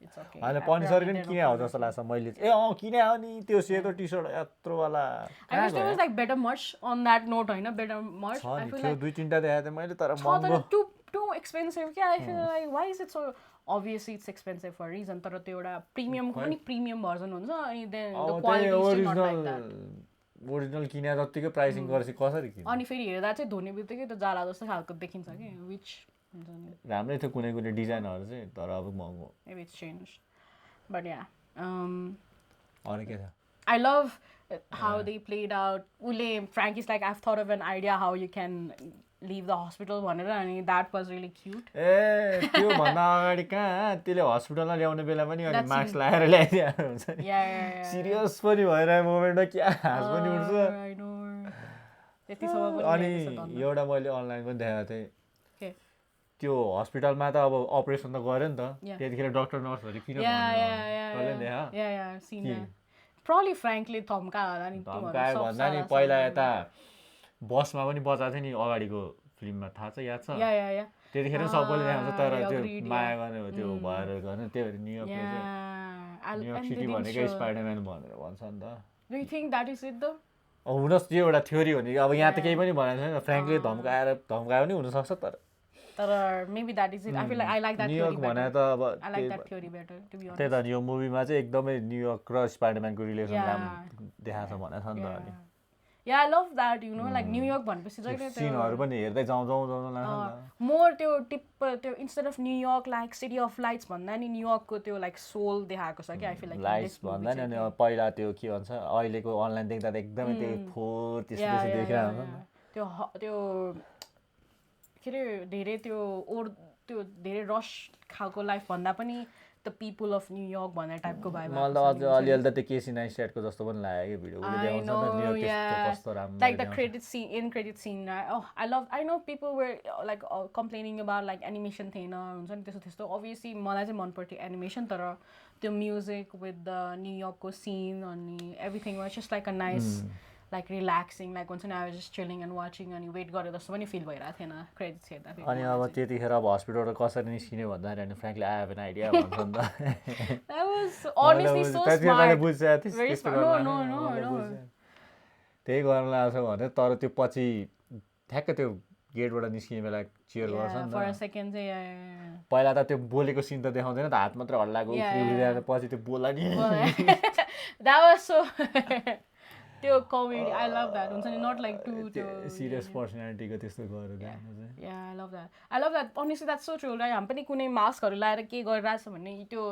It's okay. होइन पनिसर पनि किने हो जस्तो लाग्छ मैले ए किने हो नि त्यो सेतो टी सर्ट यत्रोवाला I wish there was like better merch on that note होइन better merch I feel like दुई तीनटा देखाएको थिएँ मैले तर महँगो too expensive क्या I feel like why is it so obviously it's expensive for a reason तर त्यो एउटा प्रिमियम पनि प्रिमियम भर्जन हुन्छ अनि then the quality is still not like that original किने जतिकै प्राइसिङ गरेपछि कसरी किन्नु अनि फेरि हेर्दा चाहिँ धुने बित्तिकै त जाला जस्तो खालको देखिन्छ कि which राम्रै थियो कुनै कुनै डिजाइनहरू चाहिँ तर अब महँगो maybe it's changed but yeah अरू के छ I love how they played out ule Frank is like I've thought of an idea how you can leave the hospital भनेर अनि that was really cute ए त्यो भन्दा अगाडि कहाँ त्यसले हस्पिटलमा ल्याउने बेला पनि अनि मास्क लगाएर ल्याइदिएको हुन्छ नि सिरियस पनि भइरहेको मोमेन्टमा क्या हाँस पनि उठ्छ अनि एउटा मैले अनलाइन पनि देखाएको थिएँ त्यो हस्पिटलमा त अब अपरेसन त गर्यो नि त त्यतिखेर डक्टर नर्सहरू किन देखा probably frankly थम्कायो होला नि थम्कायो भन्दा नि पहिला यता बसमा पनि बजाएको थियो नि अगाडिको फिल्ममा थाहा छ याद छ त्यतिखेर सबैले देखाउँछ तर त्यो माया गर्ने हो त्यो भएर गर्ने त्यही भएर न्युयोर्क सिटी भनेकै स्पाइडरम्यान भनेर भन्छ नि त Do you think that is it though? हुनस् त्यो एउटा थ्योरी हो नि अब यहाँ त केही पनि भनेको छैन फ्र्याङ्कली धम्कायो नि हुनसक्छ तर maybe that is it. I feel like I like that theory better. I like that theory better to be honest. त्यही त यो मुभीमा चाहिँ एकदमै न्युयोर्क र स्पाइडरम्यानको रिलेसन राम्रो देखाएको छ भनेको छ नि त अनि Yeah, I love that, you know, like New York भनेपछि जहिले त्यो सिनहरु पनि हेर्दै जाउँ लाग्छ नि त मोर त्यो instead of New York like city of lights भन्दा नि न्युयोर्कको त्यो like soul देखाएको छ के I feel like लाइट्स भन्दा नि अनि पहिला त्यो के भन्छ अहिलेको अनलाइन देख्दा त एकदमै त्यही फोर त्यस्तो देखिरहेको हुन्छ त्यो के रे धेरै त्यो धेरै रश खालको लाइफ भन्दा पनि the people of New York भन्ने टाइपको भाइब मलाई त अझ अलिअलि त त्यो केसी नाइस्टेटको जस्तो पनि लाग्यो कि भिडियोले देखाउँछ नि त न्युयोर्क कस्तो राम्रो like the credit scene I know people were like complaining about like animation थिएन हुन्छ नि त्यस्तो obviously मलाई चाहिँ मन पर्थ्यो एनिमेसन तर त्यो music with the New York को scene अनि everything was just like a nice like relaxing like once I was just chilling and watching अनि वेट गरेर जस्तो पनि फिल भइरहेको थिएन क्रेडिट्स हेर्दा अनि अब त्यतिखेर अब हस्पिटलबाट कसरी निस्किने भन्दाखेरि अनि frankly I have an idea भन्छ नि त that was honestly so smart very smart no त्यही गर्न लाग्छ भने तर त्यो पछि ठ्याक्क त्यो गेटबाट निस्किने बेला चियर गर्छ नि त for a second चाहिँ पहिला त त्यो बोलेको सिन त देखाउँदैन त हात मात्र हल्लाएको पछि त्यो बोला नि that was so त्यो कमेडी I love that हुन्छ नि not like too सिरियस पर्सनालिटीको त्यस्तो गरेर yeah I love that honestly that's so true right हामी पनि कुनै मास्कहरु लाएर के गरिरहेछ भन्ने त्यो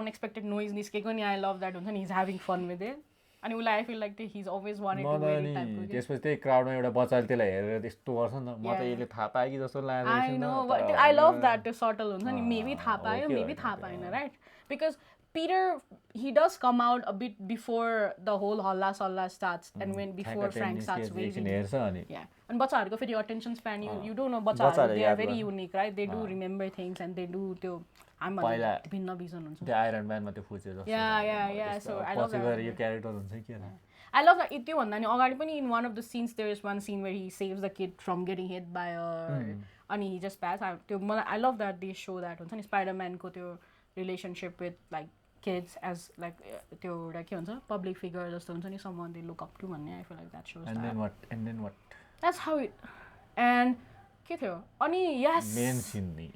अनएक्सपेक्टेड नोइज निस्केको नि I love that हुन्छ नि he's having fun with it अनि उलाई I feel like he's always wanted to wear it type को त्यसपछि त्यही क्राउडमा एउटा बच्चाले त्यसलाई हेरेर त्यस्तो गर्छ नि त म त यसले थाहा पाए कि जस्तो लाग्यो I know but I love that त्यो सटल हुन्छ नि maybe थाहा पायो maybe थाहा पाएन right because Peter he does come out a bit before the whole holla solla starts and when before Frank starts waving yeah and बच्चाहरुको फेरि attention span you don't know बच्चाहरु they are very unique right they do remember things and they do त्यो हामी भिन्न vision हुन्छ त्यो iron म्यानमा त्यो फुचे जस्तो yeah so I love that यो character हुन्छ के I love that त्यो भन्दा नि अगाडि पनि in one of the scenes there is one scene where he saves the kid from getting hit by a अनि he just pass त्यो मलाई I love that they show that हुन्छ नि Spider-Man को त्यो relationship with like kids as like त्यो एउटा के भन्छ public figure जस्तो हुन्छ नि someone they look up to भन्ने I feel like that shows and then what that's how it and के थियो अनि yes main scene नि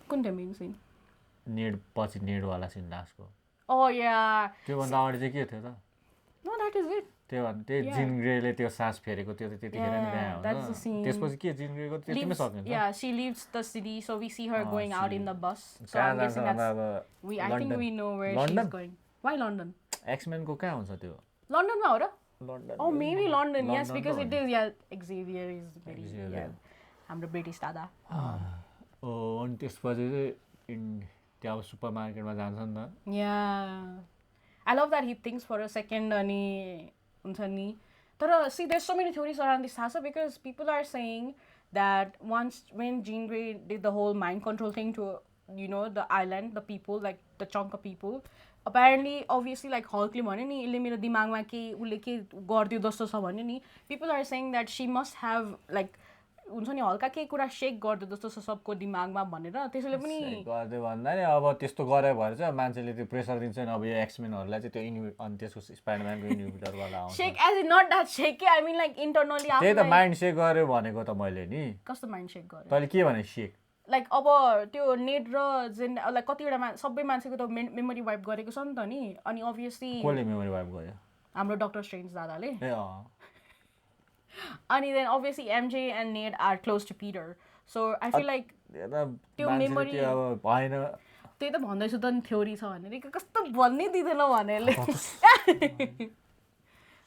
कुन थियो main scene नेड पछि नेडवाला सिन लास्टको oh yeah त्योभन्दा अगाडि चाहिँ के थियो त no that is it त्यही जिन ग्रेले त्यो सास फेरेको त्यो त्यतिखेर नि ल्यायो that's the scene त्यसपछि के जिन ग्रेको त्यतिमै सकिन्छ yeah she leaves the city so we see her going out in the bus so कहाँ I'm guessing जान्छ that's I think we know where she's going why London X-Men को कहाँ हुन्छ त्यो London मा हो र London oh maybe London yes because it is yeah Xavier is very yeah हाम्रो ब्रिटिस दादा अनि त्यसपछि चाहिँ त्यो अब सुपर मार्केटमा जान्छ नि त yeah I love that he thinks for a second अनि हुन्छ नि तर see there's so many theories around this also because people are saying that once when Jean Grey did the whole mind control thing to you know the island the people like the chunk of people apparently obviously like Hulkले भन्यो नि यसले मेरो दिमागमा के उले के गर्दियो जस्तो छ भन्यो नि people are saying that she must have like हुन्छ नि हल्का केही कुरा शेक गर्दो जस्तो छ सबको दिमागमा भनेर त्यसैले पनि गर्दै भन्दा नि अब त्यस्तो गरे भएर चाहिँ मान्छेले त्यो प्रेसर दिन्छ नि अब यो एक्समेनहरुलाई चाहिँ त्यो अनि त्यसको स्पाइडरम्यानको इन्हिबिटरवाला आउँछ shake as in not that shake I mean like internally त्यही त माइन्ड शेक गर्यो भनेको त मैले नि कस्तो माइन्ड शेक गर्यो तैले के भने शेक लाइक अब त्यो नेट र जेन लाइक कतिवटा सबै मान्छेको त मेमोरी वाइप गरेको छ नि त नि अनि अभियसली कसले मेमोरी वाइप गर्यो हाम्रो डाक्टर स्ट्रेन्ज दादाले ए अनि then obviously MJ and Nate are close to Peter so I feel like त्यो मेमोरी अब भएन त्यही त भन्दैछु त नि थ्योरी छ भनेर कस्तो भन्नै दिँदैन भनेले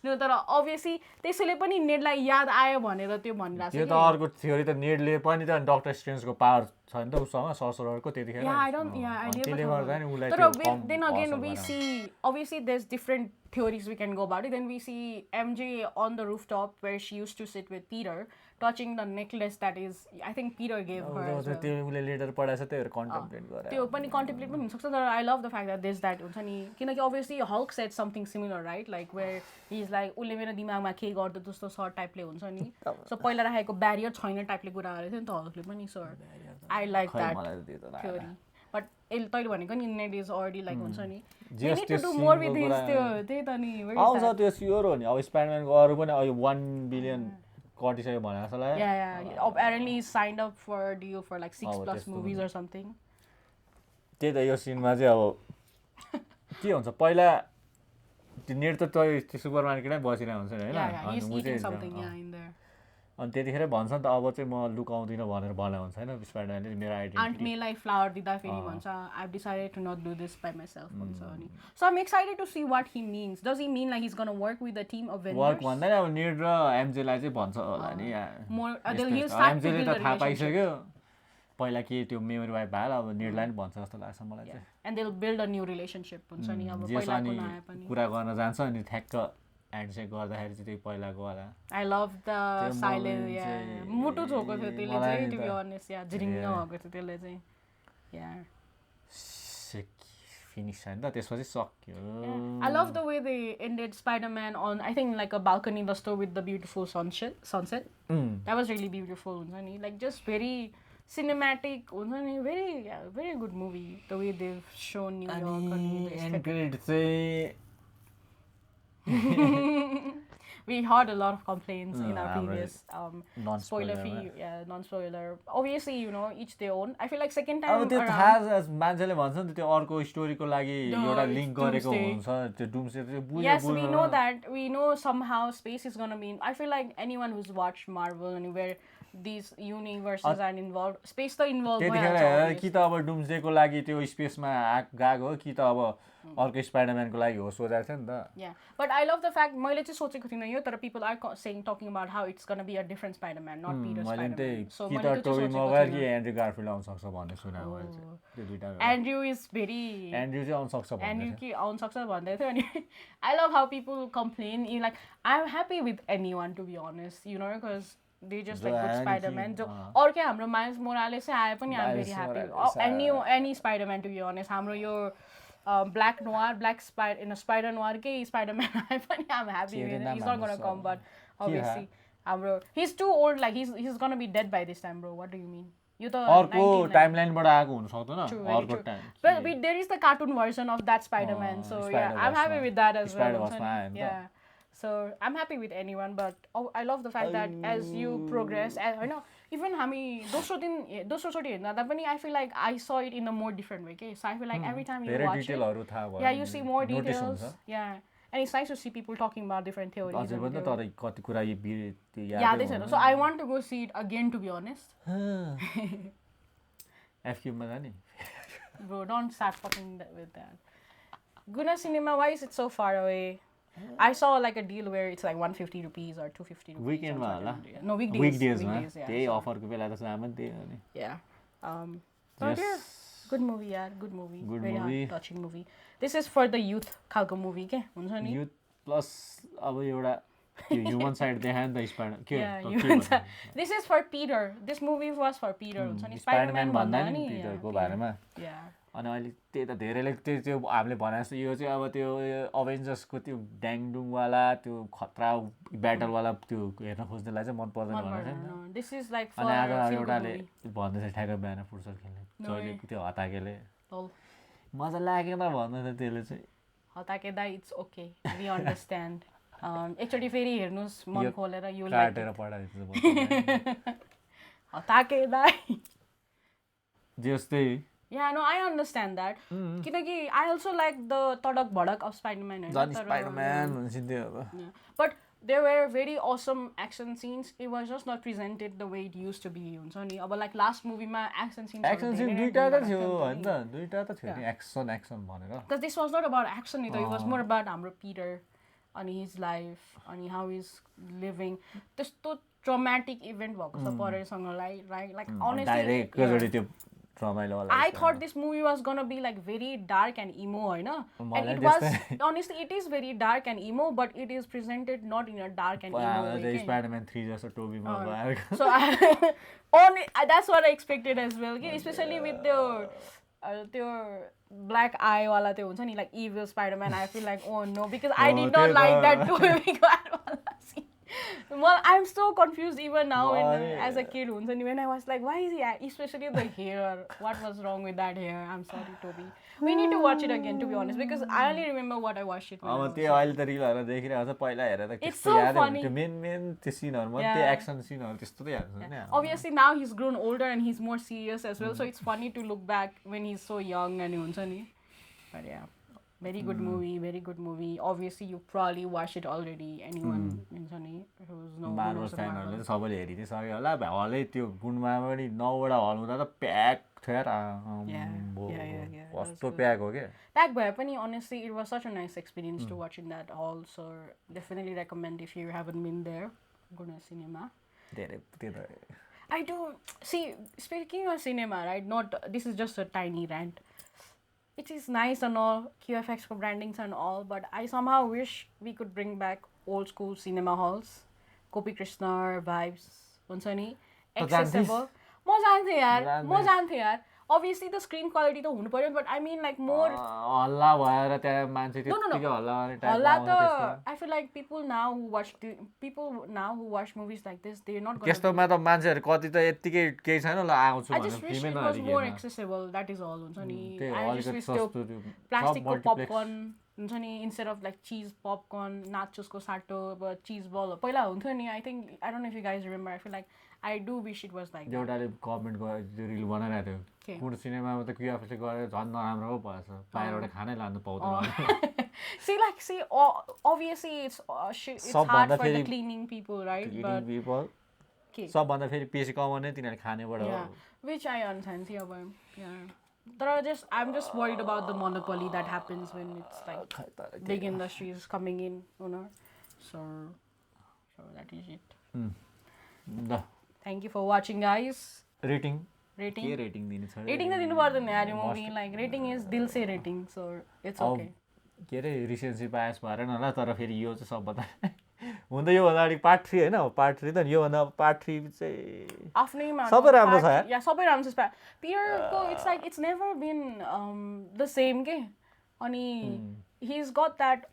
नो तर obviously त्यसैले पनि नेटलाई याद आयो भनेर त्यो भनिरहेको छ त्यो त अर्को थ्योरी त नेटले पनि त डाक्टर स्ट्रेन्जको पावर छ नि त उसँग सरसररको त्यतिखेर त्यसले गर्दा नि उलाई तर then again we see obviously there's different theories we can go about it then we see MJ on the rooftop where she used to sit with Peter touching the necklace that is I think Peter gave her as well. त्यो उले letter पढाएछ त्यही contemplate गरे त्यो पनि contemplate पनि हुन सक्छ तर I love the fact that there's that हुन्छ नि किनकि obviously Hulk said something similar right like where he's like उले मेरो दिमागमा के गर्दो जस्तो सर्ट टाइपले हुन्छ नि सो पहिला राखेको ब्यारियर छैन टाइपले कुरा गरेको थियो नि त हल्कले पनि so I like that theory but तैले भनेको नि नेट इज अलरेडी लाइक हुन्छ नि they need to do more with this त्यो त्यही त नि आउँछ त्यो स्योर हो नि अब स्पाइडरम्यानको अरु पनि अब 1 बिलियन कटिसक्यो भने जस्तो लाग्यो yeah apparently he signed up for a deal for like 6+ movies or something त्यही त यो सिनमा चाहिँ अब के हुन्छ पहिला त्यो नेट त त्यो सुपर मार्केटमै बसिरहेको हुन्छ नि हैन अनि त्यतिखेर भन्छ नि त अब चाहिँ म लुकाउँदिन भनेर भने हुन्छ हैन स्पाइडरम्यानले मेरो आइडेन्टिटी आन्ट मेलाई फ्लावर दिदा फेरि भन्छ I have decided to not do this by myself भन्छ अनि so I am excited to see what he means does he mean like he is gonna work with the team of Avengers work भन्दा नि अब net र MJ लाई चाहिँ भन्छ होला नि एमजे ले त थाहा पाइसक्यो पहिला के त्यो मेमोरी वाइप भयो अब नेटलाई नि भन्छ जस्तो लाग्छ मलाई चाहिँ and they will build a new relationship हुन्छ नि अब पहिलाको नयाँ पनि कुरा गर्न जान्छ अनि ठ्याक्क ह्यान्डसेक गर्दाखेरि चाहिँ त्यो पहिलाको वाला आई लभ द साइलेन्स मुटु छोको थियो त्यसले चाहिँ टु बी अनेस्ट या झिरिङ भएको थियो त्यसले चाहिँ या फिनिश हैन त त्यसपछि सक्यो I love the way they ended Spiderman on I think like a balcony जस्तो with the beautiful sunset that was really beautiful हुन्छ नि लाइक जस्ट भेरी cinematic हुन्छ नि very good movie the way they've shown New York and end credit चाहिँ we heard a lot of complaints in our previous non-spoiler obviously you know each their own I feel like second time त्यो थाहा मान्छेले भन्छ नि त्यो अर्को स्टोरीको लागि एउटा लिंक गरेको हुन्छ त्यो डुम्सडे चाहिँ बुझ्यो yes we know that we know somehow space is going to be I feel like anyone who's watched Marvel and where these universes are involved space त involved त्यतिखेर कि त अब डुम्सडेको लागि त्यो स्पेसमा गएको हो कि त अब अर्को स्पाइडरम्यानको लागि हो सोचेको थियो नि त yeah but I love the fact मैले चाहिँ सोचेको थिएन यो तर people are saying talking about how it's going to be a different Spider-Man not Peter Spider-Man so कि त टोबी मगर कि एन्ड्रु गारफिल्ड आउन सक्छ भन्ने सुनेको मैले चाहिँ त्यो दुईटा एन्ड्रु इज भेरी एन्ड्रु चाहिँ आउन सक्छ भन्दै एन्ड्रु कि आउन सक्छ भन्दै थियो अनि I love how people complain like I'm happy with anyone to be honest you know because they just like good Spider-Man जो और क्या हाम्रो माइल्स मोरालेस चाहिँ आए पनि I'm very happy any Spider-Man to be honest हाम्रो यो black noir spider noir के Spider-Man आए पनि I'm happy with it he's not gonna come but obviously हाम्रो he's too old like he's gonna be dead by this time bro what do you mean यो त अर्को टाइमलाइनबाट आएको हुन सक्दैन अर्को time but there is the cartoon version of that Spider-Man, so yeah, I'm happy with that as well. Yeah, so I'm happy with anyone, but I love the fact that as you progress, I know even हामी दोस्रो चोटि हेर्दा पनि I feel like I saw it in a more different way, okay? So I feel like every time you watch it, yeah, you see more details, yeah. And it's nice to see people talking about different theories. Yeah, they said so. I want to go see it again, to be honest. Bro, don't start fucking with that. Guna Cinema, why is it so far away? I saw like a deal where it's like 150 rupees or 250 rupees. Weekend no, weekdays. Weekdays, yeah. Offer Yeah. But yeah, good movie, yeah. Good movie. Very movie. Touching movie. This is for the youth खालको movie के हुन्छ नि. Youth plus अब एउटा human side देखायो नि त Spider. Yeah, human side. This is for Peter. This movie was for Peter हुन्छ नि. Spiderman भन्दा नि Peterको बारेमा. Yeah. अनि अहिले त्यही त धेरैले त्यो हामीले भने जस्तो यो चाहिँ अब त्यो अभेन्जर्सको त्यो ड्याङडुङवाला त्यो खतरा ब्याटलवाला त्यो हेर्न खोज्नेलाई चाहिँ मन पर्दैन भनेर दिस इज लाइक फर अनि आज एउटाले भन्दैछ ठ्याक्क बिहान फुर्सद खेल्ने जहिले त्यो हताकेले मजा लागेन भन्दैछ त्यसले चाहिँ हताके दाइ इट्स ओके वी अन्डरस्ट्यान्ड एकचोटि फेरि हेर्नुहोस् मन खोलेर यो काटेर पढाइदिन्छ हताके दाइ जस्तै Yeah, no, I understand that. Kinaki, I also like the Tadak Badak of Spiderman. Spiderman, but there were very awesome action scenes. It was just not presented the way it used to be. But like last movie, my action scenes. Action scenes, duita ta थियो नि action भनेर. Because this was not about action, it was more about हाम्रो Peter and his life and how he's living. त्यस्तो traumatic event भएको छ परेसँगलाई, right? Like honestly. I thought this movie was gonna be like very dark and emo, you know? And it was, honestly, it is very dark and emo, but it is presented not in a dark and emo way. Spider-Man 3 just a Tobey Maguire. So that's what I expected as well, especially with the black eye wala त्यो हुन्छ नि like evil Spider-Man. I feel like oh no, because I did not like that Tobey Maguire wala scene. Well, I'm so confused even now as a kid when I was like, why is he, especially the hair, what was wrong with that hair? I'm sorry, Toby. We need to watch it again, to be honest, because I only remember what I watched it when it's so funny. Obviously now he's grown older and he's more serious as well, so it's funny to look back when he's so young and but yeah. Very good movie, very good movie. Obviously, you probably watched it already. Anyone who's no Marvel fan सबैले हेरिदिसक्यो होला हलै त्यो गुणमा पनि 9 वटा हल हुँदा त pack थियो यार कस्तो प्याक हो के प्याक भए पनि honestly it was such a nice experience to watch in that hall, so definitely recommend if you haven't been there, go to cinema. I do see, speaking of cinema, right, not this is just a tiny rant. It is nice and all, QFX for brandings and all, but I somehow wish we could bring back old school cinema halls. Gopi Krishna vibes, accessible. म जान्थे यार. Obviously the screen quality त हुनु पर्यो, but I mean like more हल्ला भएर त्यहाँ मान्छे त्यतिकै हल्ला गर्ने टाइपको आउँछ त्यस्तो. I feel like people now who watch movies like this, they're not going to त्यस्तोमा त मान्छेहरु कति त यतिकै केही छैन ल आउँछु भनेर. I just wish it was more accessible, that is all हुन्छ नि. I just wish त्यो plastic को popcorn हुन्छ नि, instead of like cheese popcorn, nachos को साटो, but cheese ball पहिला हुन्थ्यो नि. I don't know if you guys remember. I feel like I do wish it was like that. एउटाले कमेन्ट गरेर रिल बनाइरहेको थियो कुन सिनेमामा त क्युएफसी गरेर झन् नराम्रो पो भएछ बाहिरबाट खानै लानु पाउँदैन. See, obviously it's hard for the cleaning people, right? But सबभन्दा फेरि पैसा कमाउने तिनीहरूले खानेबाट हो. Which I understand. See अब I'm just worried about the monopoly that happens when it's like big industries coming in, you know. So that is it. Thank you for watching, guys. Rating rating दिनु छ. Rating त दिनु पर्दैन यार movie, like rating is दिल से rating, so it's okay. के रे रिसेन्सी बायस भएर न ल, तर फेरि यो चाहिँ सबभन्दा हुन त यो भन्दा अगाडि पार्ट 3 हैन, पार्ट 3 त यो भन्दा पार्ट 3 चाहिँ आफ्नैमा सबै राम्रो छ यार. या सबै राम्रो छ. पियरको it's like it's never been the same के. अनि he's got that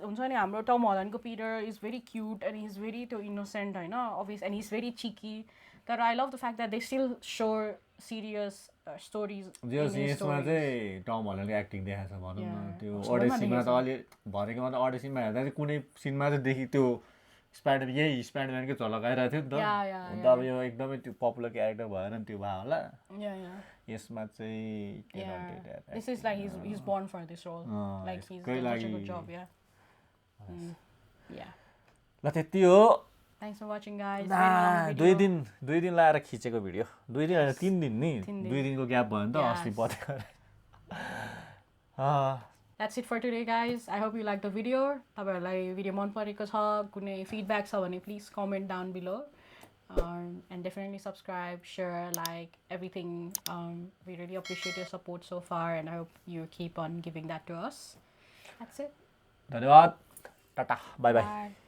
हुन्छ नि, हाम्रो टम हल्यान्डको Peter is very cute and is very त्यो इनोसेन्ट होइन, obvious, and is very cheeky. तर I love the fact that they still show serious stories जो in his यसमा stories. चाहिँ टम हल्यान्डको एक्टिङ देखाएको छ भनौँ न Yeah. त्यो सबैमा अडेसीमा त देखेको छ। अलि भनेकोमा त अडेसीमा हेर्दा चाहिँ कुनै सिनमा चाहिँ देखि त्यो यही स्पाइडरम्यानकै झलक आइरहेको थियो नि त Yeah. हुन त अब यो एकदमै त्यो पपुलर क्यारेक्टर भएर नि त्यो भयो होला Yeah. यसमा चाहिँ talented यार। This is like he's born for this role. Like he's यसकै done such a लागि good job. Yeah. Yeah. ल त्यति हो Thanks for watching, guys. Very long video. दुई दिन लाएर खिचेको भिडियो 2 दिन होइन 3 दिन नि 2 दिनको ग्याप भयो नि त अस्ति पतेको That's it for today, guys. I hope you liked the video. तपाईहरुलाई भिडियो मन परेको छ कुनै फिडब्याक छ भने please comment down below and definitely subscribe, share, like everything. We really appreciate your support so far and I hope you keep on giving that to us. That's it. धन्यवाद tata bye by Bye.